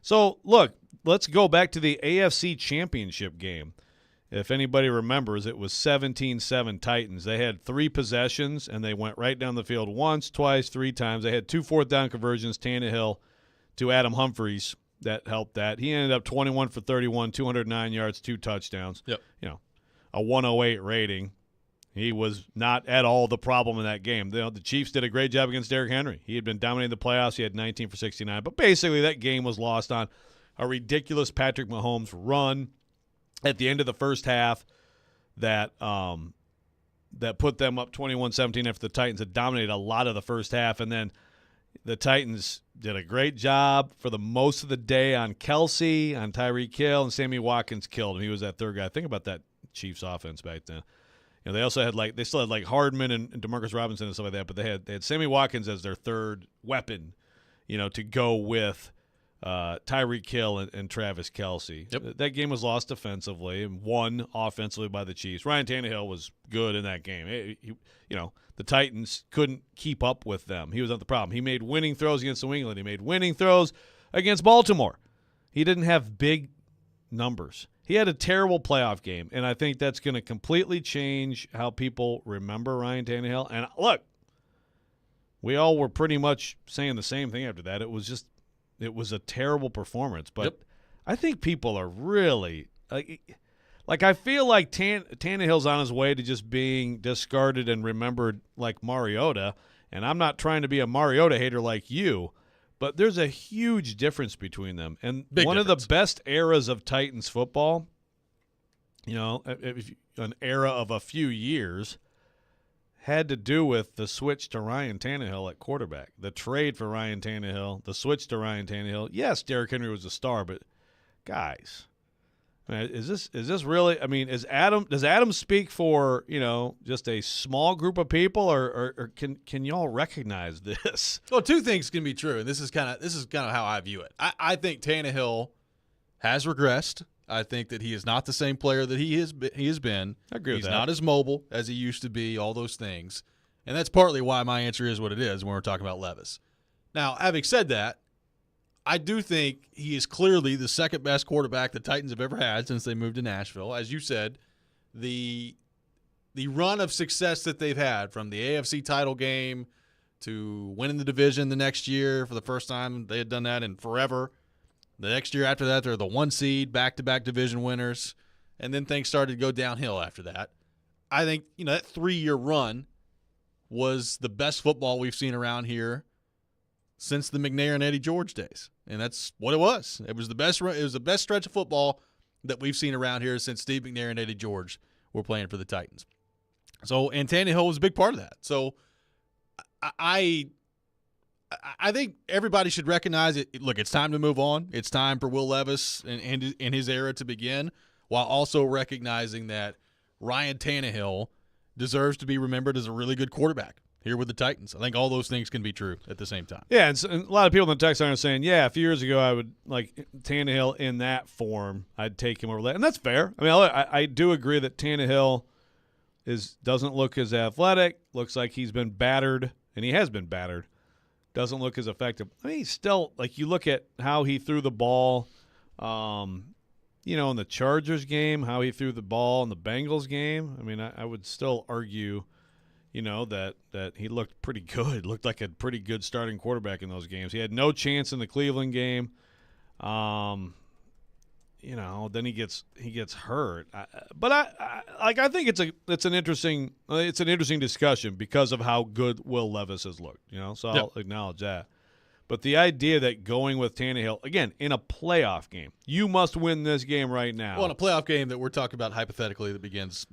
So look, let's go back to the AFC Championship game. If anybody remembers, it was 17-7 Titans. They had 3 possessions, and they went right down the field once, twice, 3 times. They had 2 fourth-down conversions, Tannehill to Adam Humphries. That helped that. He ended up 21 for 31, 209 yards, 2 touchdowns. Yep. A 108 rating. He was not at all the problem in that game. The Chiefs did a great job against Derrick Henry. He had been dominating the playoffs. He had 19 for 69. But basically, that game was lost on a ridiculous Patrick Mahomes run at the end of the first half that put them up 21-17 after the Titans had dominated a lot of the first half. And then the Titans did a great job for the most of the day on Kelsey, on Tyreek Hill, and Sammy Watkins killed him. He was that third guy. Think about that Chiefs offense back then. They also had they still had Hardman and DeMarcus Robinson and stuff like that, but they had Sammy Watkins as their third weapon, to go with Tyreek Hill and Travis Kelsey. Yep. That game was lost defensively and won offensively by the Chiefs. Ryan Tannehill was good in that game. The Titans couldn't keep up with them. He was not the problem. He made winning throws against New England. He made winning throws against Baltimore. He didn't have big numbers. He had a terrible playoff game, and I think that's going to completely change how people remember Ryan Tannehill. And look, we all were pretty much saying the same thing after that. It was a terrible performance. But Yep. I think people are really like I feel like Tannehill's on his way to just being discarded and remembered like Mariota. And I'm not trying to be a Mariota hater like you, but there's a huge difference between them. And one of the best eras of Titans football, an era of a few years, had to do with the switch to Ryan Tannehill at quarterback. The trade for Ryan Tannehill, the switch to Ryan Tannehill. Yes, Derrick Henry was a star, but guys, is this really? I mean, does Adam speak for just a small group of people, or can y'all recognize this? Well, 2 things can be true, and this is kind of how I view it. I think Tannehill has regressed. I think that he is not the same player that he has been. I agree with He's that. not as mobile as he used to be. All those things, and that's partly why my answer is what it is when we're talking about Levis. Now, having said that, I do think he is clearly the second best quarterback the Titans have ever had since they moved to Nashville. As you said, the the run of success that they've had, from the AFC title game to winning the division the next year for the first time they had done that in forever. The next year after that, they're the 1 seed, back-to-back division winners, and then things started to go downhill after that. I think, that 3-year run was the best football we've seen around here since the McNair and Eddie George days, and that's what it was. It was the best stretch of football that we've seen around here since Steve McNair and Eddie George were playing for the Titans. So, and Tannehill was a big part of that. So, I think everybody should recognize it. Look, it's time to move on. It's time for Will Levis and his era to begin, while also recognizing that Ryan Tannehill deserves to be remembered as a really good quarterback here with the Titans. I think all those things can be true at the same time. Yeah, and a lot of people in the text are saying, yeah, a few years ago I would like Tannehill in that form. I'd take him over that, and that's fair. I mean, I do agree that Tannehill doesn't look as athletic, looks like he's been battered, and he has been battered. Doesn't look as effective. I mean, he's still, like, you look at how he threw the ball, in the Chargers game, how he threw the ball in the Bengals game. I mean, I would still argue, that he looked pretty good. Looked like a pretty good starting quarterback in those games. He had no chance in the Cleveland game. Then he gets hurt. I think it's an interesting discussion because of how good Will Levis has looked. So I'll acknowledge that. But the idea that going with Tannehill, again, in a playoff game, you must win this game right now. Well, in a playoff game that we're talking about hypothetically that begins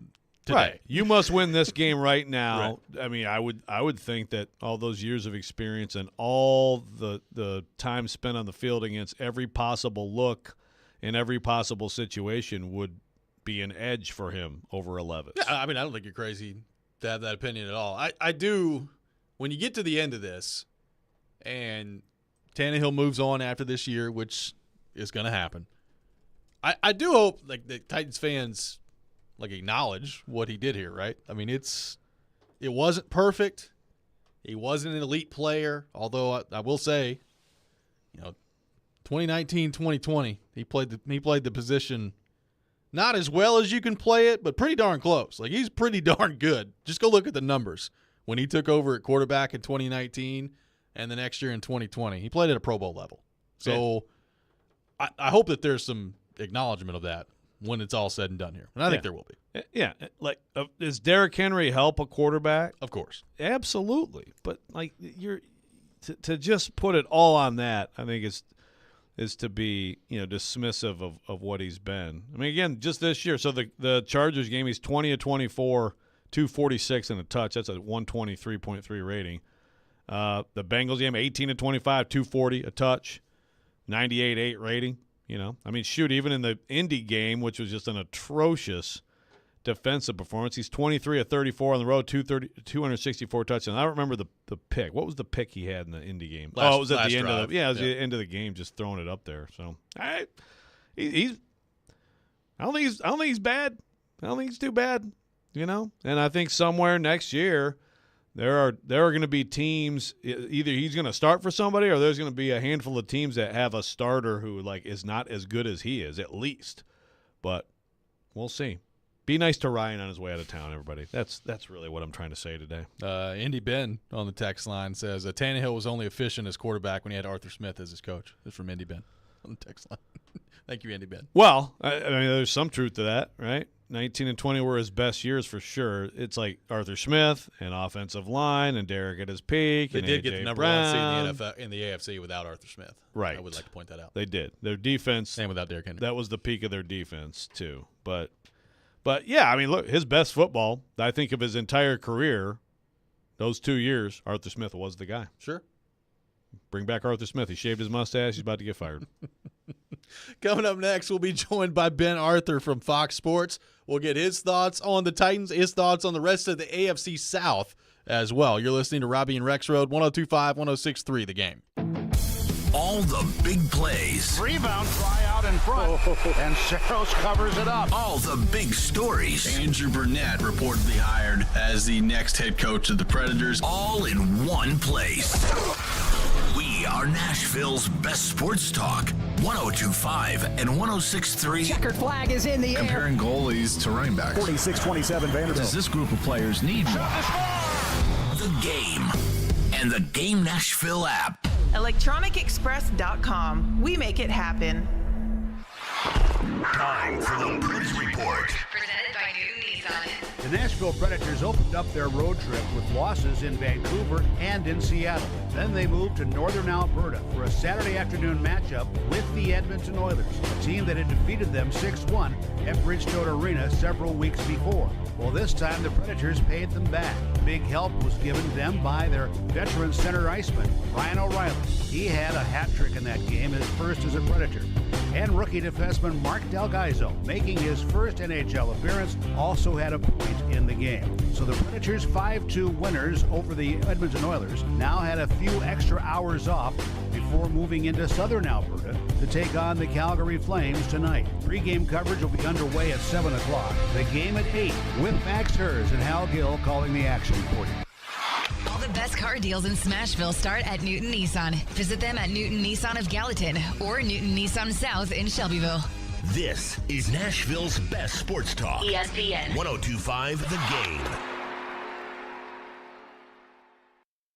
today. Right. You must win this game right now. Right. I mean, I would think that all those years of experience and all the time spent on the field against every possible look in every possible situation would be an edge for him over Levis. Yeah, I mean, I don't think you're crazy to have that opinion at all. I do, when you get to the end of this, and Tannehill moves on after this year, which is going to happen. I do hope that Titans fans acknowledge what he did here, right? I mean, it wasn't perfect. He wasn't an elite player, although I will say, 2019, 2020, he played the position not as well as you can play it, but pretty darn close. Like, he's pretty darn good. Just go look at the numbers when he took over at quarterback in 2019. And the next year in 2020, he played at a Pro Bowl level. So I hope that there's some acknowledgement of that when it's all said and done here. And I think there will be. Yeah. Does Derrick Henry help a quarterback? Of course. Absolutely. But, to just put it all on that, I think is to be, dismissive of what he's been. I mean, again, just this year. So the Chargers game, he's 20 of 24, 246 and a touch. That's a 123.3 rating. The Bengals game, 18 of 25, 240, a touch, 98.8 rating. I mean, shoot, even in the Indy game, which was just an atrocious defensive performance, he's 23 of 34 on the road, 264 touchdowns. I don't remember the pick. What was the pick he had in the Indy game? It was at the end of the the end of the game, just throwing it up there. So I don't think he's bad. I don't think he's too bad. And I think somewhere next year, There are going to be teams, either he's going to start for somebody or there's going to be a handful of teams that have a starter who is not as good as he is, at least. But we'll see. Be nice to Ryan on his way out of town, everybody. That's really what I'm trying to say today. Indy Ben on the text line says, Tannehill was only efficient as quarterback when he had Arthur Smith as his coach. That's from Indy Ben on the text line. Thank you, Indy Ben. Well, I mean, there's some truth to that, right? 19 and 20 were his best years for sure. It's like Arthur Smith and offensive line and Derek at his peak. They and did AJ get the number Brown. 1 seed in the AFC without Arthur Smith. Right. I would like to point that out. They did. Their defense. And without Derrick Henry. That was the peak of their defense, too. But yeah, I mean, look, his best football, I think of his entire career, those 2 years, Arthur Smith was the guy. Sure. Bring back Arthur Smith. He shaved his mustache. He's about to get fired. Coming up next, we'll be joined by Ben Arthur from Fox Sports. We'll get his thoughts on the Titans, his thoughts on the rest of the AFC South as well. You're listening to Robby and Rexrode, 102.5, 106.3 The Game. All the big plays. Rebound, fly out in front, and Saros covers it up. All the big stories. Andrew Burnett reportedly hired as the next head coach of the Predators. All in one place. We are are Nashville's best sports talk. 102.5 and 106.3. Checkered flag is in the air. Comparing goalies to running backs. 46-27 Vanderbilt. Does this group of players need more? The Game and the Game Nashville app. ElectronicExpress.com. We make it happen. Time for the Preds Report. Presented by Newton Nissan. The Nashville Predators opened up their road trip with losses in Vancouver and in Seattle. Then they moved to northern Alberta for a Saturday afternoon matchup with the Edmonton Oilers, a team that had defeated them 6-1 at Bridgestone Arena several weeks before. Well, this time the Predators paid them back. Big help was given them by their veteran center iceman, Ryan O'Reilly. He had a hat trick in that game, his first as a Predator. And rookie defenseman Mark Delgaizo, making his first NHL appearance, also had a point in the game. So the Predators' 5-2 winners over the Edmonton Oilers now had a few extra hours off before moving into southern Alberta to take on the Calgary Flames tonight. Pre-game coverage will be underway at 7 o'clock. The game at 8 with Max Hers and Hal Gill calling the action for you. All the best car deals in Smashville start at Newton Nissan. Visit them at Newton Nissan of Gallatin or Newton Nissan South in Shelbyville. This is Nashville's best sports talk. ESPN 102.5 The Game.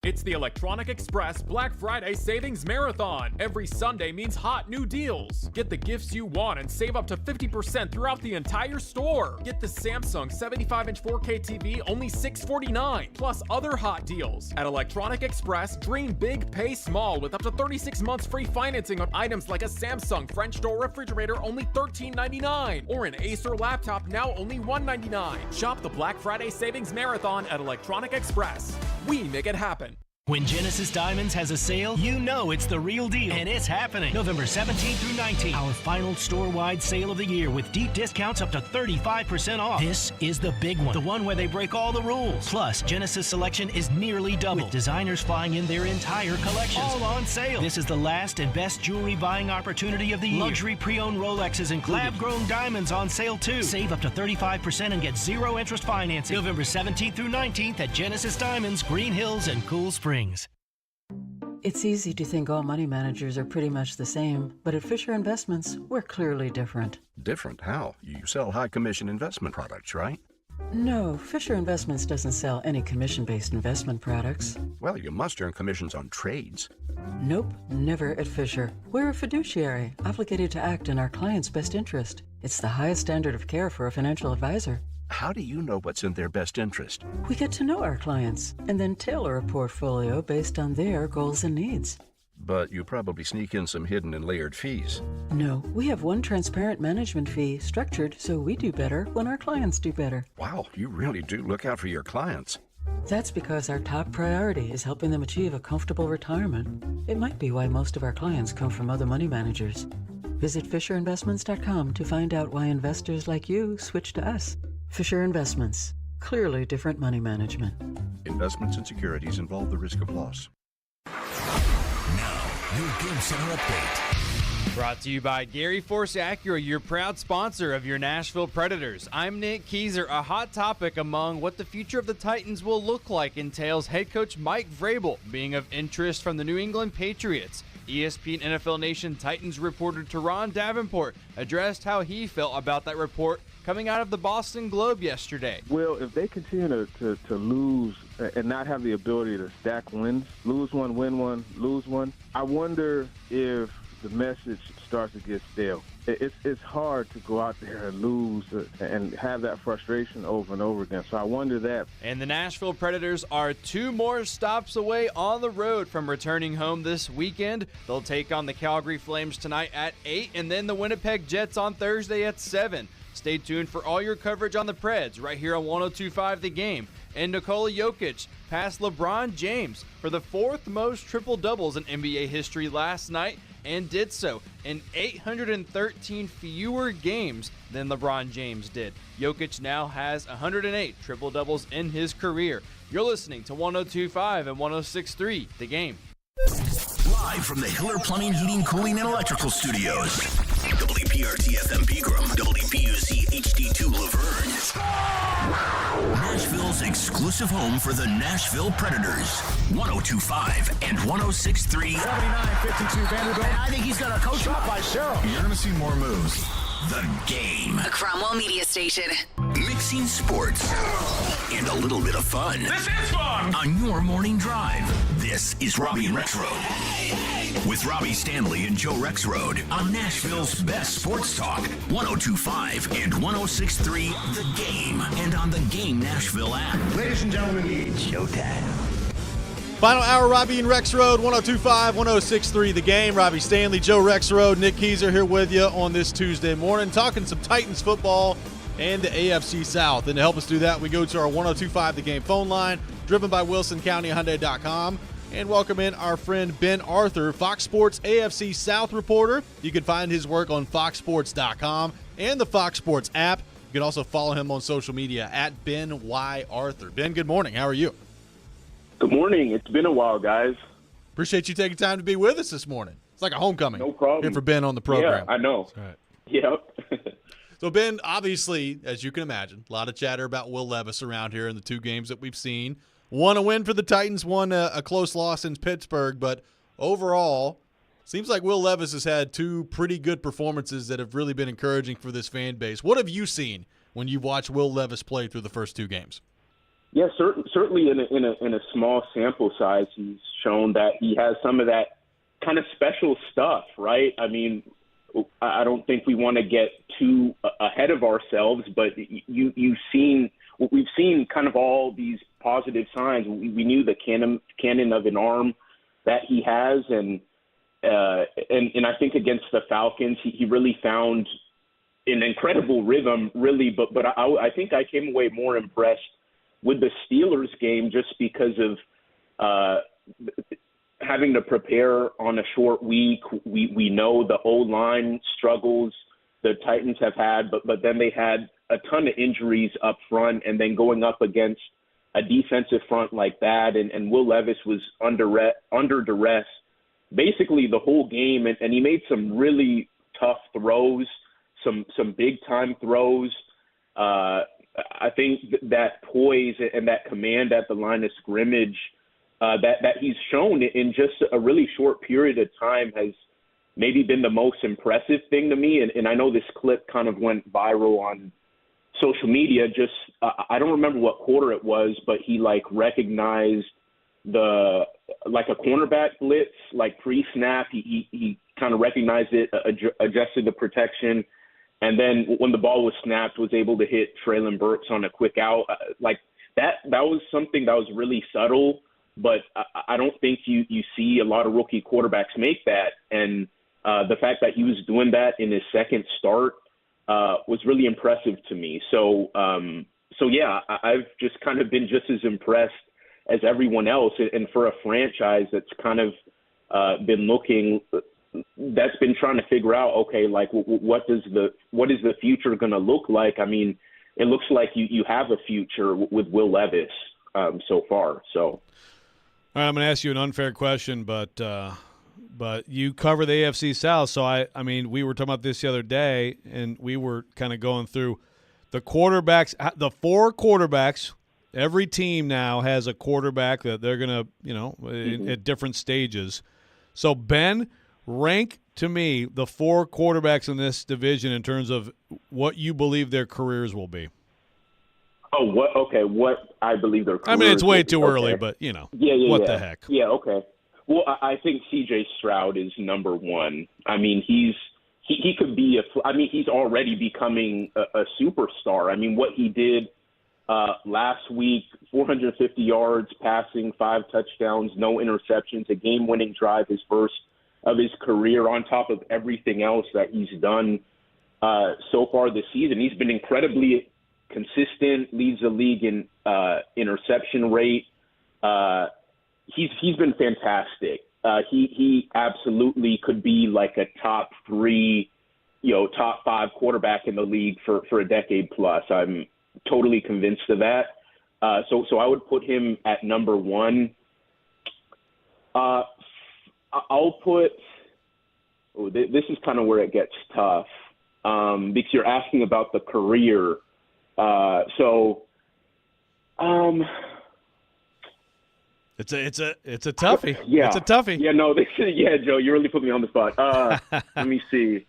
It's the Electronic Express Black Friday Savings Marathon. Every Sunday means hot new deals. Get the gifts you want and save up to 50% throughout the entire store. Get the Samsung 75-inch 4K TV only $649, plus other hot deals. At Electronic Express, dream big, pay small with up to 36 months free financing on items like a Samsung French door refrigerator only $13.99, or an Acer laptop now only $199. Shop the Black Friday Savings Marathon at Electronic Express. We make it happen. When Genesis Diamonds has a sale, you know it's the real deal. And it's happening November 17th through 19th. Our final store-wide sale of the year with deep discounts up to 35% off. This is the big one. The one where they break all the rules. Plus, Genesis selection is nearly double. With designers flying in their entire collections. All on sale. This is the last and best jewelry buying opportunity of the year. Luxury pre-owned Rolexes included. Lab-grown diamonds on sale too. Save up to 35% and get zero interest financing. November 17th through 19th at Genesis Diamonds, Green Hills, and Cool Springs. It's easy to think all money managers are pretty much the same, but at Fisher Investments, we're clearly different. Different? How? You sell high commission investment products, right? No, Fisher Investments doesn't sell any commission-based investment products. Well, you must earn commissions on trades. Nope, never at Fisher. We're a fiduciary, obligated to act in our client's best interest. It's the highest standard of care for a financial advisor. How do you know what's in their best interest? We get to know our clients and then tailor a portfolio based on their goals and needs. But you probably sneak in some hidden and layered fees. No, we have one transparent management fee structured so we do better when our clients do better. Wow, you really do look out for your clients. That's because our top priority is helping them achieve a comfortable retirement. It might be why most of our clients come from other money managers. Visit FisherInvestments.com to find out why investors like you switch to us. Fisher Investments. Clearly different money management. Investments and securities involve the risk of loss. Now, your Game Center update. Brought to you by Gary Force Acura, your proud sponsor of your Nashville Predators. I'm Nick Keyser. A hot topic among what the future of the Titans will look like entails head coach Mike Vrabel being of interest from the New England Patriots. ESPN NFL Nation Titans reporter Teron Davenport addressed how he felt about that report coming out of the Boston Globe yesterday. Well, if they continue to lose and not have the ability to stack wins, lose one, win one, lose one, I wonder if the message starts to get stale. It's hard to go out there and lose and have that frustration over and over again. So I wonder that. And the Nashville Predators are 2 more stops away on the road from returning home this weekend. They'll take on the Calgary Flames tonight at 8 and then the Winnipeg Jets on Thursday at 7. Stay tuned for all your coverage on the Preds right here on 102.5 The Game. And Nikola Jokic passed LeBron James for the 4th most triple-doubles in NBA history last night and did so in 813 fewer games than LeBron James did. Jokic now has 108 triple-doubles in his career. You're listening to 102.5 and 106.3 The Game. Live from the Hiller Plumbing, Heating, Cooling, and Electrical Studios. WPRT-FM Pegram, WPUC HD2 Laverne. Nashville's exclusive home for the Nashville Predators. 102.5 and 106.3. 79-52 Vanderbilt. I think he's got a coach shot by Cheryl. You're going to see more moves. The Game. A Cromwell Media Station. Mixing sports and a little bit of fun. This is fun! On your morning drive. This is Robby and Rexrode. With Robby Stanley and Joe Rexrode on Nashville's best sports talk. 102.5 and 106.3 The Game. And on the Game Nashville app. Ladies and gentlemen, it's showtime. Final hour, Robby and Rexrode, 102.5, 106.3 The Game. Robby Stanley, Joe Rexrode, Nick Keyser here with you on this Tuesday morning, talking some Titans football and the AFC South. And to help us do that, we go to our 102.5 The Game phone line, driven by WilsonCountyHyundai.com, and welcome in our friend Ben Arthur, Fox Sports AFC South reporter. You can find his work on FoxSports.com and the Fox Sports app. You can also follow him on social media at Ben Y. Arthur. Ben, good morning. How are you? Good morning. It's been a while, guys. Appreciate you taking time to be with us this morning. It's like a homecoming. No problem. Here for Ben on the program. Yeah, I know. That's right. Yep. So, Ben, obviously, as you can imagine, a lot of chatter about Will Levis around here in the two games that we've seen. One a win for the Titans, one a close loss in Pittsburgh. But overall, seems like Will Levis has had two pretty good performances that have really been encouraging for this fan base. What have you seen when you watch Will Levis play through the first two games? Yeah, certainly in a small sample size, he's shown that he has some of that kind of special stuff, right? I mean, I don't think we want to get too ahead of ourselves, but we've seen kind of all these positive signs. We knew the cannon of an arm that he has, and I think against the Falcons, he really found an incredible rhythm, really. But I think I came away more impressed with the Steelers game just because of having to prepare on a short week. We know the O-line struggles the Titans have had, but then they had a ton of injuries up front, and then going up against a defensive front like that, and Will Levis was under duress basically the whole game, and he made some really tough throws, some big-time throws. I think that poise and that command at the line of scrimmage that he's shown in just a really short period of time has maybe been the most impressive thing to me. And I know this clip kind of went viral on social media. Just I don't remember what quarter it was, but he recognized a cornerback blitz, pre-snap. He kind of recognized it, adjusted the protection. And then when the ball was snapped, was able to hit Traylon Burks on a quick out. That was something that was really subtle, but I don't think you see a lot of rookie quarterbacks make that. And the fact that he was doing that in his second start was really impressive to me. So yeah, I've just kind of been just as impressed as everyone else. And for a franchise that's kind of that's been trying to figure out, okay, what is the future going to look like? I mean, it looks like you have a future with Will Levis so far. So, all right, I'm going to ask you an unfair question, but you cover the AFC South, so I mean, we were talking about this the other day, and we were kind of going through the quarterbacks, the four quarterbacks. Every team now has a quarterback that they're going to, at different stages. So, Ben, rank to me the four quarterbacks in this division in terms of what you believe their careers will be. Oh, what? Okay, what I believe their careers. I mean, it's way too okay. early, but Yeah, what the heck? Yeah, okay. Well, I think C.J. Stroud is number one. I mean, he could be he's already becoming a superstar. I mean, what he did last week, 450 yards passing, 5 touchdowns, no interceptions, a game-winning drive, his first of his career, on top of everything else that he's done so far this season. He's been incredibly consistent, leads the league in interception rate. He's been fantastic. He absolutely could be like a top 3, top 5 quarterback in the league for a decade plus. I'm totally convinced of that. So I would put him at number one. I'll put this is kind of where it gets tough because you're asking about the career. It's a toughie. Yeah. It's a toughie. Yeah, no, Joe, you really put me on the spot. Let me see.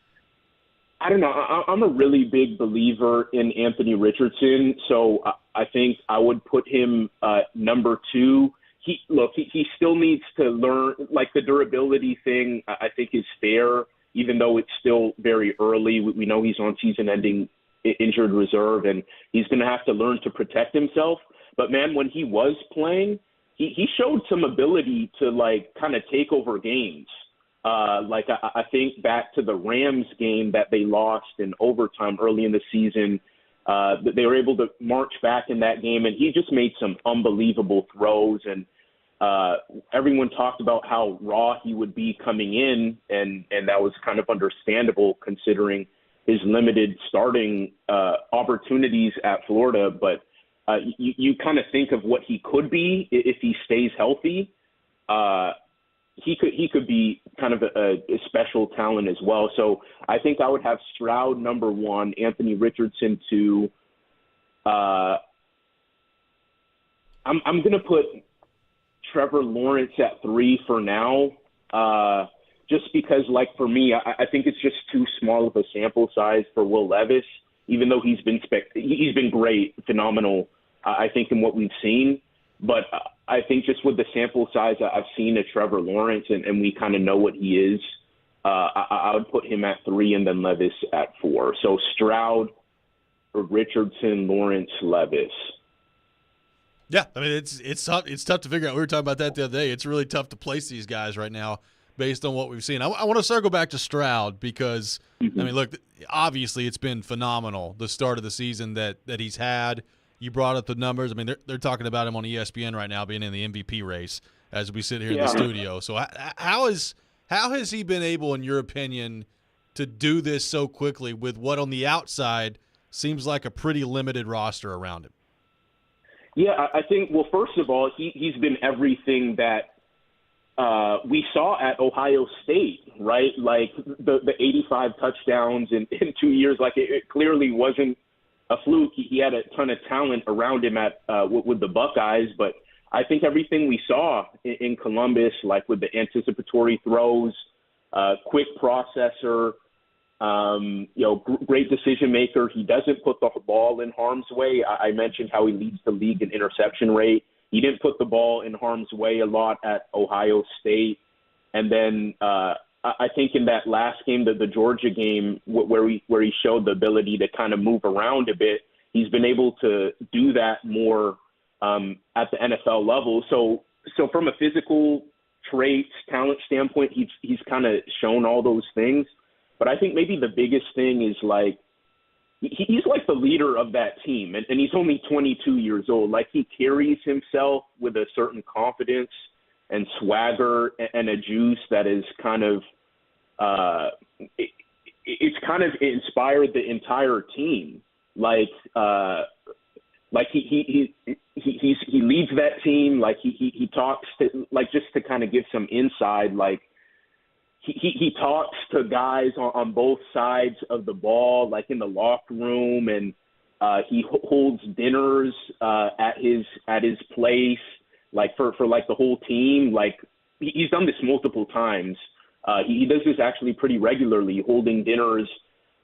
I don't know. I'm a really big believer in Anthony Richardson, so I think I would put him number 2. He still needs to learn, like the durability thing, I think is fair, even though it's still very early. We know he's on season-ending injured reserve, and he's going to have to learn to protect himself. But, man, when he was playing, he showed some ability to, like, kind of take over games. I think back to the Rams game that they lost in overtime early in the season. They were able to march back in that game, and he just made some unbelievable throws. And everyone talked about how raw he would be coming in, and that was kind of understandable considering his limited starting opportunities at Florida. But you kind of think of what he could be if he stays healthy. He could be kind of a special talent as well. So I think I would have Stroud number 1, Anthony Richardson 2. I'm going to put Trevor Lawrence at 3 for now, just because, like, for me, I think it's just too small of a sample size for Will Levis, even though he's been great, phenomenal, I think, in what we've seen. But I think just with the sample size I've seen of Trevor Lawrence, and we kind of know what he is, I would put him at 3 and then Levis at 4. So Stroud, Richardson, Lawrence, Levis. Yeah, I mean, it's tough. It's tough to figure out. We were talking about that the other day. It's really tough to place these guys right now based on what we've seen. I want to circle back to Stroud because, I mean, look, obviously it's been phenomenal, the start of the season that he's had. You brought up the numbers. I mean, they're talking about him on ESPN right now being in the MVP race as we sit here in the studio. So how has he been able, in your opinion, to do this so quickly with what on the outside seems like a pretty limited roster around him? Yeah, I think, well, first of all, he's been everything that we saw at Ohio State, right? Like the 85 touchdowns in 2 years, like it clearly wasn't a fluke. He had a ton of talent around him with the Buckeyes, but I think everything we saw in Columbus, like with the anticipatory throws, quick processor, great decision maker. He doesn't put the ball in harm's way. I mentioned how he leads the league in interception rate. He didn't put the ball in harm's way a lot at Ohio State. And then I think in that last game, the Georgia game, where he showed the ability to kind of move around a bit, he's been able to do that more at the NFL level. So from a physical traits, talent standpoint, he's kind of shown all those things. But I think maybe the biggest thing is, like, he's like the leader of that team, and he's only 22 years old. Like, he carries himself with a certain confidence and swagger and a juice that is kind of it's kind of inspired the entire team. Like he leads that team. Like he talks to, like, just to kind of give some insight, like he talks to guys on both sides of the ball, like in the locker room, and he holds dinners at his place, like for like the whole team. Like he's done this multiple times. He does this actually pretty regularly, holding dinners,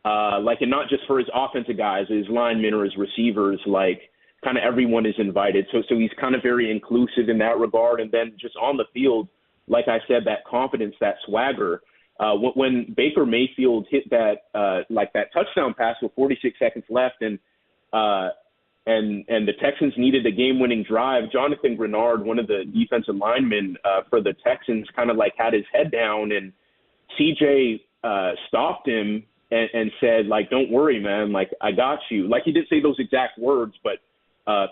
like, and not just for his offensive guys, his linemen or his receivers, like kind of everyone is invited. So he's kind of very inclusive in that regard. And then just on the field, like I said, that confidence, that swagger. When Baker Mayfield hit that like that touchdown pass with 46 seconds left, and the Texans needed a game-winning drive, Jonathan Grenard, one of the defensive linemen for the Texans, kind of like had his head down, and CJ stopped him and said, like, "Don't worry, man. Like, I got you." Like, he didn't say those exact words, but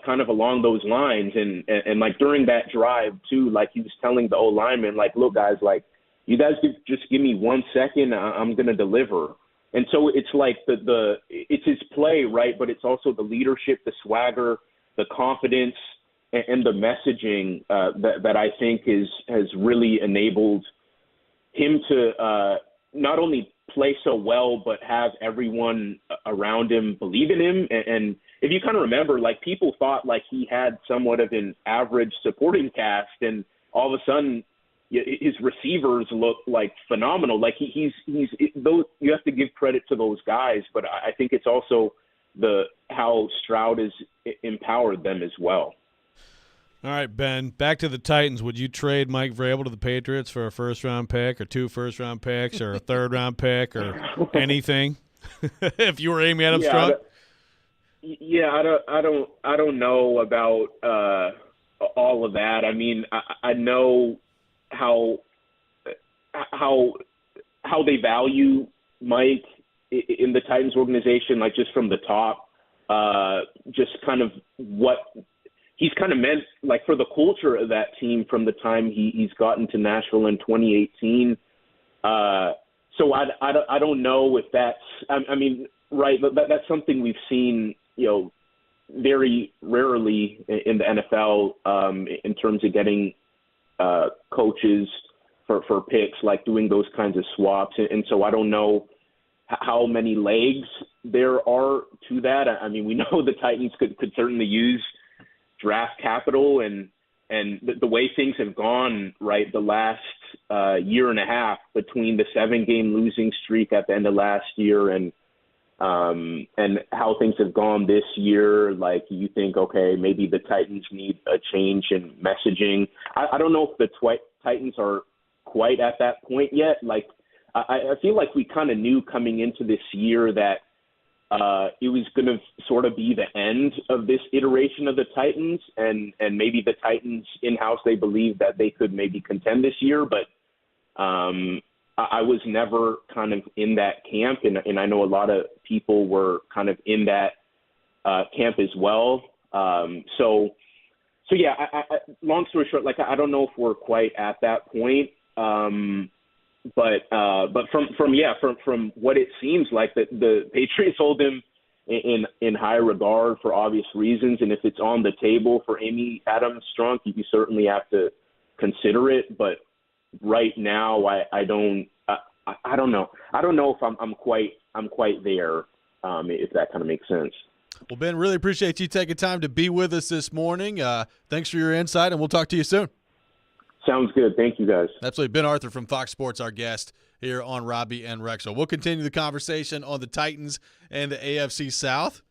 kind of along those lines. And like during that drive too, like he was telling the old lineman, like, "Look, guys, like, you guys just give me 1 second. I'm going to deliver." And so it's like it's his play, right? But it's also the leadership, the swagger, the confidence, and the messaging that I think has really enabled him to not only play so well, but have everyone around him believe in him. And if you kind of remember, like, people thought like he had somewhat of an average supporting cast, and all of a sudden his receivers look like phenomenal. Like he's those, you have to give credit to those guys, but I think it's also how Stroud has empowered them as well. All right, Ben, back to the Titans. Would you trade Mike Vrabel to the Patriots for a first-round pick or 2 first-round picks or a third-round pick or anything if you were Amy Adams-Strunk? I don't know about all of that. I mean, I know how they value Mike in the Titans organization, like just from the top, just kind of what he's kind of meant, like, for the culture of that team from the time he's gotten to Nashville in 2018. So I don't know if that's, I mean, right, but that's something we've seen, very rarely in the NFL, in terms of getting coaches for picks, like doing those kinds of swaps. And so I don't know how many legs there are to that. I mean, we know the Titans could certainly use draft capital, and the way things have gone, right, the last year and a half between the 7-game losing streak at the end of last year and how things have gone this year, like, you think, okay, maybe the Titans need a change in messaging. I don't know if the Titans are quite at that point yet. Like, I feel like we kind of knew coming into this year that it was going to sort of be the end of this iteration of the Titans, and maybe the Titans in-house, they believe that they could maybe contend this year, but I was never kind of in that camp, and I know a lot of people were kind of in that camp as well. So yeah, I, long story short, like, I don't know if we're quite at that point. But from what it seems like, that the Patriots hold him in high regard for obvious reasons, and if it's on the table for Amy Adams-Strunk, you certainly have to consider it. But right now, I don't know. I don't know if I'm quite there. If that kind of makes sense. Well, Ben, really appreciate you taking time to be with us this morning. Thanks for your insight, and we'll talk to you soon. Sounds good. Thank you, guys. Absolutely. Ben Arthur from Fox Sports, our guest here on Robby and Rexrode. We'll continue the conversation on the Titans and the AFC South.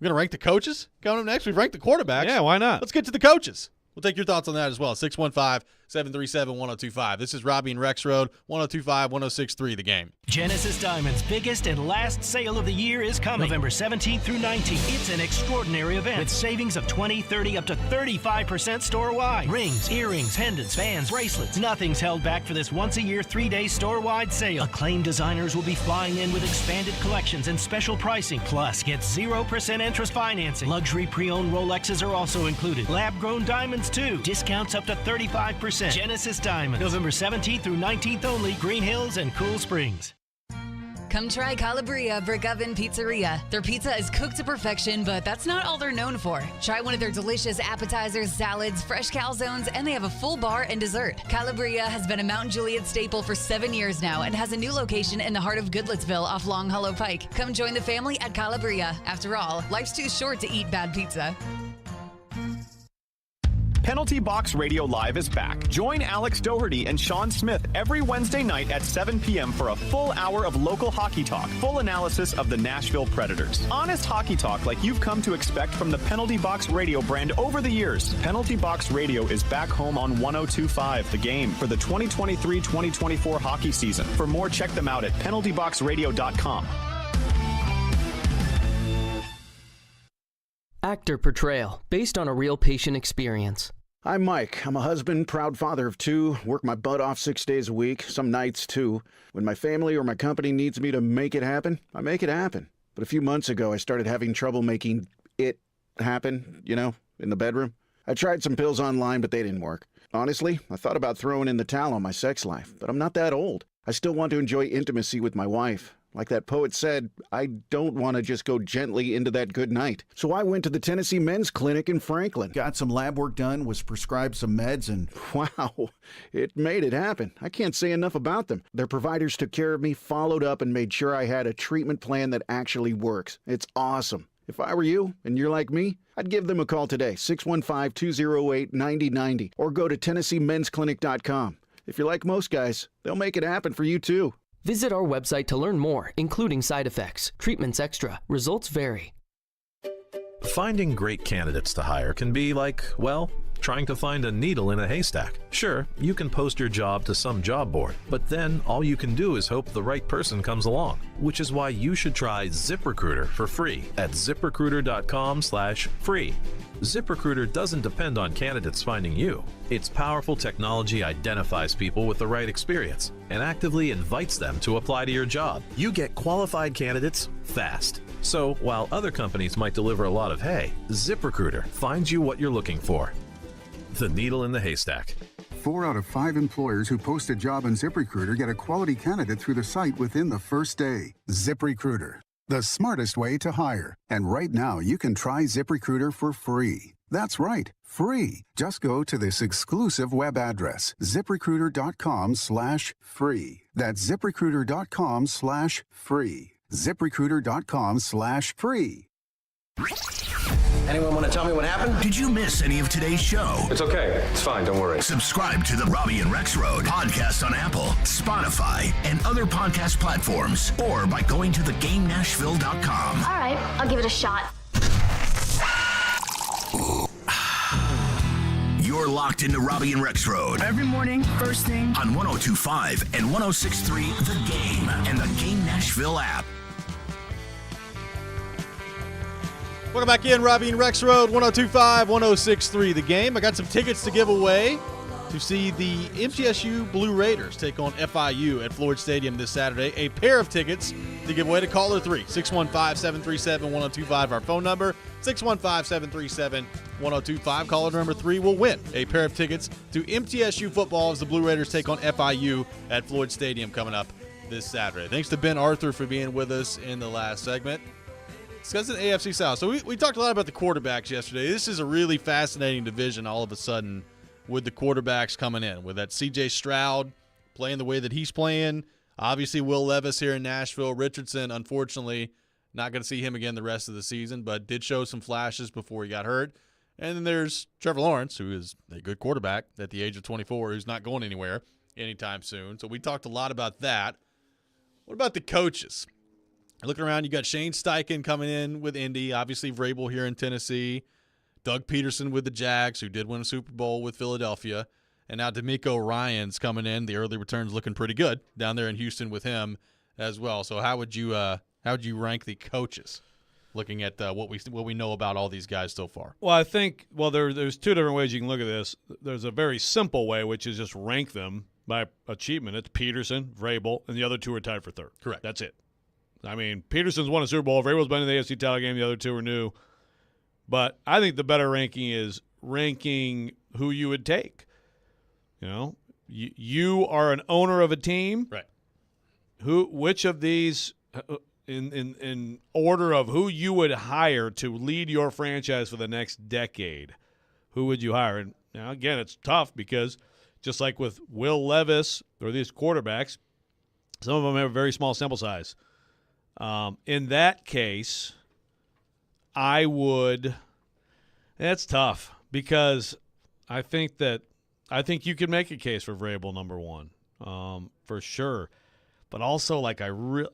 We're going to rank the coaches coming up next. We've ranked the quarterbacks. Yeah, why not? Let's get to the coaches. We'll take your thoughts on that as well. 615-737-1025. This is Robby and Rexrode, 102.5-106.3 The Game. Genesis Diamond's biggest and last sale of the year is coming. November 17th through 19th. It's an extraordinary event with savings of 20, 30, up to 35% store-wide. Rings, earrings, pendants, bands, bracelets. Nothing's held back for this once-a-year, 3-day store-wide sale. Acclaimed designers will be flying in with expanded collections and special pricing. Plus, get 0% interest financing. Luxury pre-owned Rolexes are also included. Lab-grown diamonds, too. Discounts up to 35%. Genesis Diamonds. November 17th through 19th only. Green Hills and Cool Springs. Come try Calabria Brick Oven Pizzeria. Their pizza is cooked to perfection, but that's not all they're known for. Try one of their delicious appetizers, salads, fresh calzones, and they have a full bar and dessert. Calabria has been a Mount Juliet staple for 7 years now and has a new location in the heart of Goodlettsville off Long Hollow Pike. Come join the family at Calabria. After all, life's too short to eat bad pizza. Penalty Box Radio Live is back. Join Alex Doherty and Sean Smith every Wednesday night at 7 p.m. for a full hour of local hockey talk, full analysis of the Nashville Predators. Honest hockey talk like you've come to expect from the Penalty Box Radio brand over the years. Penalty Box Radio is back home on 102.5 The Game for the 2023-2024 hockey season. For more, check them out at penaltyboxradio.com. Actor Portrayal, based on a real patient experience. I'm Mike. I'm a husband, proud father of 2, work my butt off 6 days a week, some nights too. When my family or my company needs me to make it happen, I make it happen. But a few months ago, I started having trouble making it happen, in the bedroom. I tried some pills online, but they didn't work. Honestly, I thought about throwing in the towel on my sex life, but I'm not that old. I still want to enjoy intimacy with my wife. Like that poet said, I don't want to just go gently into that good night. So I went to the Tennessee Men's Clinic in Franklin. Got some lab work done, was prescribed some meds, and wow, it made it happen. I can't say enough about them. Their providers took care of me, followed up, and made sure I had a treatment plan that actually works. It's awesome. If I were you, and you're like me, I'd give them a call today, 615-208-9090, or go to TennesseeMen'sClinic.com. If you're like most guys, they'll make it happen for you too. Visit our website to learn more, including side effects. Treatments extra. Results vary. Finding great candidates to hire can be like, well, trying to find a needle in a haystack. Sure, you can post your job to some job board, but then all you can do is hope the right person comes along, which is why you should try ZipRecruiter for free at ZipRecruiter.com/free. ZipRecruiter doesn't depend on candidates finding you. Its powerful technology identifies people with the right experience and actively invites them to apply to your job. You get qualified candidates fast. So while other companies might deliver a lot of hay, ZipRecruiter finds you what you're looking for. The needle in the haystack. 4 out of 5 employers who post a job on ZipRecruiter get a quality candidate through the site within the first day. ZipRecruiter, the smartest way to hire. And right now, you can try ZipRecruiter for free. That's right, free. Just go to this exclusive web address, ZipRecruiter.com/free. That's ZipRecruiter.com/free. ZipRecruiter.com/free. Anyone want to tell me what happened? Did you miss any of today's show? It's okay. It's fine. Don't worry. Subscribe to the Robby and Rexrode podcast on Apple, Spotify, and other podcast platforms, or by going to theGameNashville.com. All right, I'll give it a shot. You're locked into Robby and Rexrode. Every morning, first thing. On 102.5 and 106.3 The Game and the Game Nashville app. Welcome back in, Robby and Rexrode, 102.5, 106.3 The Game. I got some tickets to give away to see the MTSU Blue Raiders take on FIU at Floyd Stadium this Saturday. A pair of tickets to give away to caller 3, 615-737-1025, our phone number, 615-737-1025. Caller number 3 will win a pair of tickets to MTSU football as the Blue Raiders take on FIU at Floyd Stadium coming up this Saturday. Thanks to Ben Arthur for being with us in the last segment. Discussing AFC South. So we talked a lot about the quarterbacks yesterday. This is a really fascinating division all of a sudden with the quarterbacks coming in. With that C.J. Stroud playing the way that he's playing. Obviously, Will Levis here in Nashville. Richardson, unfortunately, not going to see him again the rest of the season, but did show some flashes before he got hurt. And then there's Trevor Lawrence, who is a good quarterback at the age of 24, who's not going anywhere anytime soon. So we talked a lot about that. What about the coaches? Looking around, you got Shane Steichen coming in with Indy, obviously Vrabel here in Tennessee, Doug Peterson with the Jags, who did win a Super Bowl with Philadelphia, and now DeMeco Ryans coming in. The early return's looking pretty good down there in Houston with him as well. So how would you rank the coaches, looking at what we know about all these guys so far? Well, I think there's two different ways you can look at this. There's a very simple way, which is just rank them by achievement. It's Peterson, Vrabel, and the other two are tied for third. Correct. That's it. I mean, Peterson's won a Super Bowl. Vrabel's been in the AFC title game. The other two are new. But I think the better ranking is ranking who you would take. You know, you are an owner of a team. Right. Which of these, in order of who you would hire to lead your franchise for the next decade, who would you hire? And now, again, it's tough because just like with Will Levis or these quarterbacks, some of them have a very small sample size. In that case, that's tough because I think you could make a case for Vrabel number one, for sure. But also,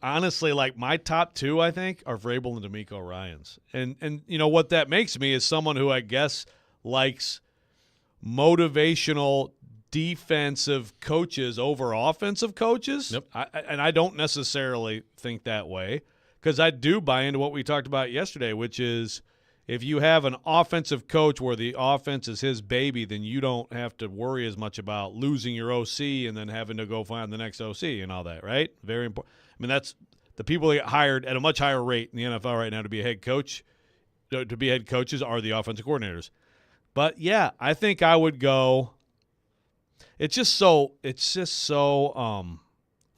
honestly, my top two, I think, are Vrabel and DeMeco Ryans. And you know what that makes me is someone who I guess likes motivational defensive coaches over offensive coaches. Yep. And I don't necessarily think that way because I do buy into what we talked about yesterday, which is if you have an offensive coach where the offense is his baby, then you don't have to worry as much about losing your OC and then having to go find the next OC and all that, right? Very important. I mean, that's the people that get hired at a much higher rate in the NFL right now to be a head coach, to be head coaches are the offensive coordinators. But, yeah, I think I would go – It's just so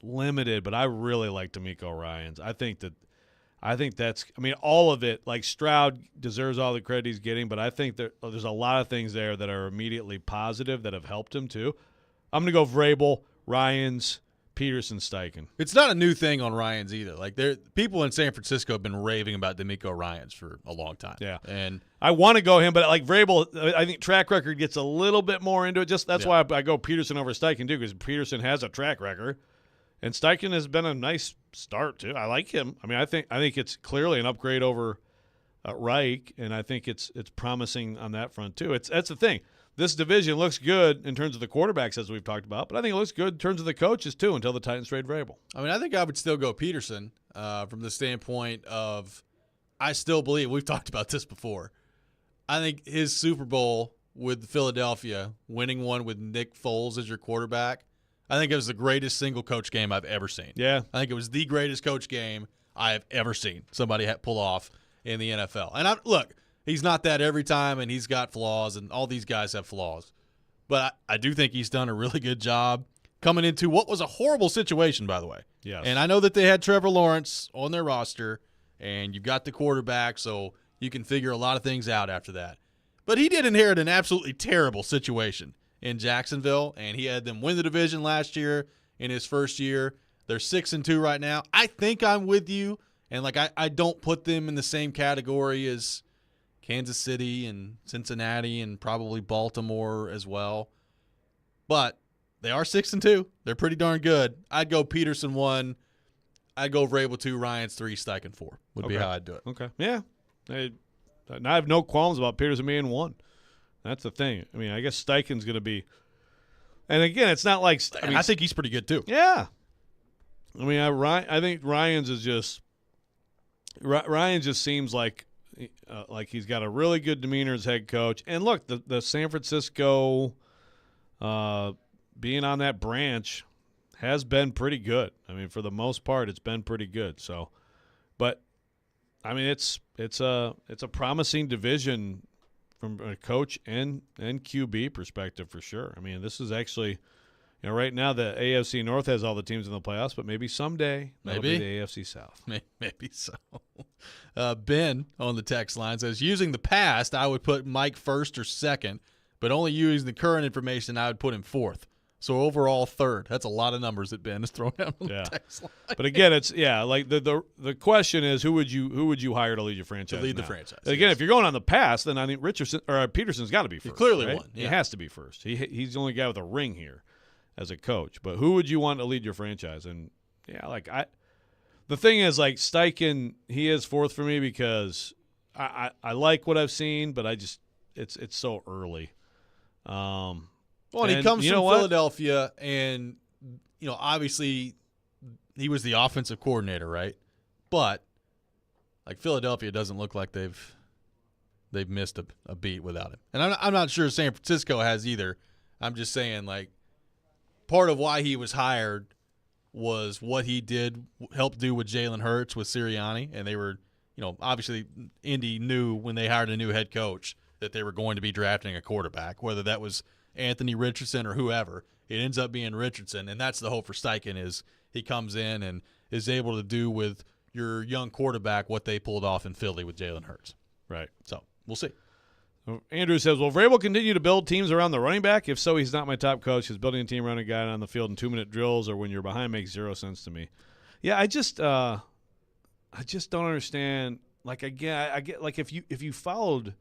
limited, but I really like D'Amico Ryans. I think that's – I mean, all of it, like Stroud deserves all the credit he's getting, but I think there's a lot of things there that are immediately positive that have helped him too. I'm going to go Vrabel, Ryans, Peterson, Steichen. It's not a new thing on Ryans either. Like people in San Francisco have been raving about D'Amico Ryans for a long time. Yeah, and I want to go him, but like Vrabel, I think track record gets a little bit more into it. That's why I go Peterson over Steichen too, because Peterson has a track record, and Steichen has been a nice start too. I like him. I mean, I think it's clearly an upgrade over Reich, and I think it's promising on that front too. That's the thing. This division looks good in terms of the quarterbacks, as we've talked about, but I think it looks good in terms of the coaches, too, until the Titans trade Vrabel. I mean, I think I would still go Peterson from the standpoint of I still believe – we've talked about this before. I think his Super Bowl with Philadelphia, winning one with Nick Foles as your quarterback, I think it was the greatest single-coach game I've ever seen. Yeah. I think it was the greatest coach game I have ever seen somebody pull off in the NFL. And look – he's not that every time, and he's got flaws, and all these guys have flaws. But I do think he's done a really good job coming into what was a horrible situation, by the way. Yes. And I know that they had Trevor Lawrence on their roster, and you've got the quarterback, so you can figure a lot of things out after that. But he did inherit an absolutely terrible situation in Jacksonville, and he had them win the division last year in his first year. They're 6-2 right now. I think I'm with you, and like I don't put them in the same category as Kansas City and Cincinnati and probably Baltimore as well. But they are 6-2. They're pretty darn good. I'd go Peterson 1. I'd go Vrabel 2, Ryans 3, Steichen 4 would be how I'd do it. Okay. Yeah. I have no qualms about Peterson being 1. That's the thing. I mean, I guess Steichen's going to be – and again, it's not like – I think he's pretty good too. Yeah. I mean, I think Ryans is just – Ryan just seems like he's got a really good demeanor as head coach. And look, the San Francisco being on that branch has been pretty good. I mean, for the most part, it's been pretty good. So, but I mean, it's a promising division from a coach and QB perspective for sure. I mean, this is actually, right now the AFC North has all the teams in the playoffs, but maybe someday that'll be the AFC South. Maybe so. Ben on the text line says, using the past, I would put Mike first or second, but only using the current information, I would put him fourth. So overall third. That's a lot of numbers that Ben has thrown out on the text line. But again, it's like the question is who would you hire to lead your franchise? To lead the franchise. Again, if you're going on the past, then I think Peterson's got to be first. He clearly right? won. Yeah. He has to be first. He's the only guy with a ring here as a coach. But who would you want to lead your franchise? And the thing is, like, Steichen, he is fourth for me because I like what I've seen, but it's so early. Well, and he comes from Philadelphia, and obviously he was the offensive coordinator, right? But like Philadelphia doesn't look like they've missed a beat without him, and I'm not sure San Francisco has either. I'm just saying, like, part of why he was hired was what he helped do with Jalen Hurts with Sirianni, and they were, obviously Indy knew when they hired a new head coach that they were going to be drafting a quarterback, whether that was Anthony Richardson or whoever. It ends up being Richardson, and that's the hope for Steichen is he comes in and is able to do with your young quarterback what they pulled off in Philly with Jalen Hurts. Right. So we'll see. Andrew says, will Vrabel continue to build teams around the running back? If so, he's not my top coach. He's building a team around a guy on the field in 2-minute drills or when you're behind makes zero sense to me. Yeah, I just don't understand. Like, again, I get, like, if you followed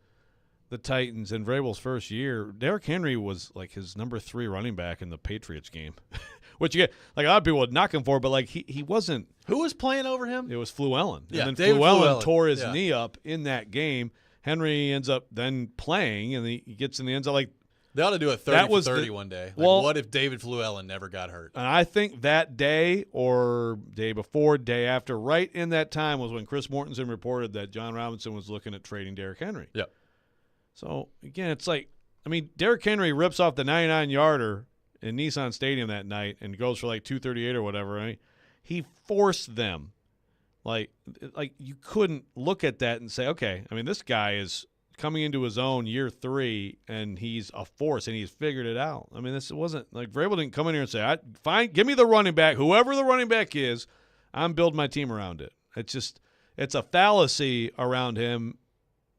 the Titans in Vrabel's first year, Derrick Henry was like his number 3 running back in the Patriots game, which, you get, like, a lot of people would knock him for, but like he wasn't. Who was playing over him? It was Fluellen. Yeah, and then David Fluellen tore his knee up in that game. Henry ends up then playing, and he gets in the end zone. Like, they ought to do a 30-for-30 one day. Like, what if David Fluellen never got hurt? And I think that day or day before, day after, right in that time was when Chris Mortensen reported that John Robinson was looking at trading Derrick Henry. Yep. So, again, it's like, I mean, Derrick Henry rips off the 99-yarder in Nissan Stadium that night and goes for like 238 or whatever. Right? He forced them. Like you couldn't look at that and say, okay, I mean, this guy is coming into his own year 3, and he's a force, and he's figured it out. I mean, this wasn't like Vrabel didn't come in here and say, "Fine, give me the running back. Whoever the running back is, I'm building my team around it." It's a fallacy around him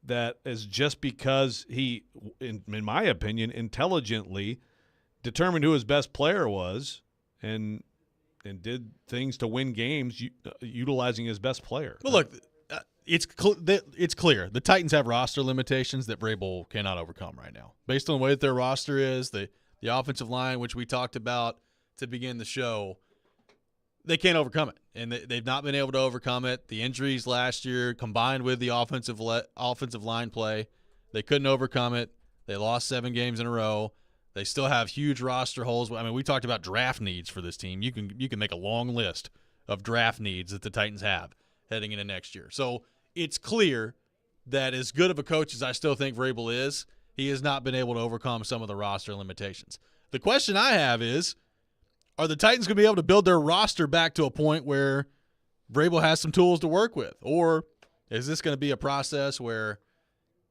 that is just because he, in my opinion, intelligently determined who his best player was and did things to win games utilizing his best player. Well, look, it's clear. The Titans have roster limitations that Vrabel cannot overcome right now. Based on the way that their roster is, the offensive line, which we talked about to begin the show, they can't overcome it. And they've not been able to overcome it. The injuries last year combined with the offensive line play, they couldn't overcome it. They lost 7 games in a row. They still have huge roster holes. I mean, we talked about draft needs for this team. You can make a long list of draft needs that the Titans have heading into next year. So it's clear that as good of a coach as I still think Vrabel is, he has not been able to overcome some of the roster limitations. The question I have is, are the Titans going to be able to build their roster back to a point where Vrabel has some tools to work with? Or is this going to be a process where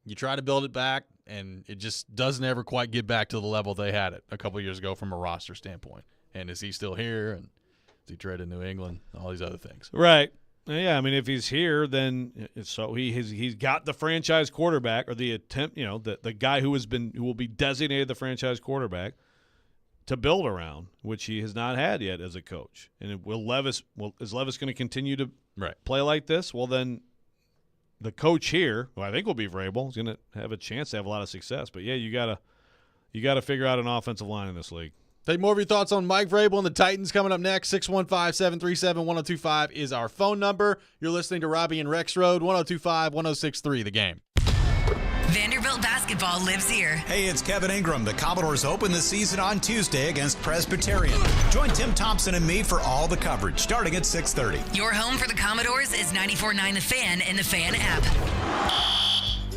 you try to build it back and it just doesn't ever quite get back to the level they had it a couple of years ago from a roster standpoint? And is he still here? And is he traded New England? All these other things. Right. Yeah, I mean, if he's here, then so he's got the franchise quarterback, or the attempt, the guy who will be designated the franchise quarterback to build around, which he has not had yet as a coach. And is Levis going to continue to play like this? Well, then the coach here, who I think will be Vrabel, is going to have a chance to have a lot of success. But yeah, you gotta figure out an offensive line in this league. Take more of your thoughts on Mike Vrabel and the Titans coming up next. 615-737-1025 is our phone number. You're listening to Robby and Rexrode, 102.5-106.3 The Game. Vanderbilt basketball lives here. Hey, it's Kevin Ingram. The Commodores open the season on Tuesday against Presbyterian. Join Tim Thompson and me for all the coverage starting at 6:30. Your home for the Commodores is 94.9 The Fan and the Fan app.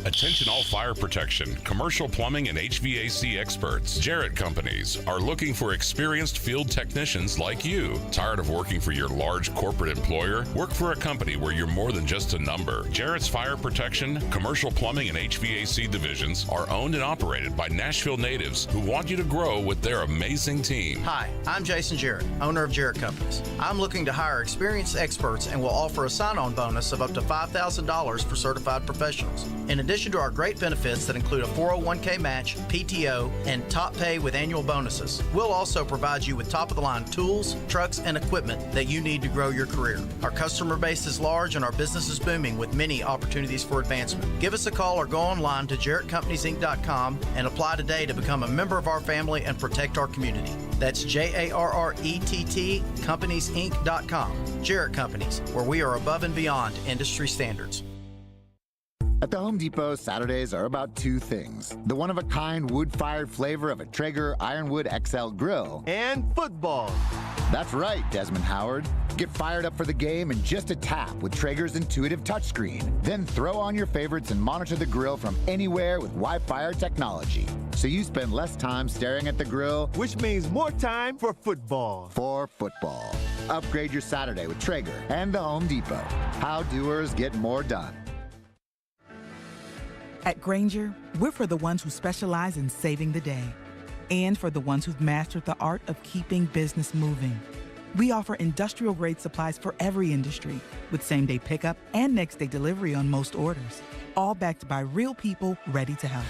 Attention all fire protection, commercial plumbing, and HVAC experts. Jarrett Companies are looking for experienced field technicians like you. Tired of working for your large corporate employer? Work for a company where you're more than just a number. Jarrett's Fire Protection, Commercial Plumbing, and HVAC divisions are owned and operated by Nashville natives who want you to grow with their amazing team. Hi, I'm Jason Jarrett, owner of Jarrett Companies. I'm looking to hire experienced experts and will offer a sign-on bonus of up to $5,000 for certified professionals. In addition to our great benefits that include a 401k match, PTO, and top pay with annual bonuses, we'll also provide you with top-of-the-line tools, trucks, and equipment that you need to grow your career. Our customer base is large and our business is booming with many opportunities for advancement. Give us a call or go online to JarrettCompaniesinc.com and apply today to become a member of our family and protect our community. That's JARRETT CompaniesInc.com. Jarrett Companies, where we are above and beyond industry standards. At the Home Depot, Saturdays are about 2 things. The one-of-a-kind wood-fired flavor of a Traeger Ironwood XL grill. And football. That's right, Desmond Howard. Get fired up for the game in just a tap with Traeger's intuitive touchscreen. Then throw on your favorites and monitor the grill from anywhere with Wi-Fi technology. So you spend less time staring at the grill, which means more time for football. Upgrade your Saturday with Traeger and the Home Depot. How doers get more done. At Grainger, we're for the ones who specialize in saving the day and for the ones who've mastered the art of keeping business moving. We offer industrial-grade supplies for every industry with same-day pickup and next-day delivery on most orders, all backed by real people ready to help.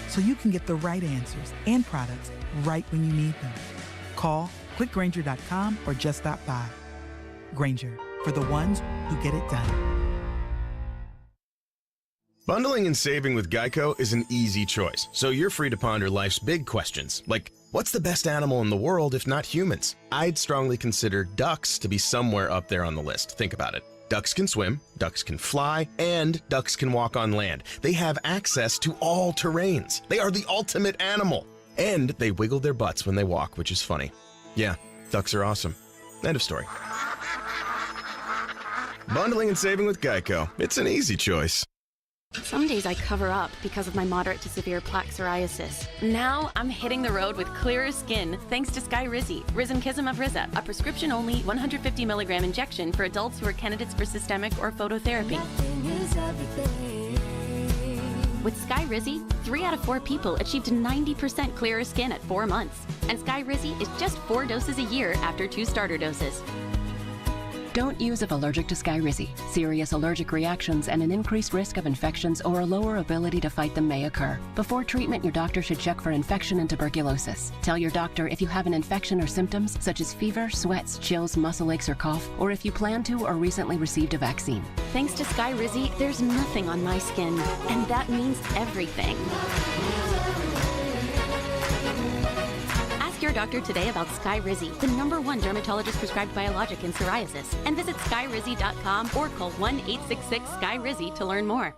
So you can get the right answers and products right when you need them. Call, clickgrainger.com, or just stop by. Grainger, for the ones who get it done. Bundling and saving with Geico is an easy choice, so you're free to ponder life's big questions, like, what's the best animal in the world if not humans? I'd strongly consider ducks to be somewhere up there on the list. Think about it. Ducks can swim, ducks can fly, and ducks can walk on land. They have access to all terrains. They are the ultimate animal. And they wiggle their butts when they walk, which is funny. Yeah, ducks are awesome. End of story. Bundling and saving with Geico. It's an easy choice. Some days I cover up because of my moderate to severe plaque psoriasis. Now I'm hitting the road with clearer skin thanks to Sky Rizzy, Rizumkizum of Riza, a prescription-only 150 milligram injection for adults who are candidates for systemic or phototherapy. With Sky Rizzy, 3 out of 4 people achieved 90% clearer skin at 4 months. And Sky Rizzy is just 4 doses a year after 2 starter doses. Don't use if allergic to Skyrizi. Serious allergic reactions and an increased risk of infections or a lower ability to fight them may occur. Before treatment, your doctor should check for infection and tuberculosis. Tell your doctor if you have an infection or symptoms such as fever, sweats, chills, muscle aches, or cough, or if you plan to or recently received a vaccine. Thanks to Sky Rizzy, there's nothing on my skin, and that means everything. Your doctor today about Sky Rizzy, the #1 dermatologist prescribed biologic in psoriasis, and visit skyrizzy.com or call 1-866-SKY-RIZZY to learn more.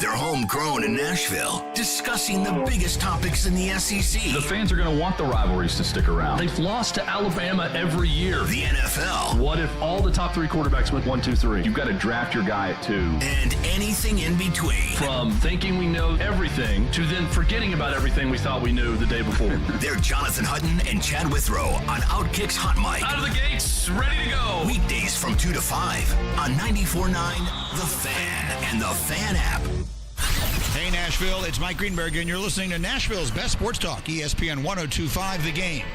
They're homegrown in Nashville, discussing the biggest topics in the SEC. The fans are going to want the rivalries to stick around. They've lost to Alabama every year. The NFL. What if all the top 3 quarterbacks went 1, 2, 3? You've got to draft your guy at 2. And anything in between. From thinking we know everything to then forgetting about everything we thought we knew the day before. They're Jonathan Hutton and Chad Withrow on Outkick's Hot Mic. Out of the gates, ready to go. Weekdays from 2 to 5 on 94.9 The Fan and The Fan app. Hey, Nashville, it's Mike Greenberg, and you're listening to Nashville's best sports talk, ESPN 102.5 The Game.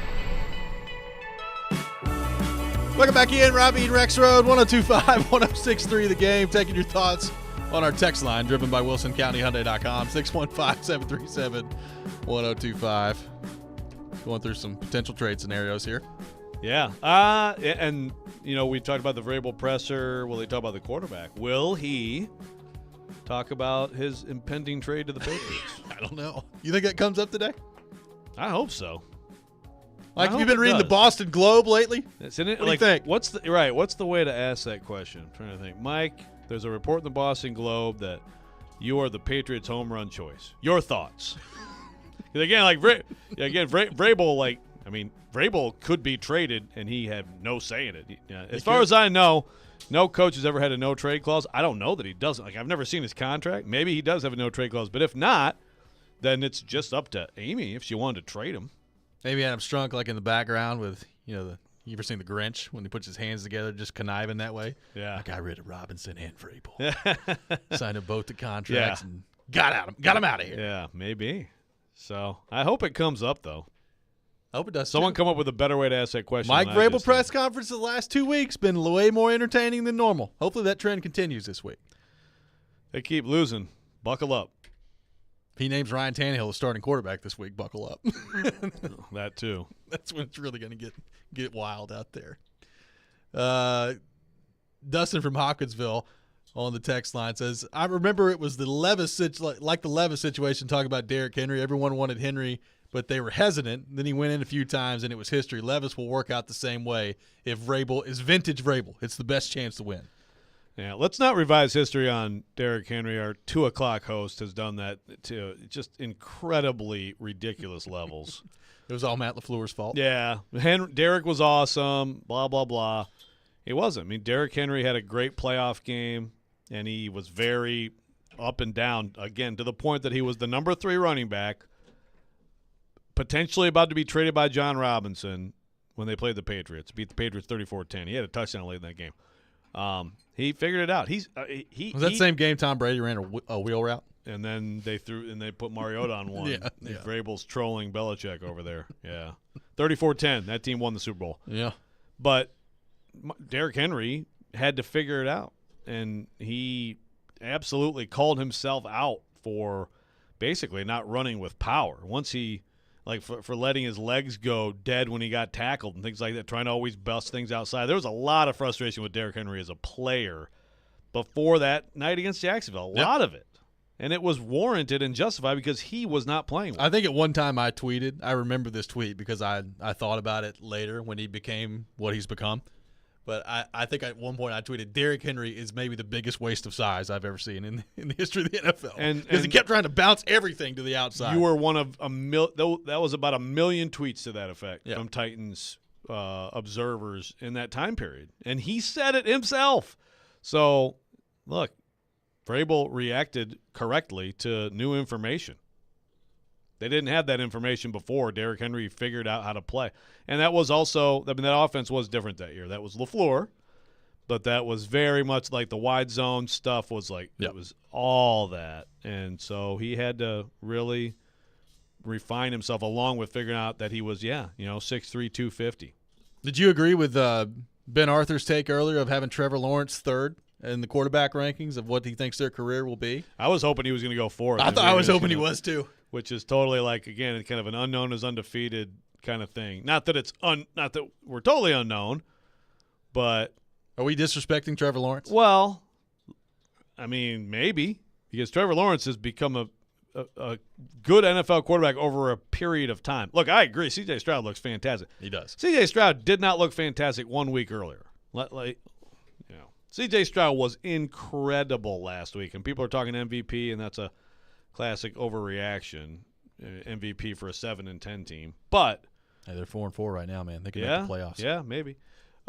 Welcome back in, Robby and Rexrode, 102.5, 106.3 The Game. Taking your thoughts on our text line, driven by WilsonCountyHyundai.com, 615-737-1025. Going through some potential trade scenarios here. Yeah. And, we talked about the Vrabel presser. Will he talk about the quarterback? Will he talk about his impending trade to the Patriots? I don't know. You think that comes up today? I hope so. Like, have you been reading the Boston Globe lately? Isn't it? What do you think? What's the way to ask that question? I'm trying to think. Mike, there's a report in the Boston Globe that you are the Patriots' home run choice. Your thoughts? Vrabel, Vrabel could be traded, and he had no say in it. As far as I know, no coach has ever had a no-trade clause. I don't know that he doesn't. I've never seen his contract. Maybe he does have a no-trade clause. But if not, then it's just up to Amy if she wanted to trade him. Maybe Adam Strunk, like in the background with, you ever seen The Grinch when he puts his hands together, just conniving that way? Yeah. I got rid of Robinson and Vrabel. Signed them both to contracts and got him out of here. Yeah, maybe. So I hope it comes up, though. I hope it does. Someone come up with a better way to ask that question. Mike Vrabel press conference the last 2 weeks been way more entertaining than normal. Hopefully that trend continues this week. They keep losing. Buckle up. If he names Ryan Tannehill the starting quarterback this week, buckle up. That too. That's when it's really going to get wild out there. Dustin from Hopkinsville on the text line says, I remember it was the Levis situation talking about Derrick Henry. Everyone wanted Henry, but they were hesitant. Then he went in a few times, and it was history. Levis will work out the same way if Vrabel is vintage Vrabel. It's the best chance to win. Yeah, let's not revise history on Derrick Henry. Our 2 o'clock host has done that to just incredibly ridiculous levels. It was all Matt LaFleur's fault. Yeah. Derrick was awesome, blah, blah, blah. He wasn't. I mean, Derrick Henry had a great playoff game, and he was very up and down, again, to the point that he was the number 3 running back, potentially about to be traded by John Robinson when they played the Patriots. Beat the Patriots 34-10. He had a touchdown late in that game. He figured it out. Was that same game Tom Brady ran a wheel route? And then they put Mariota on one. Yeah. Vrabel's trolling Belichick over there. Yeah. 34-10. That team won the Super Bowl. Yeah. But Derrick Henry had to figure it out. And he absolutely called himself out for basically not running with power. Once he for letting his legs go dead when he got tackled and things like that, trying to always bust things outside. There was a lot of frustration with Derrick Henry as a player before that night against Jacksonville. A lot of it. And it was warranted and justified because he was not playing well. I think at one time I tweeted, I remember this tweet because I thought about it later when he became what he's become. But I think at one point I tweeted, Derrick Henry is maybe the biggest waste of size I've ever seen in the history of the NFL. Because he kept trying to bounce everything to the outside. You were one of that was about 1 million tweets to that effect from Titans observers in that time period. And he said it himself. So, look, Vrabel reacted correctly to new information. They didn't have that information before. Derrick Henry figured out how to play. And that was also, that offense was different that year. That was LaFleur. but that was very much like the wide zone stuff was like it was all that. And so he had to really refine himself along with figuring out that he was, 6'3", 250. Did you agree with Ben Arthur's take earlier of having Trevor Lawrence third in the quarterback rankings of what he thinks their career will be? I was hoping he was going to go fourth. I was hoping he was too. Which is totally like, again, kind of an unknown is undefeated kind of thing. Not that it's not that we're totally unknown, but are we disrespecting Trevor Lawrence? Well, I mean, maybe, because Trevor Lawrence has become a good NFL quarterback over a period of time. Look, I agree. C.J. Stroud looks fantastic. He does. C.J. Stroud did not look fantastic 1 week earlier. C.J. Stroud was incredible last week, and people are talking MVP, and that's a classic overreaction. MVP for a 7-10 team, but hey, they're 4-4 right now, man. They can make the playoffs. Yeah, maybe.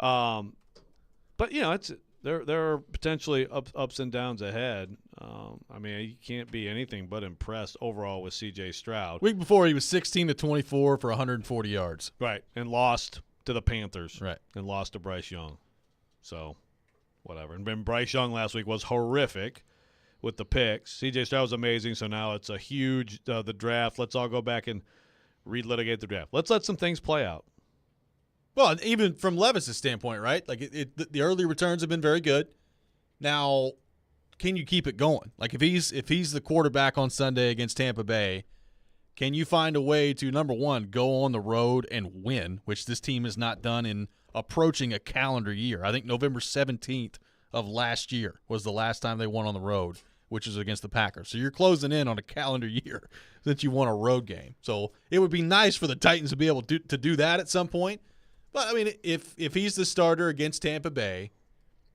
But it's there are potentially ups and downs ahead. I mean, you can't be anything but impressed overall with C.J. Stroud. Week before, he was 16-24 for 140 yards. Right, and lost to the Panthers. Right, and lost to Bryce Young. So, whatever. And then Bryce Young last week was horrific with the picks. C.J. Stroud was amazing, so now it's a huge the draft. Let's all go back and relitigate the draft. Let's let some things play out. Well, even from Levis's standpoint, right? Like the early returns have been very good. Now, can you keep it going? Like if he's the quarterback on Sunday against Tampa Bay, can you find a way to, number one, go on the road and win, which this team has not done in approaching a calendar year? I think November 17th of last year was the last time they won on the road, which is against the Packers. So you're closing in on a calendar year since you won a road game. So it would be nice for the Titans to be able to do that at some point. But, I mean, if he's the starter against Tampa Bay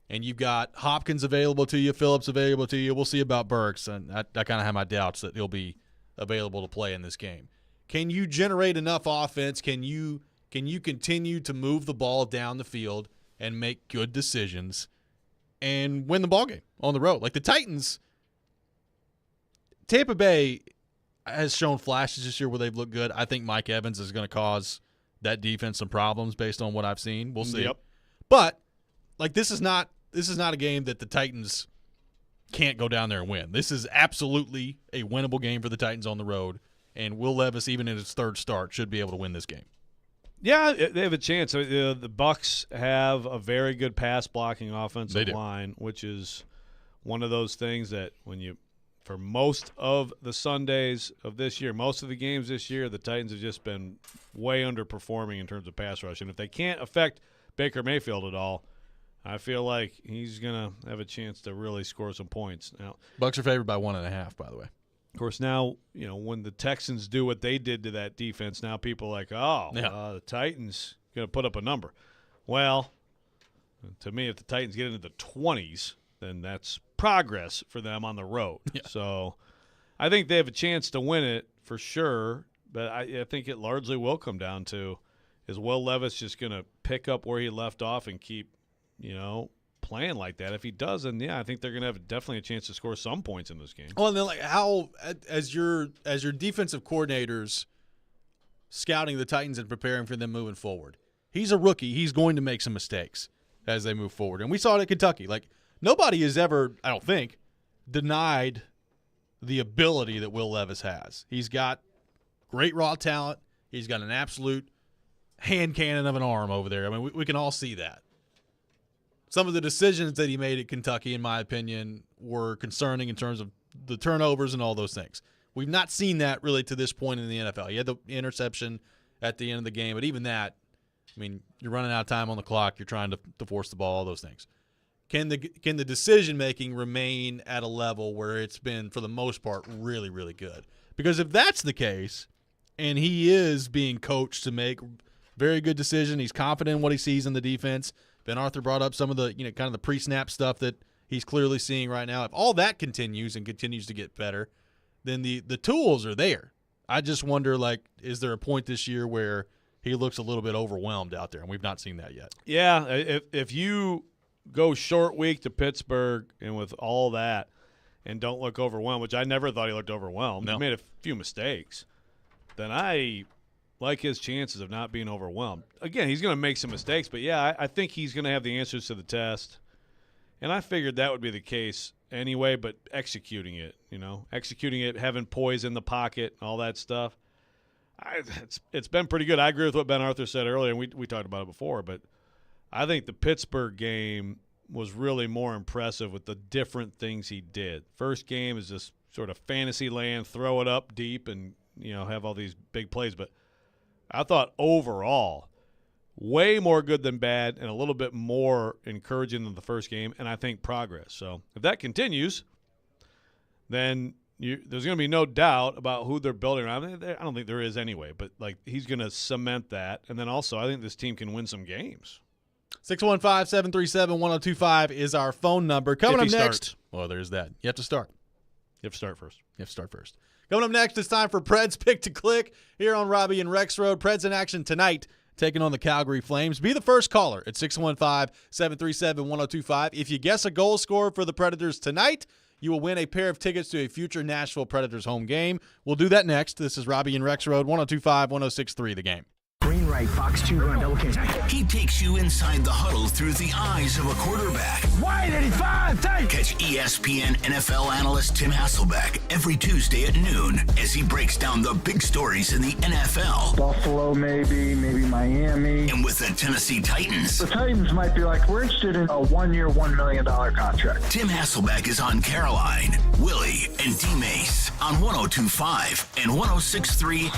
and you've got Hopkins available to you, Phillips available to you, we'll see about Burks. And I kind of have my doubts that he'll be available to play in this game. Can you generate enough offense? Can you continue to move the ball down the field and make good decisions and win the ballgame on the road? Like the Titans, Tampa Bay has shown flashes this year where they've looked good. I think Mike Evans is going to cause that defense some problems based on what I've seen. We'll see. Yep. But like this is not a game that the Titans can't go down there and win. This is absolutely a winnable game for the Titans on the road, and Will Levis, even in his third start, should be able to win this game. Yeah, they have a chance. The Bucs have a very good pass blocking offensive line, which is one of those things that for most of the Sundays of this year, most of the games this year, the Titans have just been way underperforming in terms of pass rush. And if they can't affect Baker Mayfield at all, I feel like he's going to have a chance to really score some points. Now, Bucs are favored by 1.5, by the way. Of course, now, when the Texans do what they did to that defense, now people are like, the Titans going to put up a number. Well, to me, if the Titans get into the 20s, then that's progress for them on the road. Yeah. So I think they have a chance to win it for sure, but I think it largely will come down to, is Will Levis just going to pick up where he left off and keep, playing like that? If he does, then I think they're going to have definitely a chance to score some points in this game. Well, and then how, as your defensive coordinators scouting the Titans and preparing for them moving forward, he's a rookie. He's going to make some mistakes as they move forward. And we saw it at Kentucky. Like, nobody has ever, I don't think, denied the ability that Will Levis has. He's got great raw talent. He's got an absolute hand cannon of an arm over there. I mean, we can all see that. Some of the decisions that he made at Kentucky, in my opinion, were concerning in terms of the turnovers and all those things. We've not seen that really to this point in the NFL. He had the interception at the end of the game, but even that, I mean, you're running out of time on the clock. You're trying to force the ball, all those things. Can the decision-making remain at a level where it's been, for the most part, really, really good? Because if that's the case, and he is being coached to make very good decisions, he's confident in what he sees in the defense. Ben Arthur brought up some of the, kind of the pre-snap stuff that he's clearly seeing right now. If all that continues and continues to get better, then the tools are there. I just wonder, is there a point this year where he looks a little bit overwhelmed out there, and we've not seen that yet. Yeah, if you go short week to Pittsburgh and with all that and don't look overwhelmed, which I never thought he looked overwhelmed. No. He made a few mistakes. Then I like his chances of not being overwhelmed. Again, he's going to make some mistakes, but, I think he's going to have the answers to the test. And I figured that would be the case anyway, but executing it, having poise in the pocket, all that stuff, it's been pretty good. I agree with what Ben Arthur said earlier, and we talked about it before, but I think the Pittsburgh game was really more impressive with the different things he did. First game is just sort of fantasy land, throw it up deep and, have all these big plays. But I thought overall, way more good than bad and a little bit more encouraging than the first game, and I think progress. So if that continues, then there's going to be no doubt about who they're building around. I don't think there is anyway, but he's going to cement that. And then also I think this team can win some games. 615-737-1025 is our phone number. Coming up next. Well, there's that. You have to start. You have to start first. Coming up next, it's time for Pred's Pick to Click here on Robby and Rexrode. Pred's in action tonight, taking on the Calgary Flames. Be the first caller at 615-737-1025. If you guess a goal scorer for the Predators tonight, you will win a pair of tickets to a future Nashville Predators home game. We'll do that next. This is Robby and Rexrode, 102.5-106.3 The Game. Green right, Fox 2 run, double K. He takes you inside the huddle through the eyes of a quarterback. Wide 85, tight. Catch ESPN NFL analyst Tim Hasselbeck every Tuesday at noon as he breaks down the big stories in the NFL. Buffalo, maybe Miami. And with the Tennessee Titans. The Titans might be like, we're interested in a 1-year, $1 million contract. Tim Hasselbeck is on Caroline, Willie, and D-Mace on 102.5 and 106.3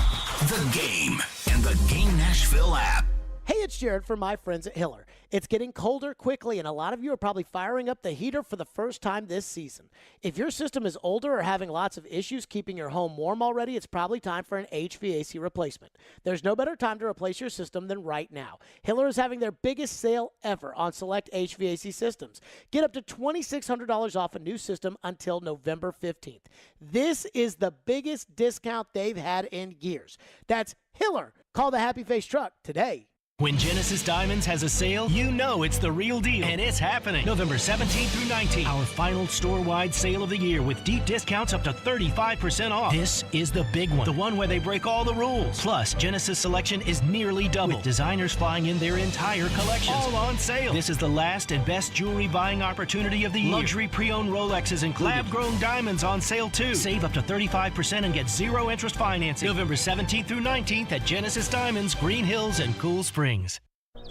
The Game and the Game Nashville app. Hey, it's Jared from my friends at Hiller. It's getting colder quickly, and a lot of you are probably firing up the heater for the first time this season. If your system is older or having lots of issues keeping your home warm already, it's probably time for an HVAC replacement. There's no better time to replace your system than right now. Hiller is having their biggest sale ever on select HVAC systems. Get up to $2,600 off a new system until November 15th. This is the biggest discount they've had in years. That's Hiller. Call the Happy Face Truck today. When Genesis Diamonds has a sale, you know it's the real deal. And it's happening November 17th through 19th. Our final store-wide sale of the year with deep discounts up to 35% off. This is the big one. The one where they break all the rules. Plus, Genesis selection is nearly double. With designers flying in their entire collections. All on sale. This is the last and best jewelry buying opportunity of the year. Luxury pre-owned Rolexes included. Lab-grown diamonds on sale too. Save up to 35% and get zero interest financing. November 17th through 19th at Genesis Diamonds, Green Hills, and Cool Springs.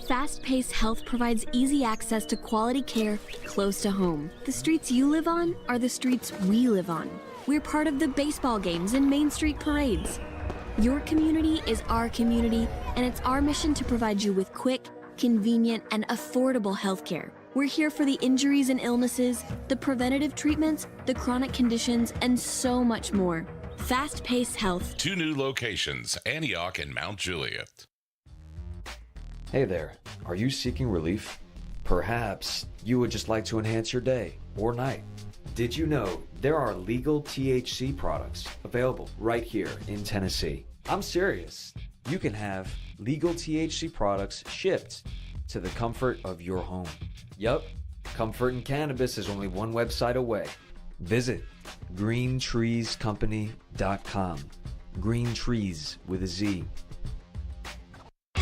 Fast-paced health provides easy access to quality care close to home. The streets you live on are the streets we live on. We're part of the baseball games and Main Street parades. Your community is our community, and it's our mission to provide you with quick, convenient, and affordable health care. We're here for the injuries and illnesses, the preventative treatments, the chronic conditions, and so much more. Fast-paced health. 2 new locations, Antioch and Mount Juliet. Hey there, are you seeking relief? Perhaps you would just like to enhance your day or night. Did you know there are legal THC products available right here in Tennessee? I'm serious. You can have legal THC products shipped to the comfort of your home. Yup, Comfort in Cannabis is only one website away. Visit greentreescompany.com. Green Trees with a Z.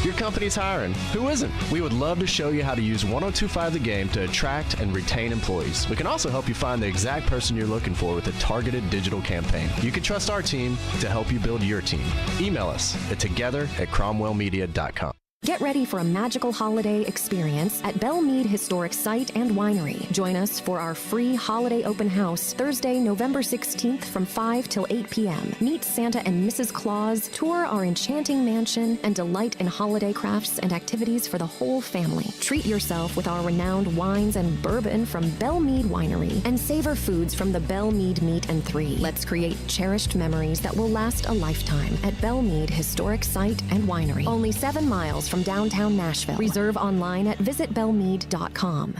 Your company's hiring. Who isn't? We would love to show you how to use 102.5 The Game to attract and retain employees. We can also help you find the exact person you're looking for with a targeted digital campaign. You can trust our team to help you build your team. Email us at together@cromwellmedia.com. Get ready for a magical holiday experience at Belmead Historic Site and Winery. Join us for our free holiday open house Thursday, November 16th from 5 till 8 p.m. Meet Santa and Mrs. Claus, tour our enchanting mansion, and delight in holiday crafts and activities for the whole family. Treat yourself with our renowned wines and bourbon from Belmead Winery and savor foods from the Belmead Meat and 3. Let's create cherished memories that will last a lifetime at Belmead Historic Site and Winery. Only 7 miles from downtown Nashville. Reserve online at visitbelmead.com.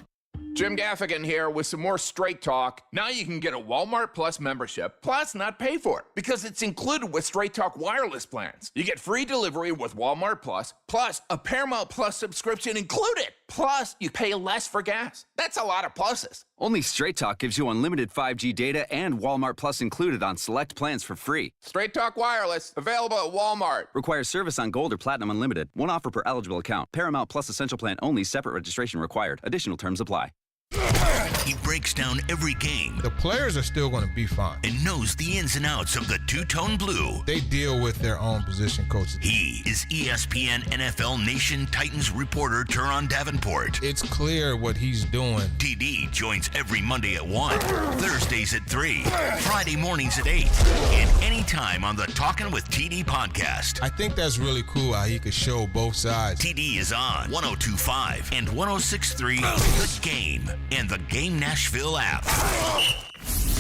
Jim Gaffigan here with some more Straight Talk. Now you can get a Walmart Plus membership, plus not pay for it, because it's included with Straight Talk wireless plans. You get free delivery with Walmart Plus, plus a Paramount Plus subscription included. Plus, you pay less for gas. That's a lot of pluses. Only Straight Talk gives you unlimited 5G data and Walmart Plus included on select plans for free. Straight Talk wireless, available at Walmart. Requires service on Gold or Platinum Unlimited. One offer per eligible account. Paramount Plus Essential Plan only. Separate registration required. Additional terms apply. He breaks down every game. The players are still going to be fine. And knows the ins and outs of the two-tone blue. They deal with their own position coaches. He is ESPN NFL Nation Titans reporter Teron Davenport. It's clear what he's doing. TD joins every Monday at 1, Thursdays at 3, Friday mornings at 8, and anytime on the Talkin' with TD podcast. I think that's really cool how he could show both sides. TD is on 102.5 and 106.3 The Game and the Game Nashville app.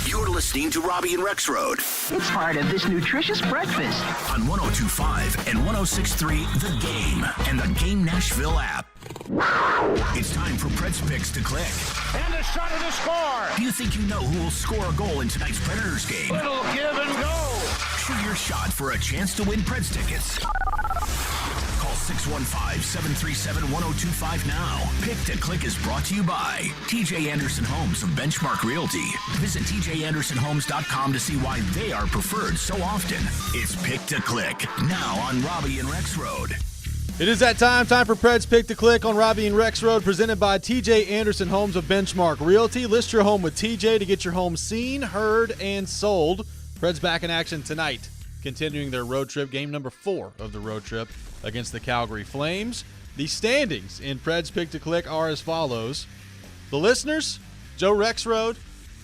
You're listening to Robby and Rexrode. It's part of this nutritious breakfast. On 102.5 and 106.3 The Game and the Game Nashville app. It's time for Preds Picks to click. And a shot at the score. Do you think you know who will score a goal in tonight's Predators game? Little give and go. Shoot your shot for a chance to win Preds tickets. Call 615-737-1025 now. Pick to Click is brought to you by TJ Anderson Homes of Benchmark Realty. Visit tjandersonhomes.com to see why they are preferred so often. It's Pick to Click, now on Robby and Rexrode. It is that time for Preds Pick to Click on Robby and Rexrode, presented by TJ Anderson Homes of Benchmark Realty. List your home with TJ to get your home seen, heard, and sold. Preds back in action tonight, continuing their road trip, game number 4 of the road trip against the Calgary Flames. The standings in Preds Pick to Click are as follows. The listeners, Joe Rexrode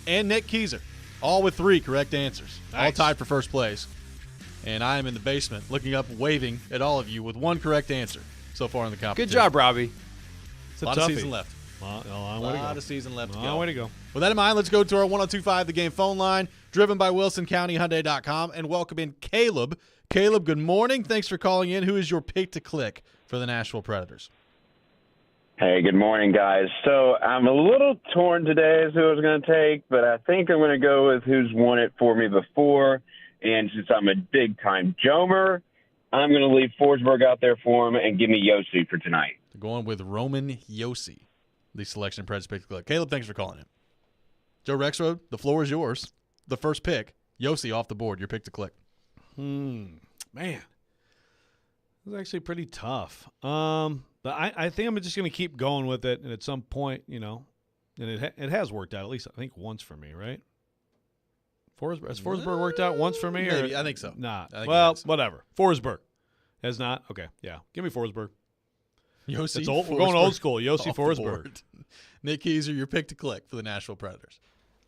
and Nick Keyser, all with 3 correct answers. Nice. All tied for first place. And I am in the basement looking up, waving at all of you with 1 correct answer so far in the competition. Good job, Robby. It's a lot of season left. A lot of season left to go. Long way to go. With that in mind, let's go to our 102.5 The Game phone line, driven by WilsonCountyHyundai.com, and welcome in Caleb. Caleb, good morning. Thanks for calling in. Who is your pick to click for the Nashville Predators? Hey, good morning, guys. So I'm a little torn today as who I was going to take, but I think I'm going to go with who's won it for me before. And since I'm a big-time Jomer, I'm going to leave Forsberg out there for him and give me Yossi for tonight. Going with Roman Yossi, the selection Preds pick to click. Caleb, thanks for calling in. Joe Rexrode, the floor is yours. The first pick, Yossi off the board, your pick to click. Man, this is actually pretty tough. But I think I'm just going to keep going with it, and at some point, and it has worked out at least I think once for me, right? Has Forsberg worked out once for me? Maybe. Or I think so. Not. Well, whatever. Forsberg has not. Okay, yeah. Give me Forsberg. Yossi We're going old school. Yossi Forsberg. Nick Keyser, your pick to click for the Nashville Predators.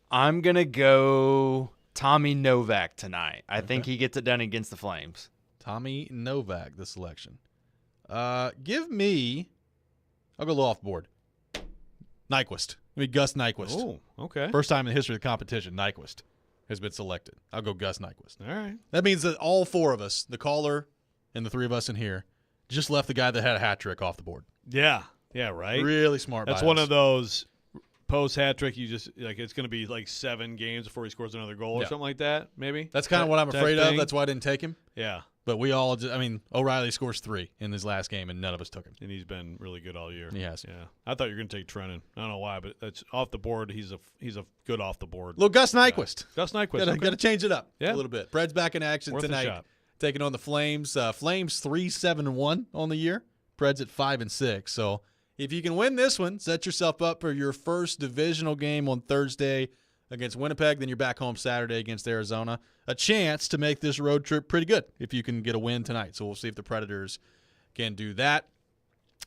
I'm going to go Tommy Novak tonight. I think he gets it done against the Flames. Tommy Novak, the selection. Give me, I'll go a little off board. Nyquist. Give me Gus Nyquist. Oh, okay. First time in the history of the competition, Nyquist has been selected. I'll go Gus Nyquist. All right. That means that all 4 of us, the caller and the 3 of us in here, just left the guy that had a hat trick off the board. Yeah. Yeah, right? Really smart. That's one of those post hat trick, you just it's going to be like 7 games before he scores another goal or something like that, maybe. That's kind of what I'm afraid of. That's why I didn't take him. Yeah. But we all, O'Reilly scores 3 in his last game, and none of us took him. And he's been really good all year. He has. Yeah. I thought you were going to take Trennan. I don't know why, but that's off the board. He's a good off the board. Little Gus Nyquist. Gus Nyquist. Got to change it up a little bit. Preds back in action Worth tonight, taking on the Flames. Flames 3-7-1 on the year. Preds at 5-6. So if you can win this one, set yourself up for your first divisional game on Thursday against Winnipeg. Then you're back home Saturday against Arizona. A chance to make this road trip pretty good if you can get a win tonight. So we'll see if the Predators can do that.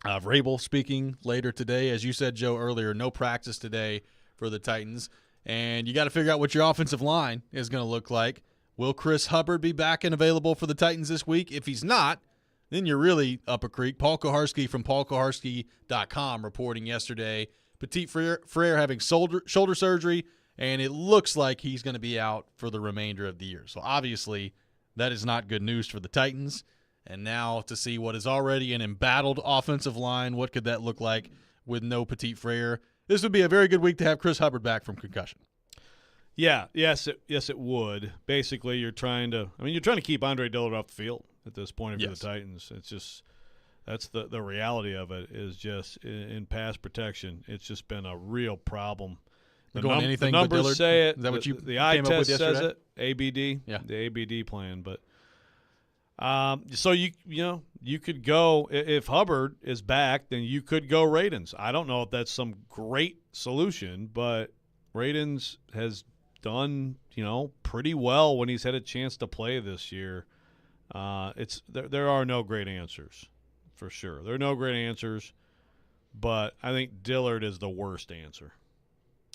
Vrabel speaking later today. As you said, Joe, earlier, no practice today for the Titans. And you got to figure out what your offensive line is going to look like. Will Chris Hubbard be back and available for the Titans this week? If he's not, then you're really up a creek. Paul Koharski from paulkoharski.com reporting yesterday, Petit Frere having shoulder surgery, and it looks like he's going to be out for the remainder of the year. So obviously that is not good news for the Titans. And now to see what is already an embattled offensive line, what could that look like with no Petit Frere? This would be a very good week to have Chris Hubbard back from concussion. Yeah, yes, it would. Basically, you're trying to keep Andre Dillard off the field at this point for the Titans. It's just that's the reality of it is just in pass protection. It's just been a real problem. The numbers say it. Is that what you the eye came up test with says yesterday? it. ABD, the ABD plan. But so you could go if Hubbard is back, then you could go Radens. I don't know if that's some great solution, but Radens has done, pretty well when he's had a chance to play this year. There are no great answers, for sure. There are no great answers, but I think Dillard is the worst answer.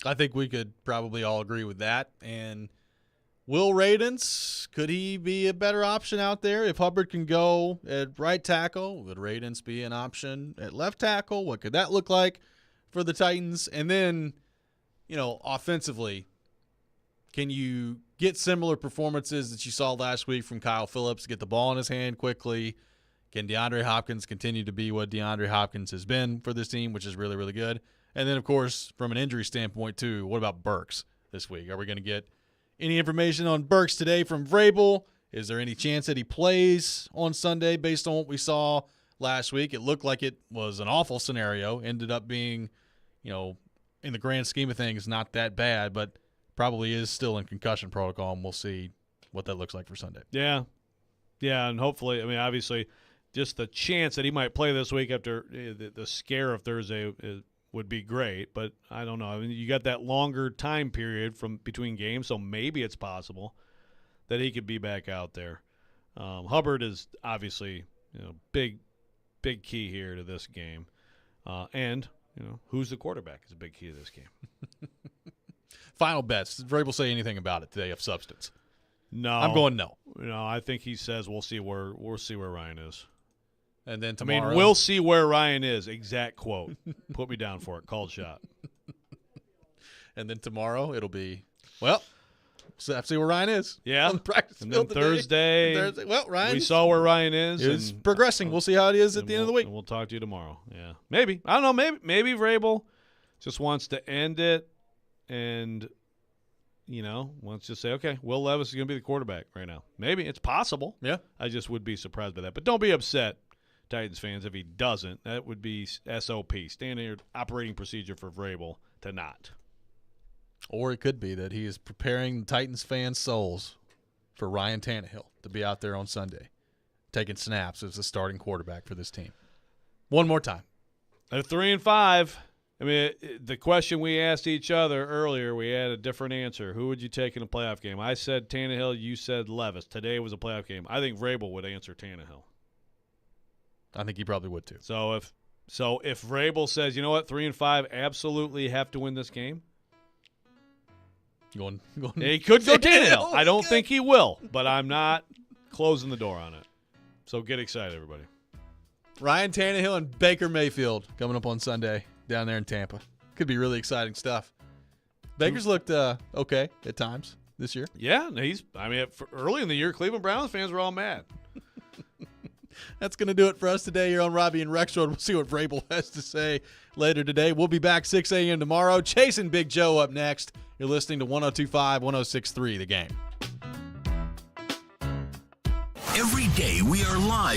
I think we could probably all agree with that. And Will Radens, could he be a better option out there? If Hubbard can go at right tackle, would Radens be an option at left tackle? What could that look like for the Titans? And then, offensively, can you get similar performances that you saw last week from Kyle Phillips, get the ball in his hand quickly? Can DeAndre Hopkins continue to be what DeAndre Hopkins has been for this team, which is really, really good? And then, of course, from an injury standpoint, too, what about Burks this week? Are we going to get any information on Burks today from Vrabel? Is there any chance that he plays on Sunday based on what we saw last week? It looked like it was an awful scenario. Ended up being, in the grand scheme of things, not that bad, but probably is still in concussion protocol, and we'll see what that looks like for Sunday. Yeah, and hopefully, obviously, just the chance that he might play this week after the scare of Thursday would be great, but I don't know. You got that longer time period from between games, so maybe it's possible that he could be back out there. Hubbard is obviously big key here to this game, and who's the quarterback is a big key to this game. Final bets. Did Vrabel say anything about it today of substance? No, I'm going no. No, I think he says we'll see where Ryan is. And then tomorrow, we'll see where Ryan is. Exact quote. Put me down for it. Called shot. And then tomorrow it'll be, we'll have to see where Ryan is. Yeah. On the practice and field then Thursday, well, Ryan, we saw where Ryan is. It's progressing. We'll see how it is at the end of the week. We'll talk to you tomorrow. Yeah, maybe. I don't know. Maybe Vrabel just wants to end it, and wants to say, okay, Will Levis is going to be the quarterback right now. Maybe it's possible. Yeah, I just would be surprised by that. But don't be upset, Titans fans, if he doesn't. That would be SOP, standard operating procedure for Vrabel to not. Or it could be that he is preparing the Titans fans' souls for Ryan Tannehill to be out there on Sunday, taking snaps as the starting quarterback for this team. One more time. They're 3-5. The question we asked each other earlier, we had a different answer. Who would you take in a playoff game? I said Tannehill. You said Levis. Today was a playoff game. I think Vrabel would answer Tannehill. I think he probably would too. So if Vrabel says, 3-5, absolutely have to win this game. Going. He could go Tannehill. I don't think he will, but I'm not closing the door on it. So get excited, everybody. Ryan Tannehill and Baker Mayfield coming up on Sunday down there in Tampa. Could be really exciting stuff. Baker's looked okay at times this year. Yeah, early in the year, Cleveland Browns fans were all mad. That's going to do it for us today here on Robby and Rexrode. We'll see what Vrabel has to say later today. We'll be back 6 a.m. tomorrow. Chasing Big Joe up next. You're listening to 102.5, 106.3 The Game. Every day we are live